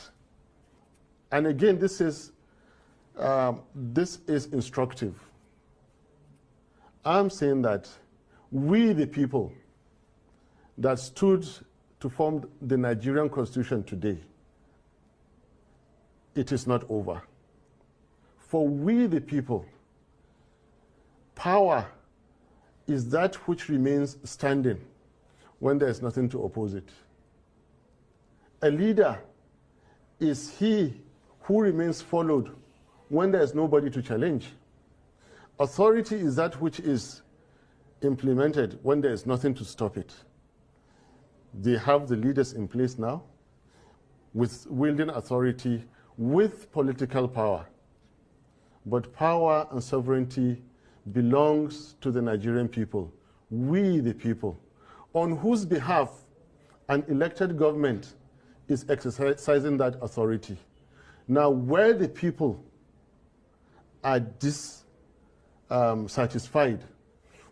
and again, this is instructive. I'm saying that we, the people that stood to form the Nigerian Constitution today, it is not over. For we, the people, power is that which remains standing when there is nothing to oppose it. A leader is he who remains followed when there is nobody to challenge. Authority is that which is implemented when there is nothing to stop it. They have the leaders in place now with wielding authority with political power. But power and sovereignty belongs to the Nigerian people, we the people, on whose behalf an elected government is exercising that authority. Now, where the people are dissatisfied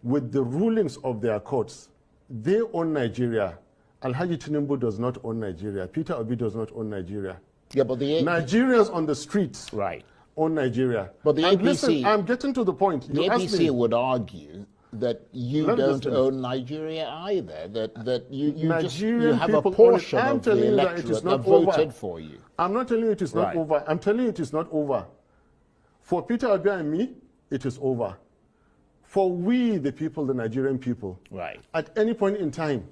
with the rulings of their courts, they own Nigeria. Alhaji Tinubu does not own Nigeria. Peter Obi does not own Nigeria. Yeah, but the Nigerians on the streets own Nigeria. But the and APC, listen, I'm getting to the point. The APC would argue that you don't own Nigeria either. That you have a portion of the electorate that voted for you. I'm not telling you it is not over. I'm telling you it is not over. For Peter Obi and me, it is over. For we, the people, the Nigerian people, at any point in time,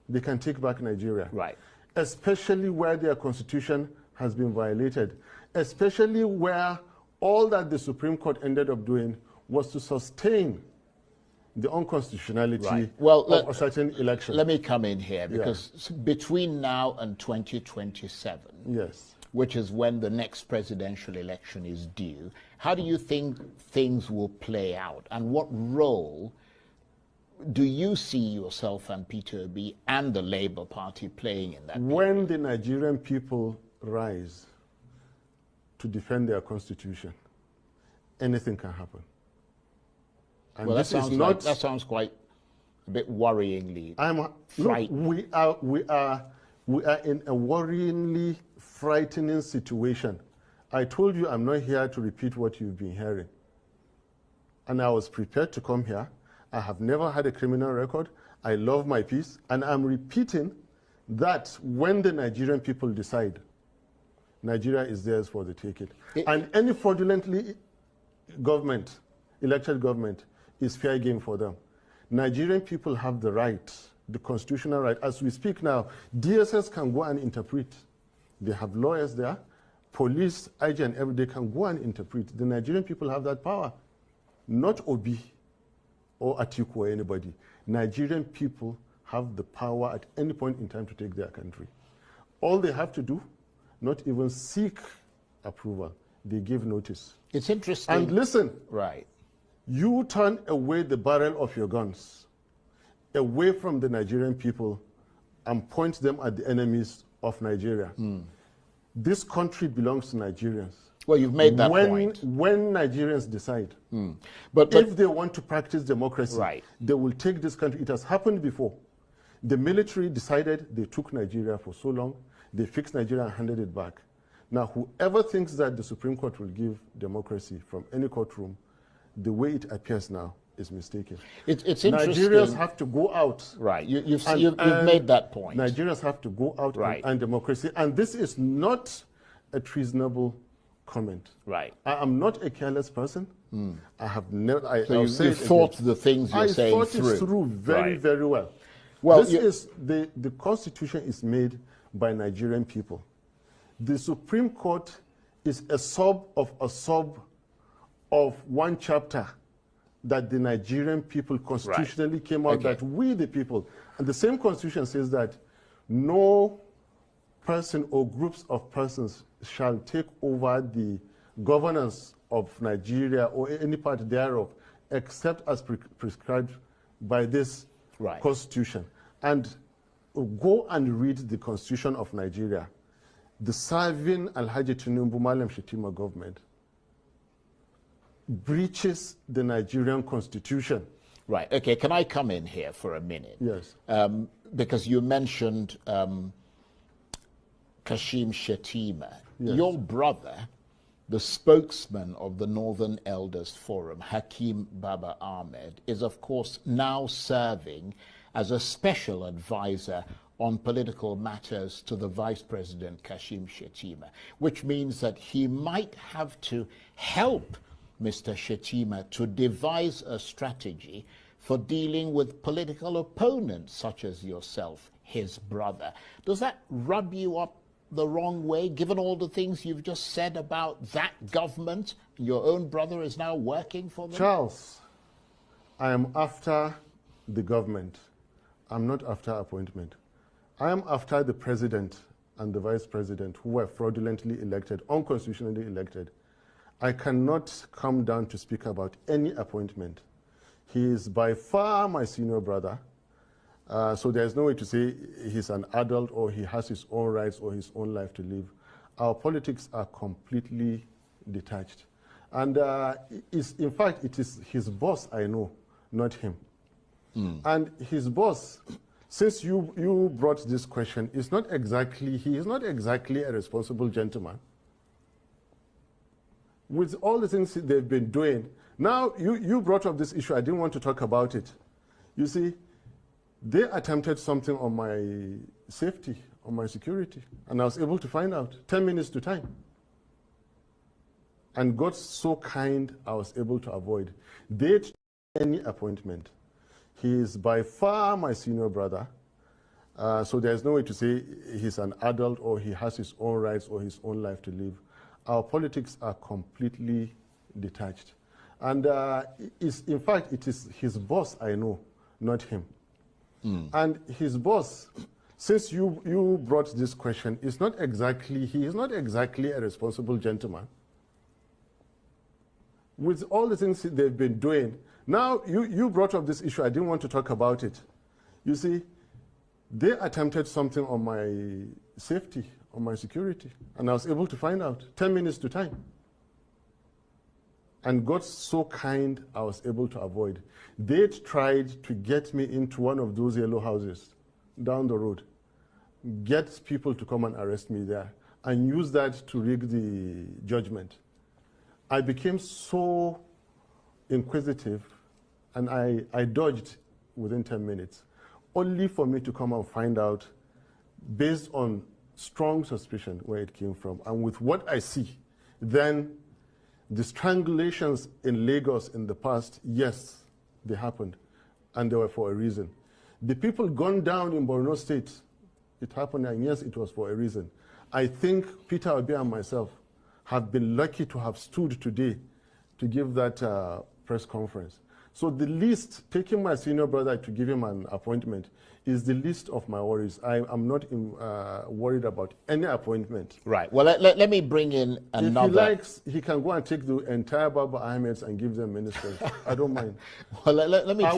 they can take back Nigeria. Especially where their constitution has been violated. Especially where all that the Supreme Court ended up doing was to sustain the unconstitutionality of a certain election. Let me come in here, because between now and 2027, which is when the next presidential election is due, how do you think things will play out? And what role do you see yourself and Peter Obi and the Labour Party playing in that? When the Nigerian people rise to defend their constitution, anything can happen. And well, this that sounds quite a bit worryingly frightening. Look, we are in a worryingly frightening situation. I told you I'm not here to repeat what you've been hearing. And I was prepared to come here. I have never had a criminal record. I love my peace. And I'm repeating that when the Nigerian people decide, Nigeria is theirs for the taking. And any fraudulently elected government, is fair game for them. Nigerian people have the right, the constitutional right. As we speak now, DSS can go and interpret. They have lawyers there. Police, IG, and everybody can go and interpret. The Nigerian people have that power. Not Obi or Atiku or anybody. Nigerian people have the power at any point in time to take their country. All they have to do, not even seek approval. They give notice. It's interesting. And listen. You turn away the barrel of your guns, away from the Nigerian people, and point them at the enemies of Nigeria. This country belongs to Nigerians. Well, you've made that point. When Nigerians decide, but if they want to practice democracy, they will take this country. It has happened before. The military decided they took Nigeria for so long, they fixed Nigeria and handed it back. Now, whoever thinks that the Supreme Court will give democracy from any courtroom, the way it appears now is mistaken. It's interesting. Nigerians have to go out. You've made that point. Nigerians have to go out and democracy. And this is not a treasonable comment. I am not a careless person. I have never. So you've thought the things you're saying through. I thought it through very, very well. Well, this is the Constitution is made by Nigerian people. The Supreme Court is a sub of one chapter that the Nigerian people constitutionally came out that we the people, and the same constitution says that no person or groups of persons shall take over the governance of Nigeria or any part thereof except as prescribed by this constitution. And go and read the constitution of Nigeria. The serving Alhaji Tinubu Malam Shetima government breaches the Nigerian constitution. Okay, can I come in here for a minute? Yes. Because you mentioned Kashim Shettima. Your brother, the spokesman of the Northern Elders Forum, Hakeem Baba Ahmed, is of course now serving as a special advisor on political matters to the Vice President Kashim Shettima, which means that he might have to help Mr. Shettima to devise a strategy for dealing with political opponents such as yourself, his brother. Does that rub you up the wrong way, given all the things you've just said about that government? Your own brother is now working for them? Charles, I am after the government. I'm not after appointment. I am after the president and the vice president who were fraudulently elected, unconstitutionally elected. I cannot come down to speak about any appointment. He is by far my senior brother. So there's no way to say he's an adult or he has his own rights or his own life to live. Our politics are completely detached. And in fact, it is his boss I know, not him. And his boss, since you brought this question, he is not exactly a responsible gentleman. With all the things they've been doing, now you brought up this issue, I didn't want to talk about it. You see, they attempted something on my safety, on my security, and I was able to find out 10 minutes to time. And God's so kind, I was able to avoid. They tried any appointment. He is by far my senior brother. So there's no way to say he's an adult or he has his own rights or his own life to live. Our politics are completely detached. And in fact, it is his boss I know, not him. And his boss, since you brought this question, he is not exactly a responsible gentleman. With all the things they've been doing, now you brought up this issue, I didn't want to talk about it. You see, they attempted something on my safety, on my security, and I was able to find out 10 minutes to time. And God's so kind, I was able to avoid. They tried to get me into one of those yellow houses down the road, get people to come and arrest me there, and use that to rig the judgment. I became so inquisitive, and I dodged within 10 minutes, only for me to come and find out, based on strong suspicion, where it came from. And with what I see, then the strangulations in Lagos in the past, yes, they happened, and they were for a reason. The people gunned down in Borno State, it happened, and yes, it was for a reason. I think Peter Obi and myself have been lucky to have stood today to give that press conference. So the least, taking my senior brother to give him an appointment, is the least of my worries. I am not worried about any appointment. Right. Well, let me bring in another. If he likes, he can go and take the entire Baba Ahmeds and give them ministers. I don't mind. Well, let me try.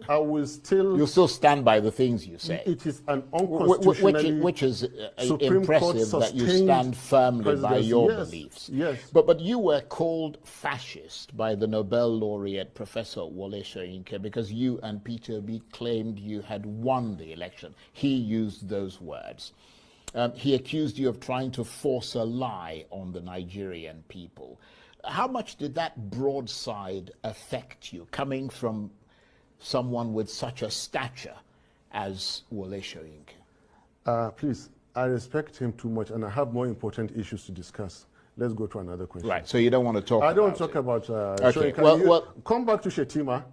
I will still. You'll still stand by the things you say. It is an unconstitutional. Which is impressive that you stand firmly by your beliefs. Yes. But you were called fascist by the Nobel laureate Professor Wole Soyinka because you and Peter Obi claimed you had won the election. He used those words. He accused you of trying to force a lie on the Nigerian people. How much did that broadside affect you, coming from someone with such a stature as Wole Soyinka? Please, I respect him too much, and I have more important issues to discuss. Let's go to another question. Right, so you don't want to talk about it? I don't talk about okay. Well, come back to Shetima,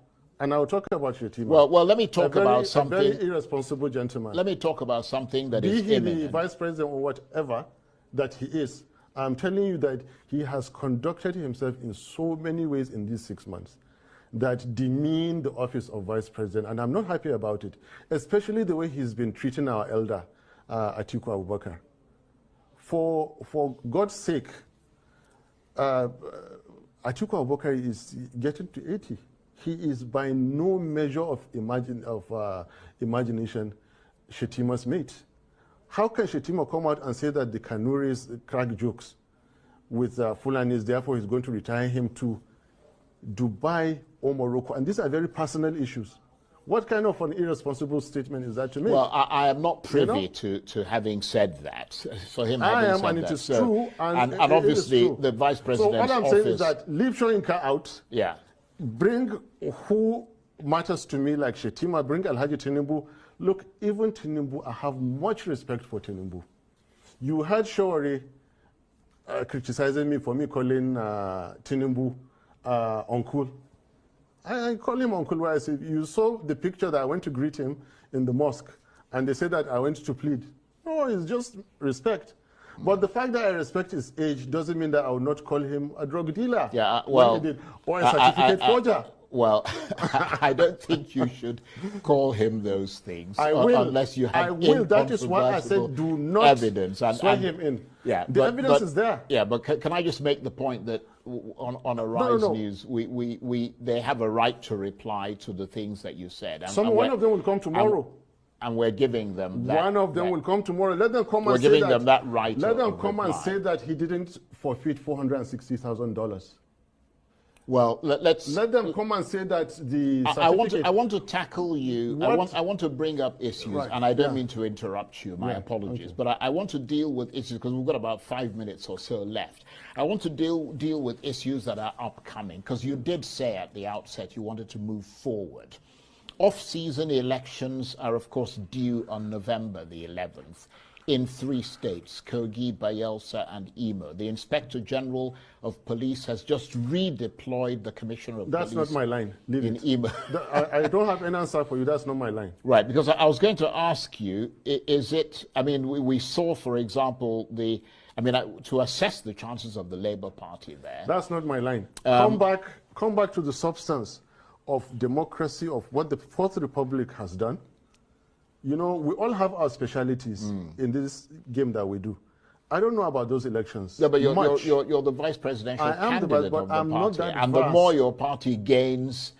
and I'll talk about Shetima. Well, let me talk about something. A very irresponsible gentleman. Let me talk about something that is imminent. imminent. Be he the vice president or whatever that he is, I'm telling you that he has conducted himself in so many ways in these 6 months that demean the office of vice president, and I'm not happy about it, especially the way he's been treating our elder, Atiku Abubakar. For God's sake, Atiku Abubakar is getting to 80. He is by no measure of imagination Shetima's mate. How can Shetima come out and say that the Kanuris crack jokes with Fulanis, therefore he's going to retire him to Dubai or Morocco? And these are very personal issues. What kind of an irresponsible statement is that to make? Well, I am not privy to having said that. For him, I am, said and that. it is true. And obviously, the vice president's office. So what I'm saying is that leave Soyinka out. Yeah. Bring who matters to me, like Shetima. Bring Alhaji Tinubu. Look, even Tinubu, I have much respect for Tinubu. You heard Shawari criticizing me for me calling Tinubu uncle. I call him Uncle. I said, you saw the picture that I went to greet him in the mosque, and they said that I went to plead. No, it's just respect. But the fact that I respect his age doesn't mean that I will not call him a drug dealer. Yeah, well, or a certificate forger. Well, I don't think you should call him those things. I will, unless you have I will. That is why I said do not evidence swear him in. Yeah, the evidence is there. Yeah, but can I just make the point that on Arise News, they have a right to reply to the things that you said. One of them will come tomorrow. And we're giving them that. One of them will come tomorrow. Let them come and say that. We're giving them that right. Let them come and say that he didn't forfeit $460,000. Well, let them come and say that the I want to tackle you. I want to bring up issues, and I don't mean to interrupt you. My apologies, but I want to deal with issues because we've got about 5 minutes or so left. I want to deal with issues that are upcoming because you did say at the outset you wanted to move forward. Off-season elections are, of course, due on November the 11th in 3 states, Kogi, Bayelsa, and Imo. The Inspector General of Police has just redeployed the Commissioner of Police. That's not my line. Leave in it. Imo. I don't have any answer for you. That's not my line. Right, because I was going to ask you, is it, I mean, we saw, for example, to assess the chances of the Labour Party there. That's not my line. Come back to the substance of democracy, of what the Fourth Republic has done. You know, we all have our specialities in this game that we do. I don't know about those elections. Yeah, but you're the vice presidential candidate of the party. And the more your party gains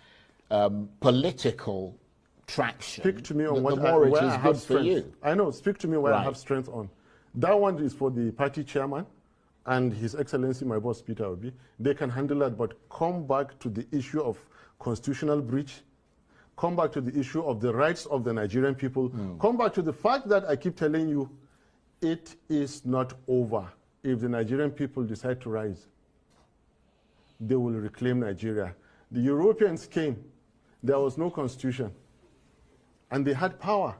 political traction, speak to me on the more it is good for you. I know, speak to me where I have strength on. That one is for the party chairman and His Excellency, my boss, Peter Obi. They can handle that, but come back to the issue of constitutional breach. Come back to the issue of the rights of the Nigerian people. Come back to the fact that I keep telling you, it is not over. If the Nigerian people decide to rise, they will reclaim Nigeria. The Europeans came, there was no constitution, and they had power.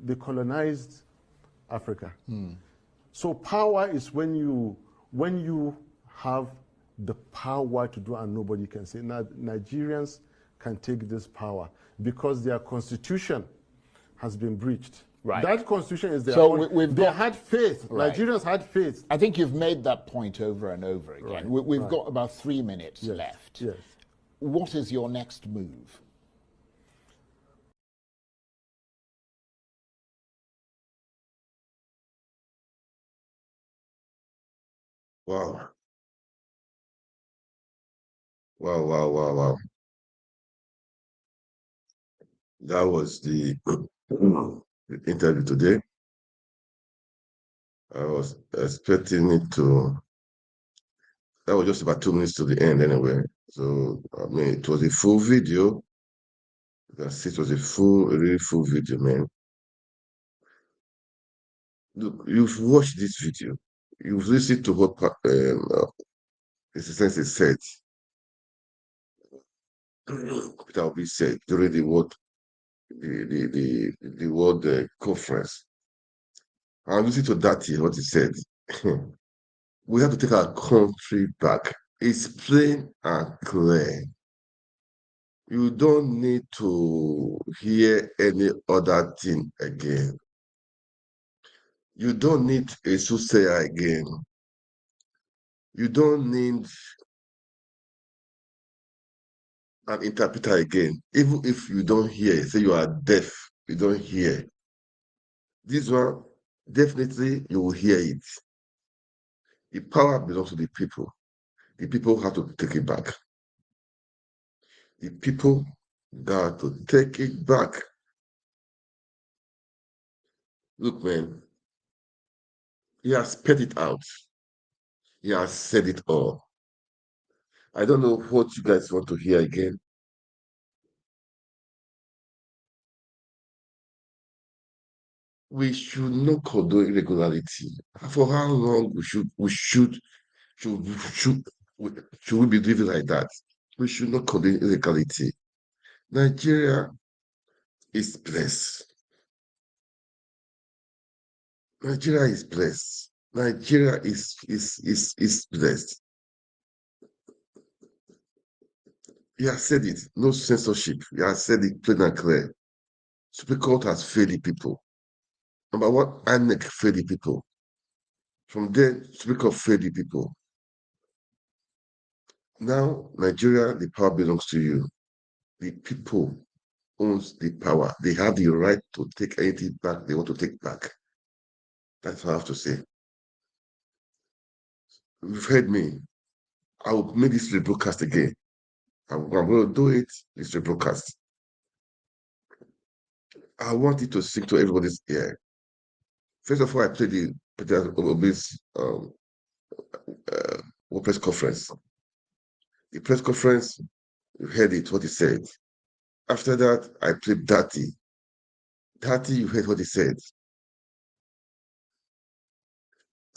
They colonized Africa. So power is when you have the power to do and nobody can say. Now, Nigerians can take this power because their constitution has been breached. Right. That constitution is there. So they had faith. Right. Nigerians had faith. I think you've made that point over and over again. Right. We've got about 3 minutes left. Yes. What is your next move? Wow. Wow. That was the interview today. I was expecting it to, that was just about 2 minutes to the end anyway. So, I mean, it was a full video. You can see it was a really full video, man. Look, you've watched this video. You've listened to what His Excellency said. Peter Obi said during the World conference. And listen to that here, what he said. We have to take our country back. It's plain and clear. You don't need to hear any other thing again. You don't need a soothsayer again. You don't need an interpreter again. Even if you don't hear, say you are deaf, you don't hear. This one, definitely you will hear it. The power belongs to the people. The people have to take it back. The people got to take it back. Look, man, he has spit it out. He has said it all. I don't know what you guys want to hear again. We should not condone irregularity. For how long should we be living like that? We should not condone illegality. Nigeria is blessed. Nigeria is blessed. Nigeria is blessed. He has said it. No censorship. He has said it plain and clear. Supreme Court has failed the people. Number one, INEC failed the people. From there, Supreme Court failed the people. Now, Nigeria, the power belongs to you. The people owns the power. They have the right to take anything back they want to take back. That's what I have to say. You've heard me. I will make this rebroadcast again. I'm going to do it, this rebroadcast. I want it to sink to everybody's ear. First of all, I played the President Obi's press conference. The press conference, you heard it, what he said. After that, I played Dati. Dati, you heard what he said.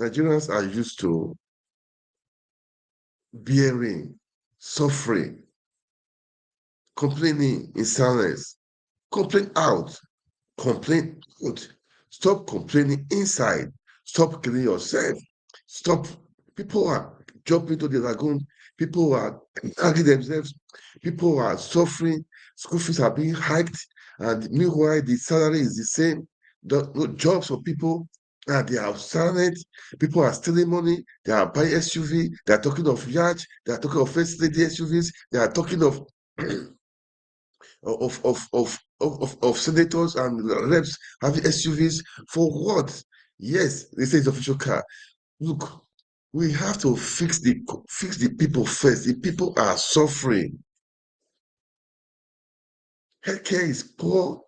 Nigerians are used to bearing, suffering, complaining in silence. Complain out. Complain out. Stop complaining inside. Stop killing yourself. Stop. People are jumping to the lagoon. People are hurting themselves. People are suffering. School fees are being hiked. And meanwhile, the salary is the same. The jobs for people, they are silent. People are stealing money. They are buying SUV. They are talking of yacht. They are talking of first lady SUVs. They are talking of of senators and reps having SUVs for what? Yes, they say it's official car. Look, we have to fix the people first. The people are suffering. Healthcare is poor.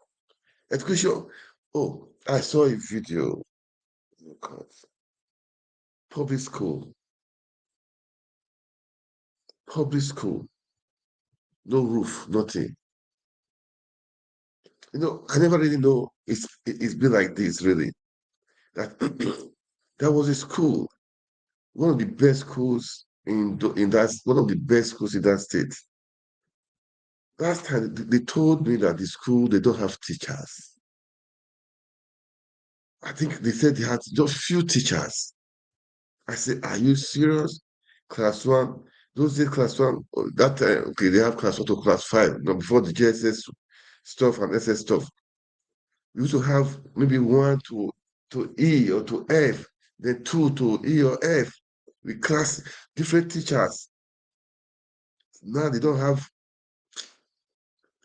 Education. Oh, I saw a video. Oh God. Public school. Public school. No roof, nothing. I never really know it's been like this, really. That that was a school, one of the best schools in that one of the best schools in that state. Last time they told me that the school they don't have teachers. I think they said they had just few teachers. I said, "Are you serious?" Class one, those days class one. That time, okay, they have class one to class five. Now before the JSS stuff and SS stuff, we used to have maybe one to E or to F, then two to E or F. We class different teachers. Now they don't have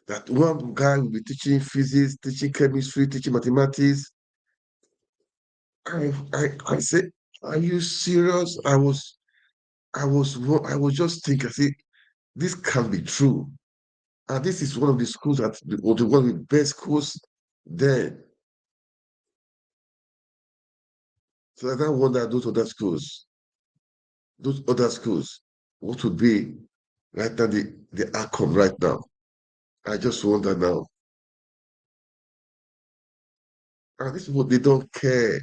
that. One guy will be teaching physics, teaching chemistry, teaching mathematics. I said, are you serious? I was just thinking, I said, this can't be true. And this is one of the schools or one of the best schools there. So I don't wonder those other schools, what would be right now the outcome right now? I just wonder now. And this is what they don't care.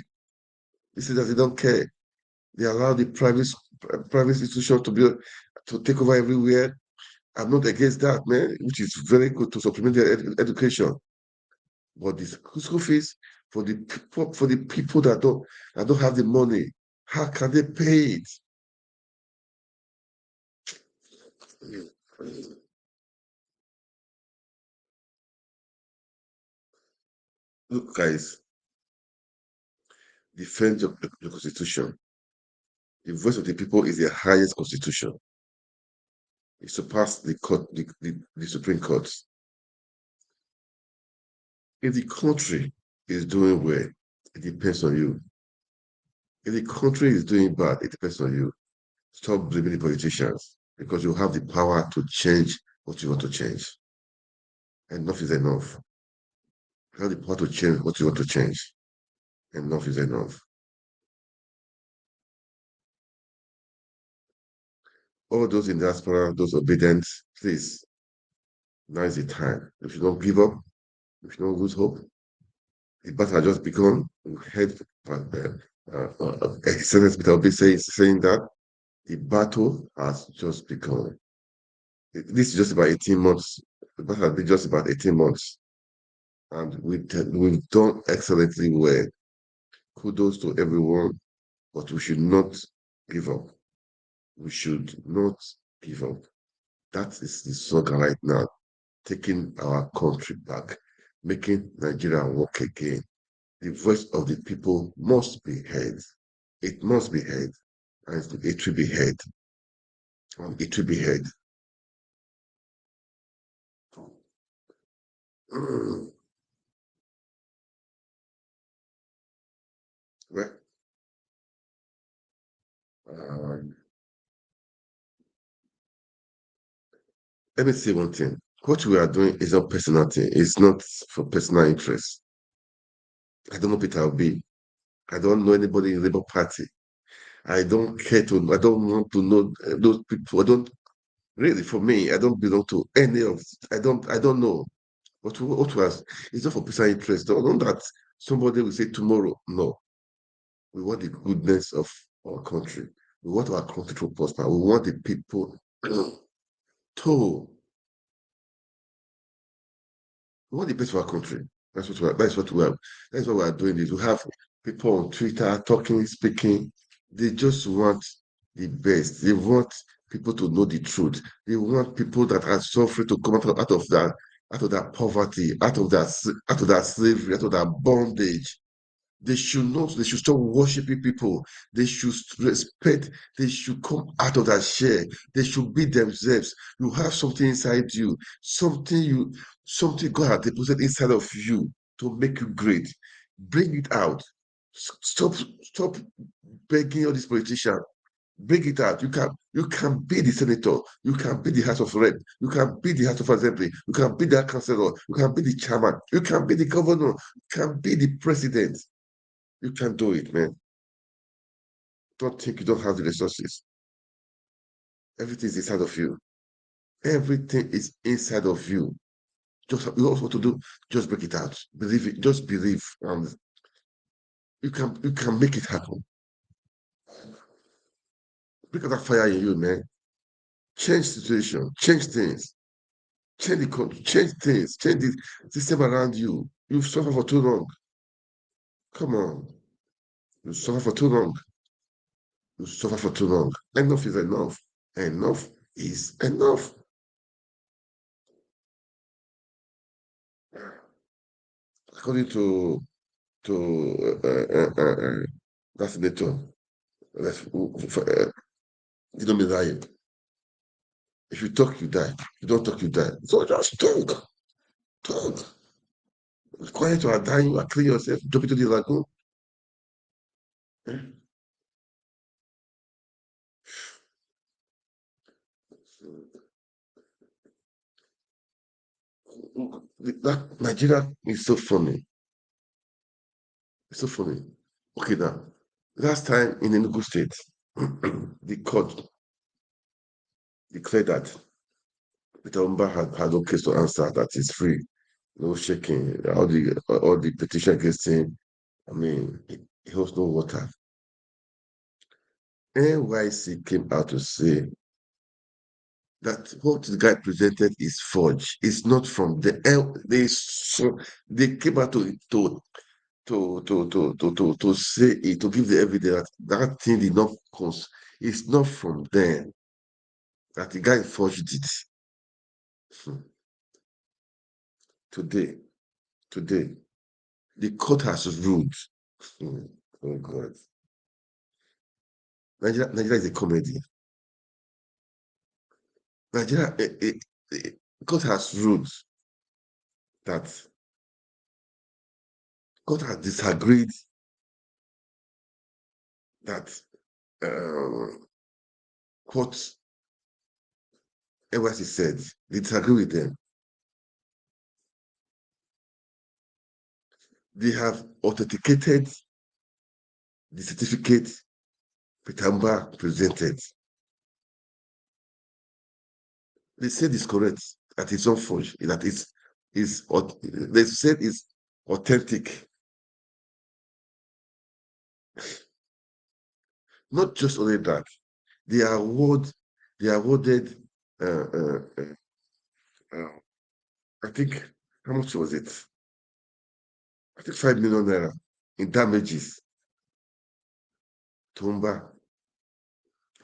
This is that they don't care. They allow the private institution to take over everywhere. I'm not against that, man, which is very good to supplement their education. But the school fees for the people that don't have the money, how can they pay it? Look, guys, defend your constitution. The voice of the people is the highest constitution. It surpassed the court, the Supreme Court. If the country is doing well, it depends on you. If the country is doing bad, it depends on you. Stop blaming the politicians because you have the power to change what you want to change. Enough is enough. You have the power to change what you want to change. Enough is enough. All those in diaspora, those obedient, please, now is the time. If you don't give up, if you don't lose hope, the battle has just begun. We heard Excellence Peter Obi saying that the battle has just begun. This is just about 18 months. The battle has been just about 18 months. And we've done excellently well. Kudos to everyone, but we should not give up. We should not give up. That is the slogan right now, taking our country back, making Nigeria work again. The voice of the people must be heard. It must be heard. And it will be heard. It will be heard. Well, let me say one thing. What we are doing is not personal thing. It's not for personal interest. I don't know Peter Obi. I don't know anybody in the Labour Party. I don't care to. I don't want to know those people. I don't really. For me, I don't belong to any of. I don't. I don't know. What was? It's not for personal interest. Don't know that somebody will say tomorrow. No, we want the goodness of our country. We want our country to prosper. We want the people to. We want the best for our country. That's what we are. That's what we are. That's what we are doing. Is we have people on Twitter talking, speaking. They just want the best. They want people to know the truth. They want people that are suffering to come out of that poverty, out of that slavery, out of that bondage. They should not, they should stop worshiping people. They should respect, they should come out of that share. They should be themselves. You have something inside you, something God has deposited inside of you to make you great. Bring it out. Stop begging all these politicians. Bring it out. You can be the senator. You can be the House of Rep. You can be the House of Assembly. You can be the councillor. You can be the chairman. You can be the governor. You can be the president. You can do it, man. Don't think you don't have the resources. Everything is inside of you. Everything is inside of you. Just you also to do, just break it out. Believe it. Just believe. You can make it happen. Break out that fire in you, man. Change situation. Change things. Change the country. Change things. Change the system around you. You've suffered for too long. Come on. You suffer for too long. You suffer for too long. Enough is enough. Enough is enough. According to that senator, you don't be lying. If you talk, you die. If you don't talk, you die. So just talk. Talk. Quiet, you are dying, you are killing yourself, jump into the lagoon. That Nigeria is so funny. It's so funny. Okay, now, last time in Enugu State, the court declared that Peter Umba had no case to answer, that is free, no shaking, all the petition against him. I mean, he holds no water. NYC came out to say that what the guy presented is forged. It's not from the they came out to say it, to give the evidence that that thing did not cause. It's not from them that the guy forged it. Hmm. Today, the court has ruled. Oh God, Nigeria is a comedy. Nigeria, court has ruled that court has disagreed that what NYC said. They disagree with them. They have authenticated the certificate Pitamba presented. They said it's correct, that it's not forged, that they said it's authentic. Not just only that, they awarded uh, uh, uh, uh, I think, how much was it? I think 5 million naira in damages to Umba,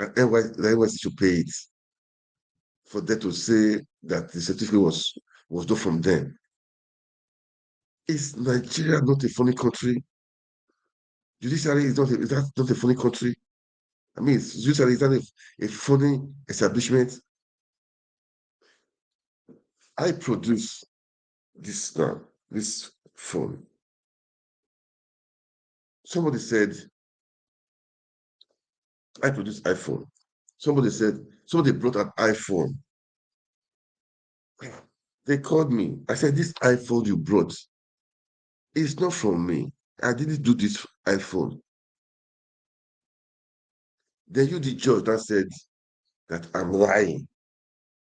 and the NYC should pay it. for them to say that the certificate was not from them. Is Nigeria not a funny country? Judiciary is that not a funny country? I mean, judiciary is that a funny establishment? I produce this now, this phone. Somebody said, I produce iPhone. Somebody brought an iPhone. They called me. I said, this iPhone you brought is not from me. I didn't do this iPhone. Then you, the judge, that said that I'm lying.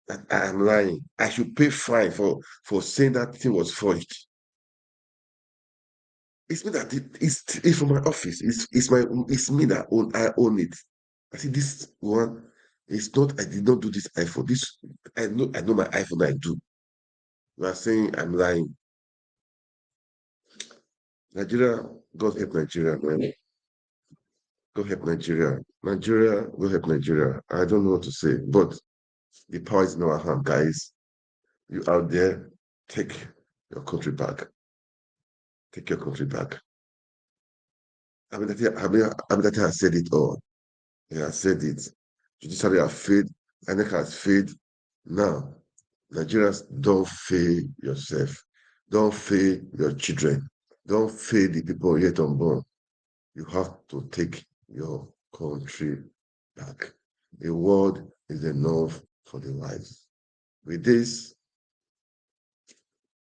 That I am lying. I should pay fine for saying that thing was forged. It's me that it's from my office. It's me that I own it. I see this one. It's not. I did not do this iPhone. This I know my iPhone. I do. You are saying I'm lying. Nigeria, God help Nigeria, man. God help Nigeria. Nigeria, God help Nigeria. I don't know what to say, but the power is in our hand, guys. You out there, take your country back. Take your country back. I mean, that has said it all. He has said it. Judiciary have failed. INEC has failed. Now, Nigerians, don't fail yourself. Don't fail your children. Don't fail the people yet unborn. You have to take your country back. A word is enough for the wise. With this,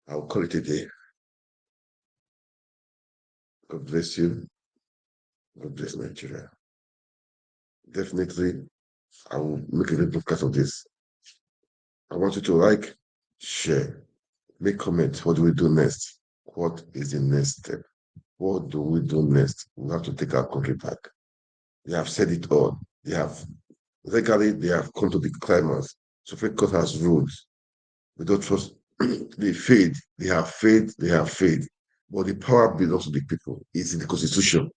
I'll call it a day. God bless you. God bless Nigeria. Definitely, I will make a broadcast of this. I want you to like, share, make comments. What do we do next? What is the next step? What do we do next? We have to take our country back. They have said it all. They have come to the climax. Supreme Court has ruled. We don't trust. They failed. They have failed. They have failed. But the power belongs to the people. It's in the Constitution.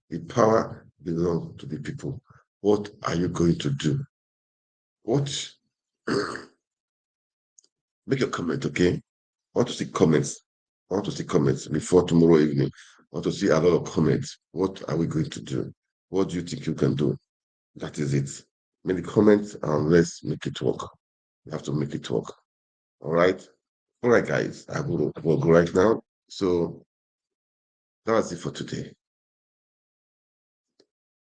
The power belongs to the people. What are you going to do? What? Make your comment, okay? I want to see comments. I want to see comments before tomorrow evening. I want to see a lot of comments. What are we going to do? What do you think you can do? That is it. Make the comments and let's make it work. We have to make it work. All right? All right, guys. I will go right now. So that's it for today.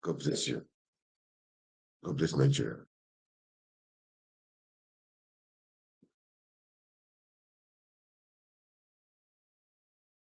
God bless you. God bless Nigeria.